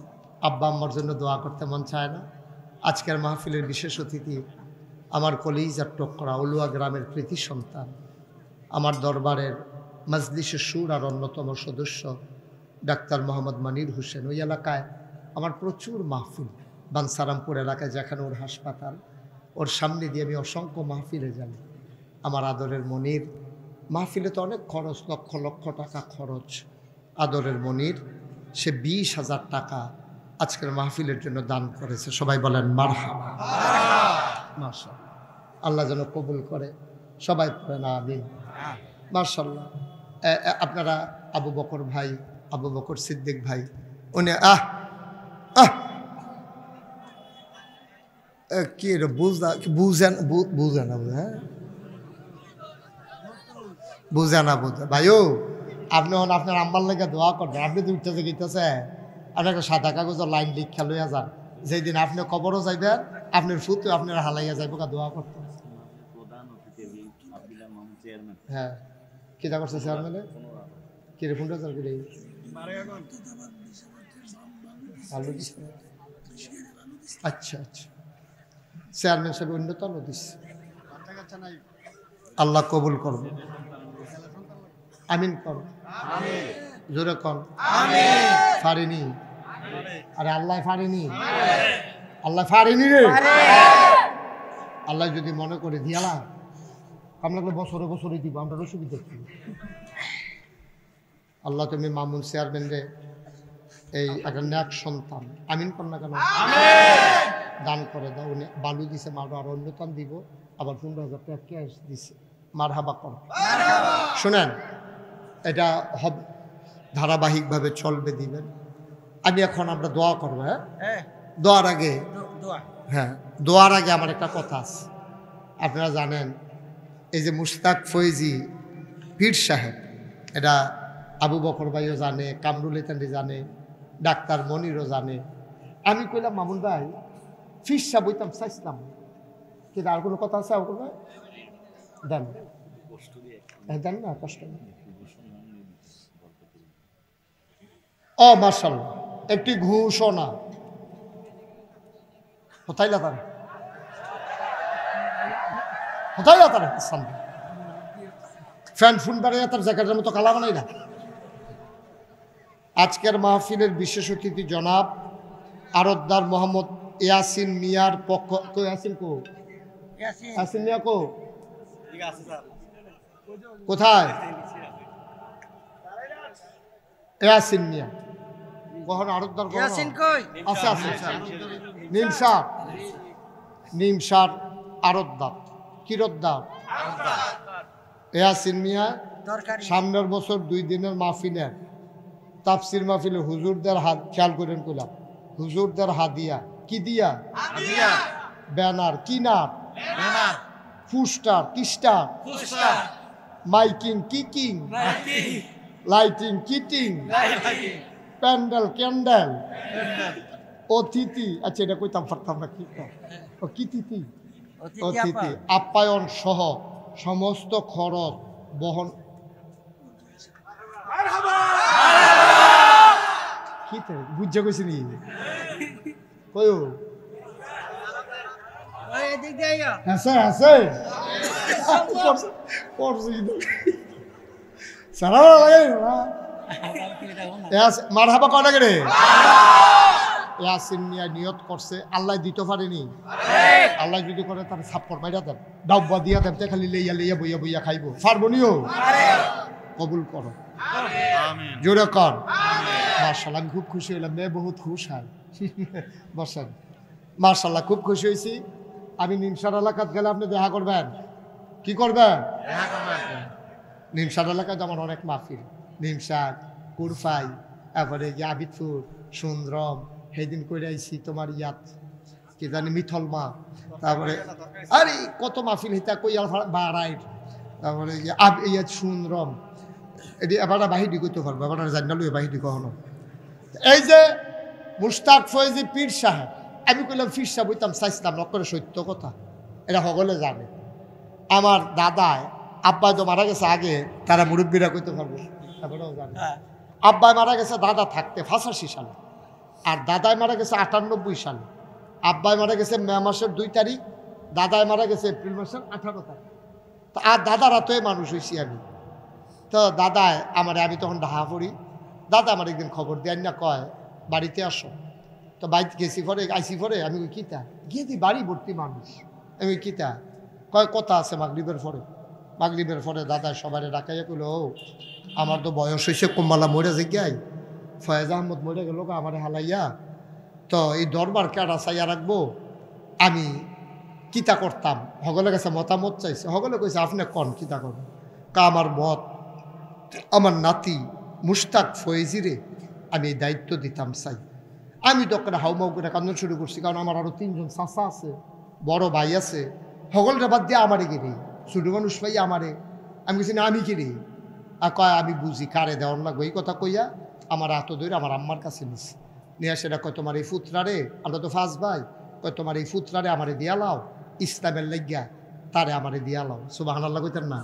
আব্বা আম্মার জন্য দোয়া করতে মন চায় না? আজকের মাহফিলের বিশেষ অতিথি আমার কলিজার টুকরা উলুয়া গ্রামের কৃতি সন্তান, আমার দরবারের মজলিসে শুরার অন্যতম সদস্য ডাক্তার মোহাম্মদ মনির হোসেন। ওই এলাকায় আমার প্রচুর মাহফিল, বানসারামপুর এলাকায় যেখানে ওর হাসপাতাল, ওর সামনে দিয়ে আমি অসংখ্য মাহফিলে যাই। আমার আদরের মনির, মাহফিলে তো অনেক খরচ, লক্ষ লক্ষ টাকা খরচ। আদরের মনির সে 20,000 টাকা আজকের মাহফিলের জন্য দান করেছে। সবাই বলেন মারহাবা। মাশাআল্লাহ, আল্লাহ যেন কবুল করে। সবাই পড়েন আমিন। মাশাআল্লাহ। আপনারা আবু বকর ভাই, আবু বকর সিদ্দিক ভাই, উনি কি বুঝেন না? হ্যাঁ, বুঝে না বুঝে ভাইও। আপনি আপনার আম্মার লেগে দোয়া করবেন। আপনি তো উঠতেছে গিতেছে, আপনি একটা সাদা কাগজের লাইন লিখা লইয়া যান। যেই দিন আপনি কবরও যাইবেন, আপনার ফুটো আপনার হালাইয়া যাইব দোয়া করতে। হ্যাঁ, কিটা করছে চেয়ারম্যানে? কি রে ফোনটা চাল করে আচ্ছা আচ্ছা, চেয়ারম্যান সাহেব অন্যতম দিচ্ছে। আল্লাহ কবুল করবে। আমিন কর, জোরে কর। ফারিনি, আরে আল্লাহ ফারিনি, আল্লাহ ফারিনি রে। আল্লাহ যদি মনে করে দিয়ালা, আমরা বছরে বছরে দিব, আমরা অসুবিধা কি? আল্লাহ তুমি মামুন চেয়ারম্যান রে এই একটা ন্যাক সন্তান, আমিন কর না কেন, দান করে দাও। উনি বালু দিছে, মারো আর অন্যতম দিব, আবার 15,000 টাকা ক্যাশ দিছে। মারহাবা কর। শোনেন, এটা হবে, ধারাবাহিকভাবে চলবে, দিবেন। আমি এখন আমরা দোয়া করবো। হ্যাঁ, দোয়ার আগে, হ্যাঁ দোয়ার আগে আমার একটা কথা আছে। আপনারা জানেন, এই যে মুশতাক ফৈজি পীর সাহেব, এটা আবু বকর ভাইও জানে, কামরুল ইতান্ডি জানে, ডাক্তার মনিরও জানে। আমি কইলাম মামুন ভাই ফিরসা বইতাম চাইছিলাম, কিন্তু আর কোনো কথা আছে? কোনো দেন দেন না, কষ্ট নেই। ও মাশাআল্লাহ, একটি ঘোষণা হতাইলা তারা, হতাইলা তারা সামনে ফ্যান ফোন বাড়াইয়া তার জ্যাকেটের মতো কালা বানাই না। আজকের মাহফিলের বিশেষ অতিথি জনাব আরতদার মোহাম্মদ ইয়াসিন মিয়ার পক্ষ। ইয়াসিন কো? ইয়াসিন মিয়া কো? কোথায়? ইয়াসিন মিয়া কখন? আরতদার আছে আছে নিমসার আরতদার কিরতদার ইয়াসিন মিয়া সামনের বছর 2 দিনের মাহফিলের তাফসির মাহফিলে হুজুরদের হাত খেয়াল করেন কইলাম হুজুরদের হাদিয়া কি দিয়া ব্যানার কিনার ফুস্টার কিস্টার মাইকিং কিকিং লাইটিং কিটিং প্যান্ডেল ক্যান্ডেল অতিথি আচ্ছা এটা কইতাম পারতাম না কি ও কিতিথি অতিথি আপ্যায়ন সহ সমস্ত খরচ বহন কি বুঝে কইছি নি কয়ো আছে আছে মারহাবা কটা করে ইয়াসিন মিয়া নিয়ত করছে আল্লাহ দিতে পারেনি আল্লাহ যদি করে তার ছাপ্পর মাইরা দেন ডাব্বা দিয়া দেন খালি লইয়া লইয়া বইয়া বইয়া খাইব পারবনিও কবুল করো জোরে কর মাশাআল্লাহ আমি খুব খুশি হইলাম মেয়ে বহুত খুশ হয় বসেন মাশাআল্লাহ খুব খুশি হয়েছি আমি নিমসার এলাকাত গেলে আপনি দেখা করবেন কি করবেন নিমসার এলাকায় আমার অনেক মাহফিল নিমসার কুরফাই তারপরে আবিদপুর সুন্দরম সেদিন করে আইছি তোমার ইয়াত কি জানি মিথল মা তারপরে আরে কত মাহফিল হিতা কইয়াল বাড়াই তারপরে ইয়াত সুন্দরম এটি এবার বাহিদি করতে পারবো এবার জানি লই বাহিদি কখনো এই যে মুশতাক ফয়েজি পীর সাহেব আমি কইলাম পীর সাহেব হইতাম চাইছিলাম নকরে সত্য কথা এটা সকলে জানে আমার দাদায় আব্বাই তো মারা গেছে আগে তারা মুরব্বীরা কইতে পারবো এবারও জানে আব্বাই মারা গেছে দাদা থাকতে 85 সালে আর দাদাই মারা গেছে 98 সালে আব্বাই মারা গেছে মে মাসের 2 তারিখ দাদাই মারা গেছে এপ্রিল মাসের 18 তারিখ তো আর দাদারা তো মানুষ হয়েছি আমি তো দাদায় আমার আমি তখন ঢাকা পড়ি দাদা আমার একদিন খবর দেন না কয় বাড়িতে আসো তো বাড়িতে গেছি পরে আইসি পরে আমি ওই কিতা গিয়ে দিই বাড়ি ভর্তি মানুষ আমি কিতা কয় কথা আছে মাগরিবের পরে দাদা সবাই ডাকাইয়া কইল ও আমার তো বয়স হয়েছে কম্মালা মরে যাই ফয়েজ আহমদ মরে গেল আমার হালাইয়া তো এই দরবার কেডা চাইয়া রাখবো আমি কিতা করতাম হগলে গেছে মতামত চাইছে হগলে কইছে আপনি কন কিতা করবেন আমার মত আমার নাতি মুশতাক ফয়েজিরে আমি এই দায়িত্ব দিতাম চাই আমি তখন হাউমাউ করে কান্দন শুরু করছি কারণ আমার আরো 3 জন চাচা আছে বড় ভাই আছে হগলটা বাদ দিয়ে আমারে কিনে ছোট মানুষ ভাই আমারে আমি বলছি না আমি কিনে আর কয় আমি বুঝি কারে দেওয়ার লাগবে এই কথা কইয়া আমার হাত ধরে আমার আম্মার কাছে নিছি নিয়ে সেটা কয় তোমার এই ফুতরারে আমরা তো ফার্স্ট ভাই কয় তোমার এই ফুতরারে আমারে দিয়া লাও ইসলামের লাগিয়া তারে আমারে দিয়া লাও সুবহানাল্লাহ কইতেন না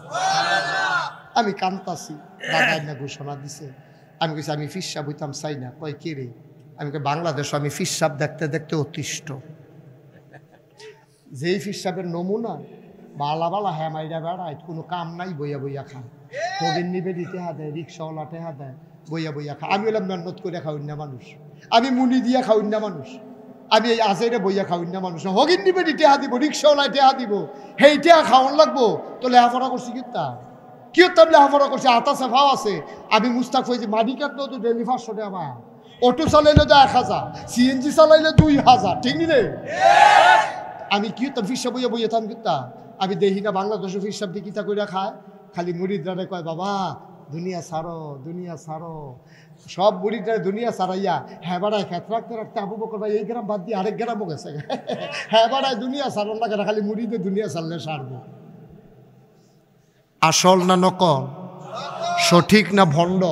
আমি কান্তাছি দাদা না ঘোষণা দিছে আমি কইছি আমি ফিসাব হইতাম চাই না কয় কে রে আমি কই বাংলাদেশ আমি ফিসাব দেখতে দেখতে অতিষ্ঠ যেই ফিসাবের নমুনা বালা বালা হ্যাঁ মাইরা বেড়ায় কোনো কাম নাই বইয়া বইয়া খায় কবির নিবে দিতে হা দেয় রিক্সাওয়ালা টেহা দেয় বইয়া বইয়া খায় আমি হলাম মেহনত করে খাওয়াই না মানুষ আমি মুনি দিয়া খাওয়াই না মানুষ আমি এই আজেরে বইয়া খাওয়াই না মানুষ হগির নিবে টেহা দিব রিক্সাওয়ালায় টেহা দিব সেই টেহা খাওয়ান লাগবো তো লেহাপড়া করছি কি হতাম লেহাপড়া করছে আতা সেফাও আছে আমি মুস্তাক হয়েছি মাটি কাটলেও তো ডেলি 500 টাকা আমার অটো চালাইলে তো 1000 সিএনজি চালাইলে 2000 ঠিক নি রে আমি কি হতাম ফিসাব বইয়া বইয়া থাম কিতাম আমি দেখি না বাংলাদেশের ফিসাব দিয়ে কিতা করে খায় খালি মুরিদরা কয় বাবা দুনিয়া ছাড়ো সব মুরিদরা দুনিয়া ছাড়াইয়া হ্যাঁ বাড়ায় খেত রাখতে রাখতে আবু বকর ভাই এই গ্রাম বাদ দিয়ে আরেক গ্রামও গেছে হ্যাঁ বাড়ায় দুনিয়া ছাড়ন লাগে না খালি মুরিদে দুনিয়া ছাড়লে সারবো আসল না নকল সঠিক না ভণ্ড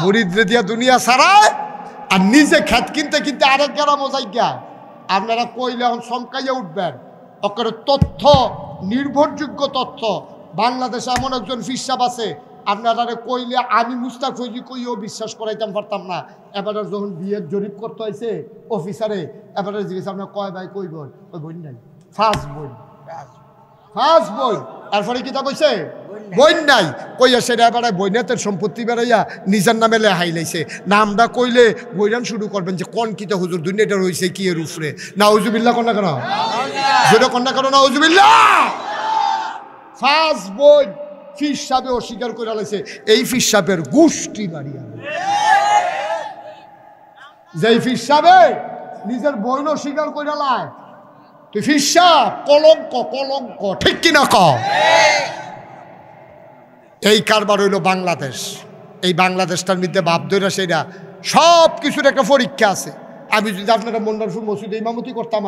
মুরিদরে দিয়া দুনিয়া ছাড়ায় আর নিজে খেত কিনতে কিনতে আরেক গ্রামও যাইয়া আপনারা কইলে এখন চমকাইয়া উঠবেন ওকে তথ্য নির্ভরযোগ্য তথ্য বাংলাদেশে এমন একজন ফিসাব আছে আপনারা কইলে আমি মুস্তাক ফৈজি কইও বিশ্বাস করাইতাম পারতাম না এবারে যখন বিয়ের জরিপ করতে হয়েছে অফিসারে এবারে জিজ্ঞেস আপনার কয় ভাই কই বই ওই বই নাই ফার্স্ট বই তারপরে কি তা কইছে বই নাই কইয়া সেটা এবারে বইনাতের সম্পত্তি বেড়াইয়া নিজের নামে লেহাই লাইছে নামটা কইলে বইরান শুরু করবেন যে কোন কিতা হুজুর দুনিয়াটা রয়েছে কি এর উপরে নাউজুবিল্লাহ কন্যা কেন যেটা কন্যা কেন নাউজুবিল্লাহ ফার্স্ট বই ফিস সাহেবে অস্বীকার করে লাইছে এই ফিস সাহেবের গোষ্ঠী বাড়িয়া যেই ফিস সাহেবে নিজের বইনও স্বীকার করে লাই তুই ফিরসা কলঙ্ক কলঙ্ক ঠিক কিনা ক এই কারবার হইল বাংলাদেশ এই বাংলাদেশটার মধ্যে বাপ ধরে সেটা সব কিছুর একটা পরীক্ষা আছে আমি যদি আপনারা মন্ডলপুর মসজিদে ইমামতি করতাম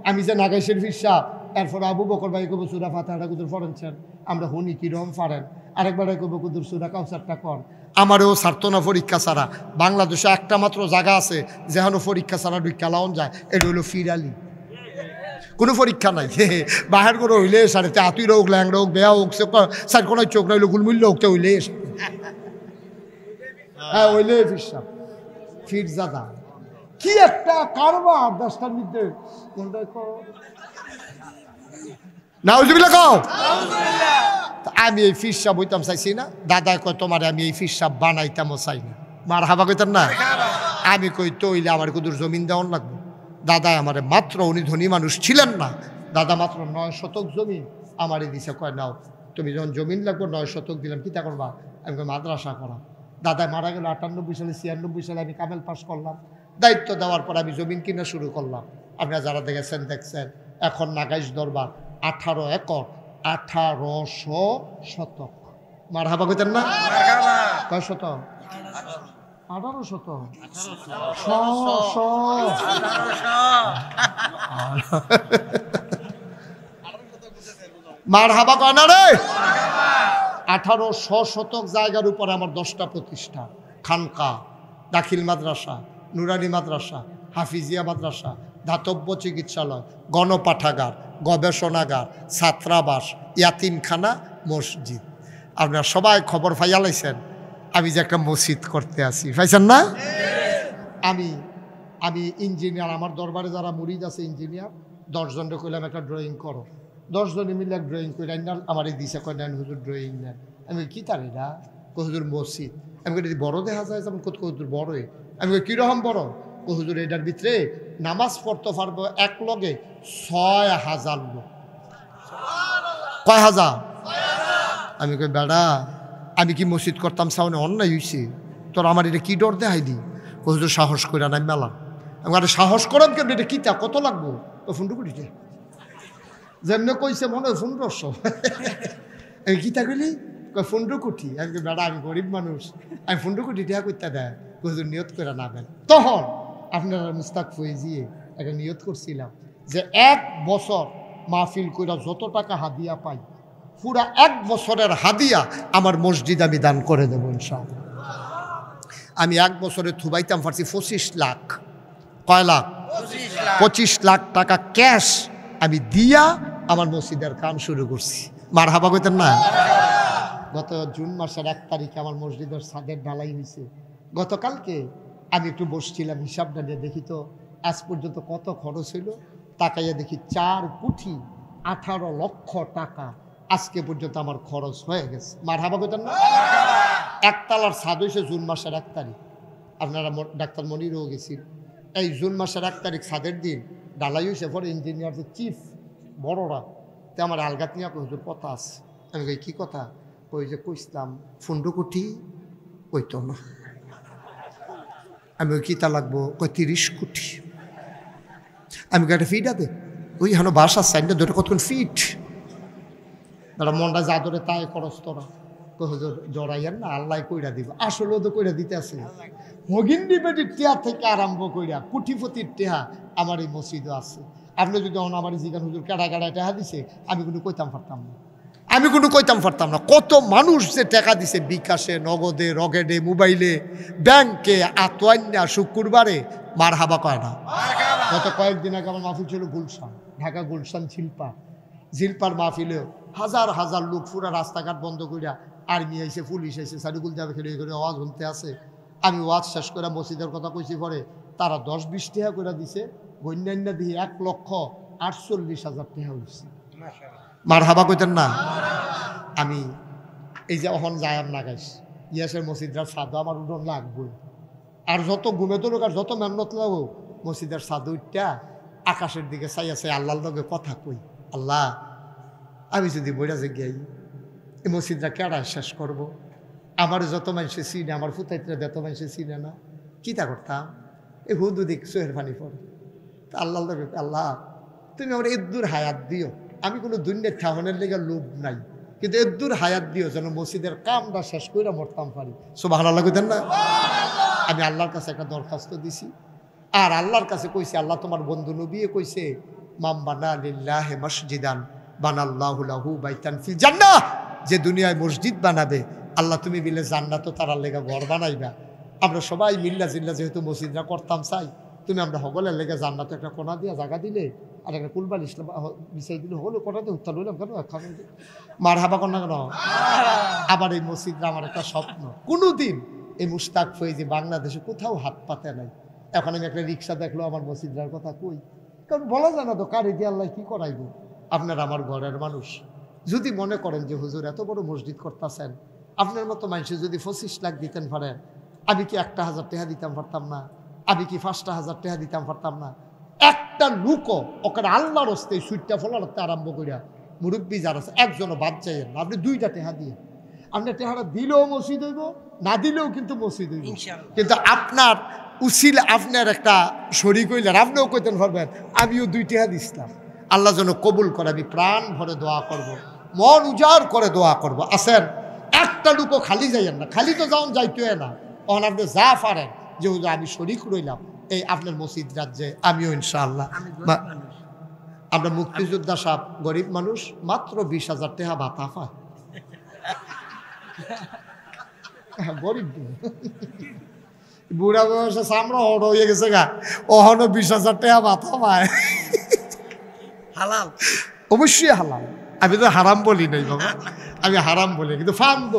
আমি যে নাগাইশের ফিরসা এরপর আবু বকর ভাই কব সুরা ফাতাহাটা কুদুর ফরেনছেন আমরা হুনি কিরম ফারেন আরেকবার কব কুদুর সুরা কাউসারটা কর আমারও ছাড়তো না পরীক্ষা ছাড়া বাংলাদেশে একটা মাত্র জায়গা আছে যেখানে পরীক্ষা ছাড়া ঢুকা লাউন যায় এটা হইল ফিরালি কোনো পরীক্ষা নাই বাহির করে হইলে সারে আতুই হোক ল্যাংরা হোক বেয়া হোক সার কোনো চোখ না হইলে গুলমূল্য হোক তো হইলে হ্যাঁ হইলে ফিরসা ফিরজাদা কি একটা কারবার দেশটার মধ্যে নাউজুবিল্লাহ কও আমি এই ফিরসা বইতাম চাইছি না দাদা কয় তোমার আমি এই ফিরসা বানাইতামও চাই না মার হাবা কইতাম না আমি কই তৈলে আমার কুদুর জমিন দেওয়ান লাগবে দাদা আমারে মাত্র উনি ধনী মানুষ ছিলেন না দাদা মাত্র 9 শতক জমি আমারে দিছে কয় নাও তুমি যখন জমিন লাগবে 9 শতক দিলাম কি তা করবা আমি মাদ্রাসা করা দাদা মারা গেল 98 সালে 96 সালে আমি কামেল পাস করলাম দায়িত্ব দেওয়ার পর আমি জমিন কিনা শুরু করলাম আপনারা যারা দেখছেন এখন নাগাইশ দরবার 18 একর 1800 শতক মার হাবা কইতেন না কয় শতক 18 শতক মার হাবা কয় না রে 1800 শতক জায়গার উপর আমার 10টা প্রতিষ্ঠান খানকা দাখিল মাদ্রাসা নুরানি মাদ্রাসা হাফিজিয়া মাদ্রাসা ধাতব্য চিকিৎসালয় গণপাঠাগার গবেষণাগার ছাত্রাবাস ইয়াতিমখানা মসজিদ আপনারা সবাই খবর পাইয়া লাইছেন আমি যে একটা মসজিদ করতে আসি পাইছেন না আমি ইঞ্জিনিয়ার আমার দরবারে যারা মুরিদ আছে ইঞ্জিনিয়ার 10 জনকে কইলাম একটা ড্রয়িং করো 10 জনে মিলে এক ড্রয়িং করে আমার এই দিশা কয় নেন হুজুর ড্রয়িং নেন আমি কি তার এটা হুজুর মসজিদ আমি যদি বড় দেখা যায় যেমন কত হুজুর বড়ই আমি কীরকম বড় হুজুর এটার ভিতরে নামাজ পড়তে পারবো এক লগে 6000 লোক কয় হাজার আমি কই বেড়া আমি কি মসজিদ করতাম সামনে অন্যায় হইছে তোর আমার এটা কি ডর দেখাই দি হুজুর সাহস করে না মেলাম আমি আরে সাহস করেন কেন এটা কিতা কত লাগবো ও ফুন্ডু কুটিতে যেমনি কইছে মনে হয় 1500 এই কিতা কইলি কয় 15 কোটি আমি বেড়া আমি গরিব মানুষ আমি 15 কোটি টাকা করতে দেয় হুজুর নিয়ত করে নাবেন তখন আপনারা মুস্তাক ফয়েজিয়ে একটা নিয়ত করছিলাম যে 1 বছর মাহফিল কইরা যত টাকা হাদিয়া পাই পুরা 1 বছরের হাদিয়া আমার মসজিদ আমি দান করে দেবো ইনশাআল্লাহ আমি 1 বছরে থুবাইতাম পারছি 25 লাখ কয় লাখ 25 লাখ টাকা ক্যাশ আমি দিয়া আমার মসজিদের কাম শুরু করছি মার হাবা কইতেন না গত জুন মাসের 1 তারিখে আমার মসজিদের ছাদের ঢালাই হয়েছে গতকালকে আমি একটু বসছিলাম হিসাবটা নিয়ে দেখি তো আজ পর্যন্ত কত খরচ হইল তাকাইয়া দেখি 4 কোটি 18 লক্ষ টাকা আজকে পর্যন্ত আমার খরচ হয়ে গেছে মার হাবা কইতেন না একতলার ছাদ হয়েছে জুন মাসের 1 তারিখ আপনারা ডাক্তার মনিরও গেছিল এই জুন মাসের 1 তারিখ ছাদের দিন ঢালাই হয়েছে পরে ইঞ্জিনিয়ার যে চিফ বড়রা তো আমার আলগাত নিয়ে হুজুর কথা আছে আমি কই কি কথা ওই যে কইসলাম 15 কোটি কইতো না আমি ওই কিতা লাগবো কই 30 কোটি আমি একটা ফিট আছে ওই হানো বাসা সাইডে দুটো কতক্ষণ ফিট দাদা মনটা যা ধরে তাই খরচ তোরা হুজুর জড়াইয়ার না আল্লাহ কইরা দিব আসলেও তো কইরা দিতে আছে হগিন্দি বেটির টিয়া থেকে আরম্ভ কইরা কুঠিপতির টেহা আমার এই মসজিদও আছে আপনি যদি আমার জিগান হুজুর কাটা কাটা টেহা দিছে আমি কোনো কইতাম পারতাম না কত মানুষ যে টাকা দিছে বিকাশে নগদে রকেটে মোবাইলে ব্যাংকে আতোয়ান্যা শুক্রবারে মার হাবা কয় না গত কয়েকদিন আগে আমার মাহফিল ছিল গুলশান ঢাকা গুলশান ঝিলপার মাহফিলেও হাজার হাজার লোক পুরা রাস্তাঘাট বন্ধ করিয়া আর্মি আইসে পুলিশ আইসে সারিগুল যাবে খেলে করে আওয়াজ শুনতে আছে আমি ওয়াজ শেষ করে মসজিদের কথা কইছি পরে তারা 10-20 টাকা করে দিছে বন্যান্য দিয়ে 1,48,000 টাকা হয়েছে মার হাবা কইতেন না আমি এই যে অহন যায় না গাইস ইয়াসের মসজিদরা সাদা আমার উঠন লাগবে আর যত ঘুমে তো লোক আর যত মেহনত লাগো মসজিদের সাদু উঠটা আকাশের দিকে চাই আছে আল্লাহর লগে কথা কই আল্লাহ আমি যদি বইরা যে গিয়ে এই মসজিদরা কেডা শেষ করবো আমার যত মানুষে চিনে আমার ফুতাইতে যত মানুষে চিনে না কিতা করতাম এই হুদু দিক চোহের পানি পড়ে আল্লাহ আল্লাহ তুমি আমার এদ্দুর হায়াত দিও, আমি কোনো দুনিয়ার ঠাহনের লেগে লোভ নাই, কিন্তু এদ্দুর হায়াত দিও যেন মসজিদের কামটা শেষ করে মরতাম পারি। সুবহানাল্লাহ কইতেন না? আমি আল্লাহর কাছে একটা দরখাস্ত দিছি, আর আল্লাহর কাছে কইছি, আল্লাহ তোমার বন্ধু নবী কইছে মাম বানা লিল্লাহি মসজিদান বানাল্লাহু লাহু বাইতান ফিল জান্নাহ, যে দুনিয়ায় মসজিদ বানাবে আল্লাহ তুমি মিলে জান্নাতও তার লেগে ঘর বানাইবা। আমরা সবাই মিল্লা জিল্লা যেহেতু মসজিদরা করতাম চাই, তুমি আমরা সকলের লেগে জান্নাতে একটা কোনা দিয়ে জায়গা দিলে আর একটা কুলবাল ইসলাম বিছাই দিলে হলো, কোনা দিয়ে উত্তাল হইলাম কেন মার হাবা কর না কেন? আবার এই মসজিদরা আমার একটা স্বপ্ন, কোনোদিন এই মুশতাক ফৈজি বাংলাদেশে কোথাও হাত পাতে নাই। এখন আমি একটা রিক্সা দেখলো আমার মসজিদরার কথা কই, কারণ বলা যায় না তো কারে দিয়ে আল্লাহ কি করাইব। আপনার আমার ঘরের মানুষ যদি মনে করেন যে হুজুর এত বড় মসজিদ করতেছেন, আপনার মতো মানুষ যদি 25 লাখ দিতেন পারেন, আমি কি 1,000 টাকা দিতাম পারতাম না? আমি কি 5,000 টাকা দিতাম পারতাম না? একটা লুকও ওকে আল্লাহর হস্তে সুইটটা ফলাতে আরম্ভ করিয়া মুরব্বী যারা আছে একজনও বাদ যাইয়েন না। আপনি 2টা টাকা দিয়ে, আপনি টাকাটা দিলেও মসজিদ হইব, না দিলেও কিন্তু মসজিদ হইব। কিন্তু আপনার উচিল আপনার একটা শরীক হইলেন, আপনিও কইতেন পারবেন আমিও 2 টাকা দিছিলাম। আল্লাহ যেন কবুল করে, আমি প্রাণ ভরে দোয়া করব, মন উজাড় করে দোয়া করব। আসেন, একটা লুকও খালি যাইয়েন না, খালি তো যাওন যাইতে না। তখন আপনি যা পারেন যে আমি শরীক রইলাম এই আপনার মসজিদ রাজ্যে, আমিও ইনশাআল্লাহ। আমরা মুক্তিযোদ্ধা সাহেব গরিব মানুষ, মাত্র 20,000 টাকা ভাতা পায়, গরিব বুড়া বয়সে চামড়া হড় হয়ে গেছে গা, ওহনো 20,000 টাকা ভাতা পায়। হালাল, অবশ্যই হালাল, আমি তো হারাম বলি নাই বাবা, আমি হারাম বলি, কিন্তু ফান্দ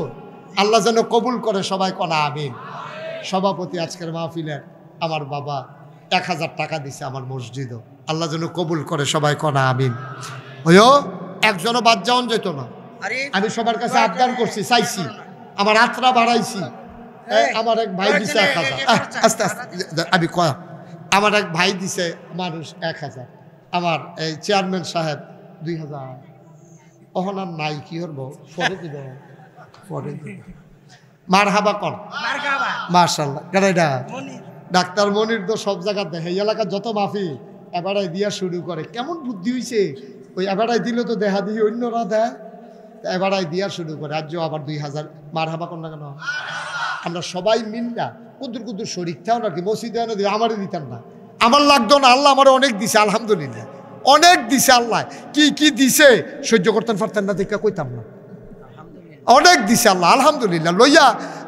আল্লাহ যেন কবুল করে, সবাই কনা আমিন। সভাপতি আজকের মাহফিলের আমার বাবা 1,000 টাকা দিছে আমার মসজিদও, আল্লাহ যেন কবুল করে, সবাই কনা আমিন। ওইও একজনও বাদ যাওন যেত না, আমি সবার কাছে আবদার করছি, চাইছি, আমার আত্রা বাড়াইছি। আমার এক ভাই দিছে 1,000, আস্তে আস্তে আমি কয়া, আমার এক ভাই দিছে মানুষ 1,000, আমার এই চেয়ারম্যান সাহেব 2,000, অহনার নাই কি হবো, পরে দিব, পরে দিব। মারহাবা কর, মাশাআল্লাহ। কেন ডাক্তার মনির তো সব জায়গা দেখে, এলাকার যত মাফি এবারে দিয়া শুরু করে, কেমন বুদ্ধি হয়েছে, ওই এবারাই দিল তো দেখা দিয়ে অন্যরা দেয়, এবারাই দিয়া শুরু করে। আজ আবার 2,000, মারহাবা কর না কেন? আমরা সবাই মিললা কুদুর কুদুর শরীর থাও নাকি মসজিদে এনে দিবে, আমারই দিতাম না, আমার লাগতো না, আল্লাহ আমার অনেক দিছে, আলহামদুলিল্লাহ অনেক দিছে। আল্লাহ কি কি দিছে সহ্য করতেন পারতেন না, দেখা কইতাম না, অনেক দিছে আল্লাহ, আলহামদুলিল্লাহ। লইয়া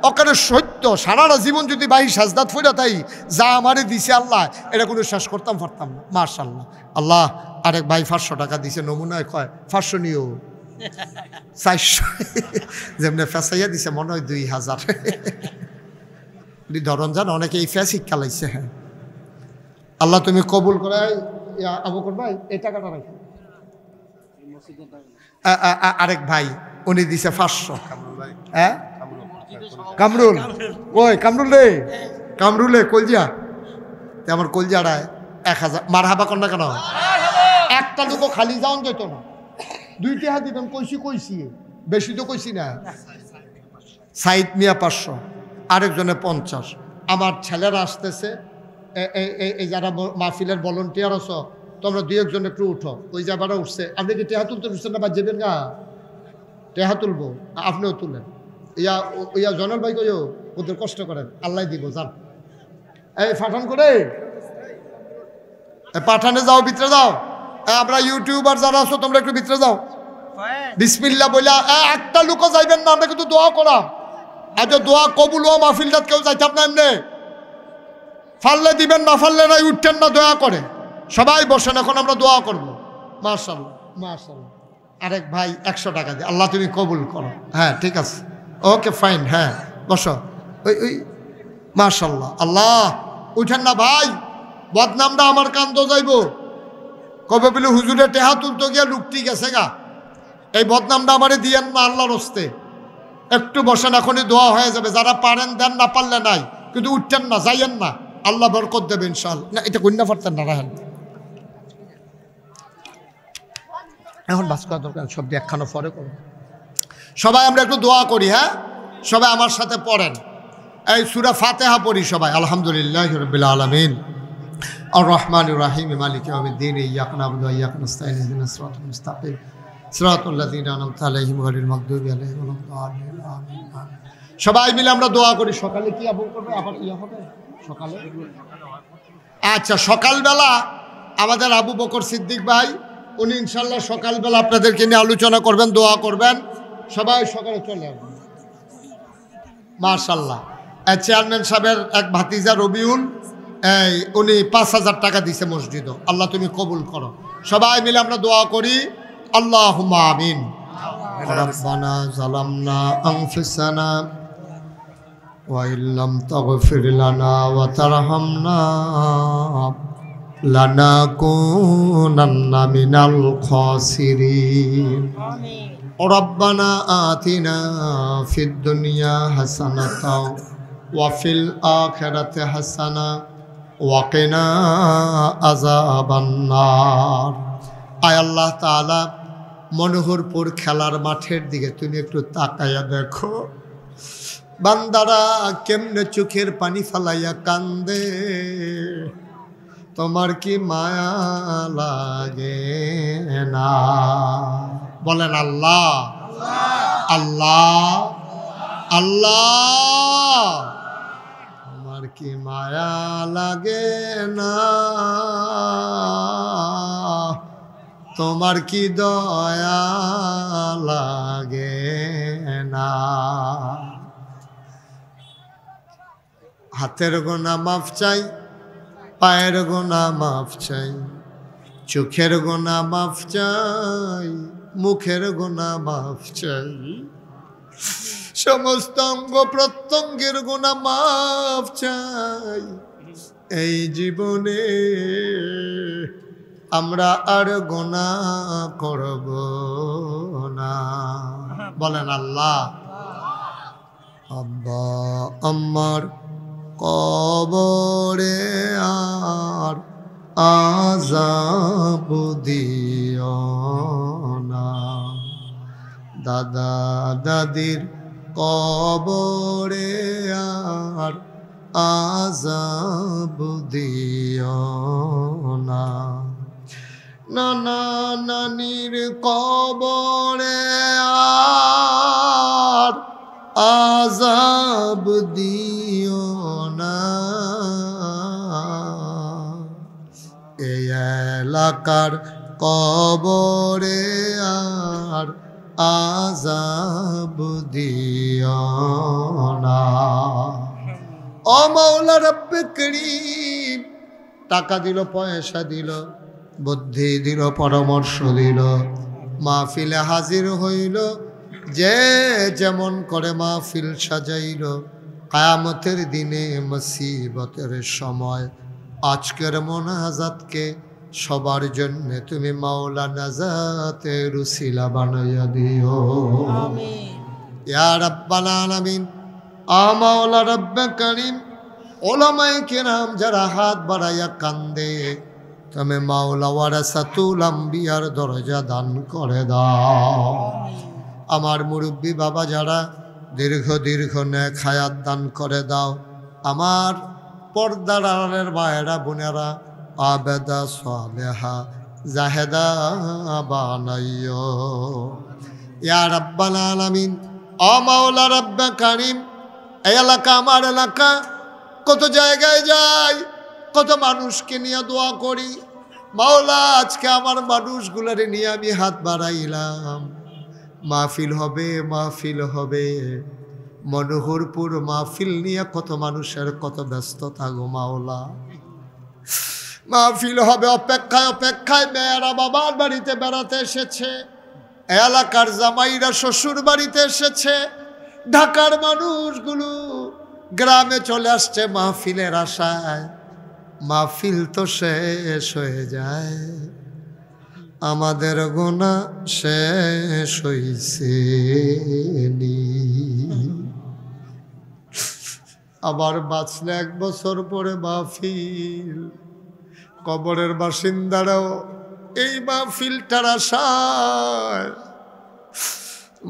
ওখানে সত্য সারাটা জীবন যদি ভাই সাজদাত ফইরা তাই যা আমারে দিছে আল্লাহ, এটা কোনো শেষ করতাম পারতাম না, মাশাআল্লাহ। আল্লাহ আরেক ভাই 500 টাকা দিছে, নমুনায় কয় 500 নিও, 400 যেমনি ফেসাইয়া দিছে মনে হয় 2,000 ধরন যান, অনেকে এই ফেস শিক্ষা লাইছে। হ্যাঁ আল্লাহ তুমি কবুল করে। আবু বকর ভাই এই টাকাটা রাখেন। আরেক ভাই উনি দিছে 500। হ্যাঁ কামরুল, ওই কামরুল রে, কামরুলে কলজিয়া, আমার কলজিয়াটায় 1,000। মারহাবা কর না কেন? একটা লোক খালি যাওন যেত না, 2 টাকা দিবেন, কইছি বেশি তো কইছি না। সাইদ মিয়া 500, আরেকজনে 50। আমার ছেলেরা আসতেছে, এই যারা মাহফিলের ভলেন্টিয়ার আছো তোমরা 2-1 একটু উঠো, ওই যাবারা উঠছে, আপনি কি টেহা তুলতে উঠছেন না, বা যাবেন গা টেহা তুলবো, আপনিও তুলেন। ইয়া জনাল ভাই কইও ওদের কষ্ট করেন, আল্লাহ দিব, যান। এই পাঠান করে পাঠানে যাও, ভিতরে যাও, আমরা ইউটিউবার যারা আছো তোমরা একটু ভিতরে যাও, বিসমিল্লাহ বইলা। একটা লোকও যাইবেন না, আমরা কিন্তু দোয়া করাম, আজ দোয়া কবুল ও মাহফিলটাত কেউ যাইতে আপনার এমনি ফাললে দিবেন, না ফাললে নাই, উঠতেন না, দোয়া করে সবাই বসেন, এখন আমরা দোয়া করবো। মাশাআল্লাহ মাশাআল্লাহ। আরেক ভাই 100 টাকা দিয়ে, আল্লাহ তুমি কবুল করো। হ্যাঁ ঠিক আছে, ওকে ফাইন, হ্যাঁ বসো। ওই মাশাআল্লাহ। আল্লাহ উঠেন না ভাই, বদনামটা আমার কান্দ যাইব, কবে বলে হুজুরে টেহা তুলতে গিয়া লুকটি গেছে গা, এই বদনামটা আমারে দিয়েন না আল্লাহর হস্তে। একটু বসেন, এখনই দোয়া হয়ে যাবে, যারা পারেন দেন, না পারলে নাই, কিন্তু উঠতেন না, যাইয়েন না, আল্লাহ বরকত দেবে ইনশাআল্লাহ। না এটা কন্যা পারতেন না, রাহেন এখন বাস করা দরকার, সব একখানো পরে করুন। সবাই আমরা একটু দোয়া করি, হ্যাঁ সবাই আমার সাথে পড়েন, এই সূরা ফাতিহা পড়ি সবাই। আলহামদুলিল্লাহি রাব্বিল আলামিন আর রহমানির রহিম মালিক ইয়াউমিদ্দিন ইয়্যাকা না'বুদু ওয়া ইয়্যাকা নাস্তাঈন ইহদিনাস সিরাতাল মুস্তাকিম সিরাতাল লাযীনা আন'আমতা আলাইহিম গায়রিল মাগদুবি আলাইহিম ওয়া লাদ-দাল্লিন আমিন আমিন। সবাই মিলে আমরা দোয়া করি। সকালে কি আবু করবে আবার ইয়া হবে সকালে? আচ্ছা, সকালবেলা আমাদের আবু বকর সিদ্দিক ভাই উনি ইনশাআল্লাহ সকালবেলা আপনাদেরকে নিয়ে আলোচনা করবেন, দোয়া করবেন। সবাই সকালে চলে আসবেন। মাশাআল্লাহ। চেয়ারম্যান সাহেবের এক ভাতিজা রবিউল, উনি 5,000 টাকা দিছে মসজিদ। আল্লাহ তুমি কবুল করো। সবাই মিলে আমরা দোয়া করি। আল্লাহুম্মা আমিন। রব্বানা যালামনা আনফুসানা ওয়া ইল্লাম তাগফির লানা ওয়া তারহামনা লানাকুনান্না মিনাল খাসিরিন। রব্বানা আতিনা ফিদ দুনিয়া হাসানাতাও ওয়া ফিল আখিরাতি হাসানা ওয়া কিনা আযাবান নার। আয় আল্লাহ তাআলা, মনোহরপুর খেলার মাঠের দিকে তুমি একটু তাকাইয়া দেখো, বান্দারা কেমনে চোখের পানি ফালাইয়া কান্দে। তোমার কি মায়া লাগে না? বলেন আল্লাহ আল্লাহ আল্লাহ। তোমার কি মায়া লাগে না? তোমার কি দয়া লাগে না? হাতের গোনা মাফ চাই, পায়ের গোনা মাফ চাই, চোখের গোনা মাফ চাই, মুখের গোনা মাফ চাই, সমস্ত অঙ্গ প্রত্যঙ্গের গোনা মাফ চাই। এই জীবনে আমরা আর গোনা করব না। বলেন আল্লাহ। আব্বা আম্মার কবরে আর আযাব দিও না, দাদা দাদির কবরে আর আযাব দিও না, নানা নানির কবরে আর আযাব দিও না। এই এলাকার কবরে আর আযাব দিও না। ও মাওলা রব্বে করিম, টাকা দিল, পয়সা দিল, বুদ্ধি দিল, পরামর্শ দিল, মাহফিলে হাজির হইল, যে যেমন করে মাহফিল সাজাইল, কিয়ামতের দিনে মুসিবতের সময় আজকের মোনাজাতকে সবার জন্য তুমি মাওলা নাজাতের উসিলা বানাইয়া দিও। আমিন ইয়া রাব্বাল আলামিন। মাওলা রব্বে করিম, ওলামায়ে কেরাম যারা হাত বাড়াইয়া কান্দে, তুমি মাওলা ওয়ারাসাতুল আম্বিয়ার দরজা দান করে দাও। আমার মুরব্বী বাবা যারা দীর্ঘ দীর্ঘ নেক হায়াত দান করে দাও। আমার পর্দার আড়ালের মায়েরা বোনেরা আবেদা সালেহা জাহেদা বানাইও ইয়া রাব্বাল আলামিন। ও মাওলা রব্বে কারীম, এই এলাকা আমার এলাকা, কত জায়গায় যাই, কত মানুষকে নিয়ে দোয়া করি। মাওলা আজকে আমার মানুষগুলোরে নিয়ে আমি হাত বাড়াইলাম। মাহফিল হবে, মাহফিল হবে, মনোহরপুর মাহফিল নিয়ে কত মানুষের কত ব্যস্ততা গো মাওলা। মাহফিল হবে অপেক্ষায় অপেক্ষায়, মেয়েরা বাবার বাড়িতে বেড়াতে এসেছে, এলাকার জামাইরা শ্বশুর বাড়িতে এসেছে, ঢাকার মানুষগুলো গ্রামে চলে আসছে মাহফিলের আশায়। মাহফিল তো শেষ হয়ে যায়, আমাদের গোনা শেষ হইছে নি। আবার বাঁচলে 1 বছর পরে মাহফিল। কবরের বাসিন্দারাও এই মাহফিলটার আশায়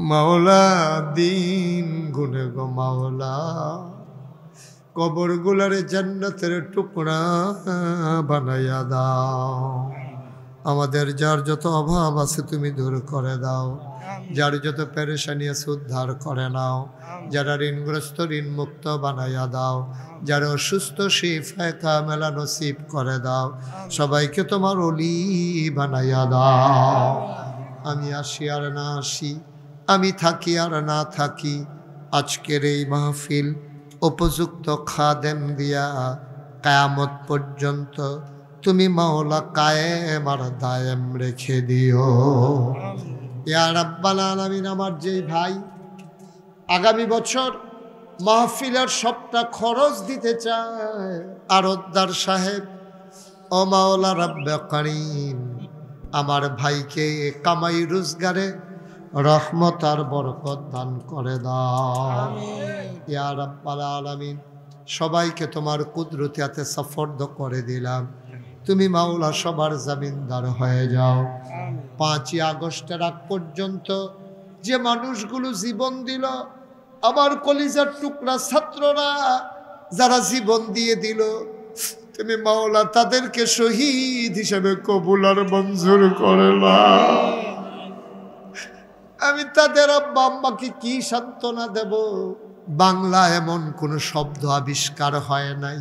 মাওলা দিন গুনে গো মাওলা। কবরগুলারে জান্নাতের টুকরা বানাইয়া দাও। আমাদের যার যত অভাব আছে তুমি দূর করে দাও, যার যত পেরেশানি আছে উদ্ধার করে নাও, যারা ঋণগ্রস্ত ঋণ মুক্ত বানাইয়া দাও, যারা অসুস্থ শিফায়ে কামেলা নসিব করে দাও, সবাইকে তোমার ওলি বানাইয়া দাও। আমি আসি আর না আসি, আমি থাকি আর না থাকি, আজকের এই মাহফিল উপযুক্ত খাদেম দিয়া কিয়ামত পর্যন্ত তুমি মাওলা কায়েম আর দায়েম রেখে দিও। ইয়া রাব্বাল আলামিন, আমার যেই ভাই আগামী বছর মাহফিলের সবটা খরচ দিতে চায়, আরতদার সাহেব, ও মাওলা রব্বে কারীম, আমার ভাইকে কামাই রোজগারে রহমত আর বরকত দান করে দাও। ইয়া রাব্বাল আলামিন, সবাইকে তোমার কুদরতে হাতে সাফর্দ করে দিলাম, তুমি মাওলা সবার জামিনদার হয়ে যাও। 5ই আগস্টের আগ পর্যন্ত যে মানুষগুলো জীবন দিল, আমার কলিজার টুকরা ছাত্ররা যারা জীবন দিয়ে দিল, তুমি মাওলা তাদেরকে শহীদ হিসেবে কবুল আর মঞ্জুর করে নাও। আমি তাদের আব্বা আম্মাকে কি সান্ত্বনা দেব? বাংলা এমন কোন শব্দ আবিষ্কার হয় নাই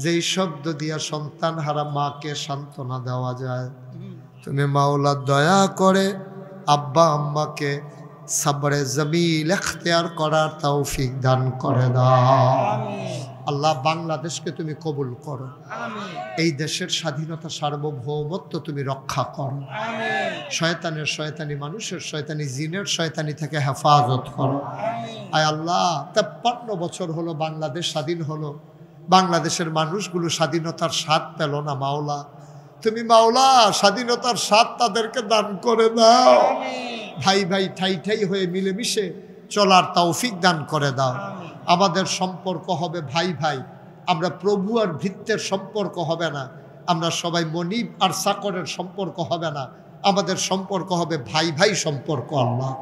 যেই শব্দ দিয়া সন্তান হারা মাকে সান্ত্বনা দেওয়া যায়। তুমি মাওলা দয়া করে আব্বা আম্মাকে সাবরে জমিল ইখতিয়ার করার তৌফিক দান করে দাও। আল্লাহ, বাংলাদেশকে তুমি কবুল করো, এই দেশের স্বাধীনতা সার্বভৌমত্ব তুমি রক্ষা করো, শয়তানের শয়তানি, মানুষের শয়তানি, জিনের শয়তানি থেকে হেফাজত করো। আয় আল্লাহ, 53 বছর হলো বাংলাদেশ স্বাধীন হলো, বাংলাদেশের মানুষগুলো স্বাধীনতার স্বাদ পেল না। মাওলা, তুমি মাওলা স্বাধীনতার স্বাদ তাদেরকে দান করে দাও। ভাই ভাই ঠাই ঠাই হয়ে মিলেমিশে চলার তৌফিক দান করে দাও। আমাদের সম্পর্ক হবে ভাই ভাই, আমরা প্রভু আর ভৃত্যের সম্পর্ক হবে না, আমরা সবাই মনিব আর চাকরের সম্পর্ক হবে না, আমাদের সম্পর্ক হবে ভাই ভাই সম্পর্ক। আল্লাহ,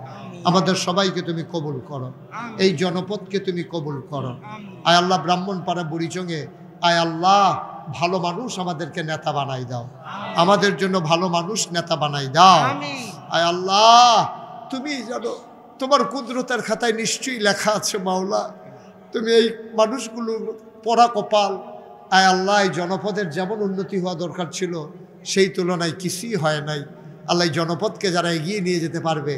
আমাদের সবাইকে তুমি কবুল করো, এই জনপদকে তুমি কবুল করো। আয় আল্লাহ, ব্রাহ্মণপাড়া বুড়িচঙ্গে আয় আল্লাহ ভালো মানুষ আমাদেরকে নেতা বানাই দাও, আমাদের জন্য ভালো মানুষ নেতা বানাই দাও। আয় আল্লাহ, তুমি জানো তোমার কুদরতের খাতায় নিশ্চয়ই লেখা আছে মাওলা, তুমি এই মানুষগুলো পড়া কপাল। আয় আল্লাহ, এই জনপদের যেমন উন্নতি হওয়া দরকার ছিল সেই তুলনায় কিছুই হয় নাই। আল্লাহ, এই জনপদকে যারা এগিয়ে নিয়ে যেতে পারবে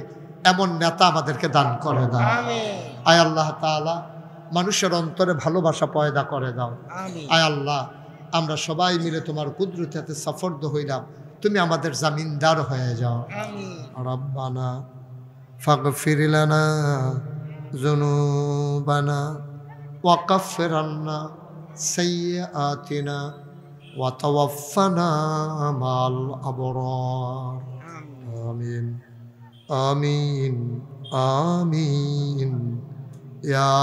এমন নেতা আমাদেরকে দান করে দাও। আয় আল্লাহ তাআলা, মানুষের অন্তরে ভালোবাসা পয়দা করে দাও। আয় আল্লাহ, আমরা সবাই মিলে তোমার কুদরতে সাফর্দ হইলাম, তুমি আমাদের জামিনদার হয়ে যাও। রব্বানা ফাগফির লানা যুনুবানা ওয়া কাফির আন্না সাইয়্যাতিনা ওয়া তাওয়াফানা মাল আবরার। আমিন আমিন আমিন ইয়া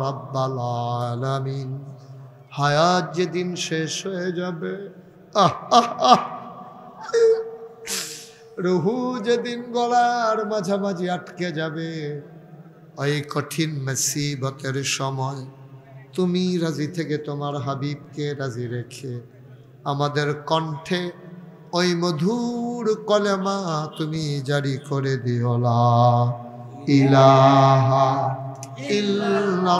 রাব্বাল আলামিন। হায়াত যেদিন শেষ হয়ে যাবে, রুহু যেদিন গলার মাঝামাঝি আটকে যাবে, ওই কঠিন মুসিবতের সময় তুমি রাজি থেকে তোমার হাবিবকে রাজি রেখে আমাদের কণ্ঠে ওই মধুর কলেমা তুমি জারি করে দিও, লা ইলাহা ইল্লাল্লাহ।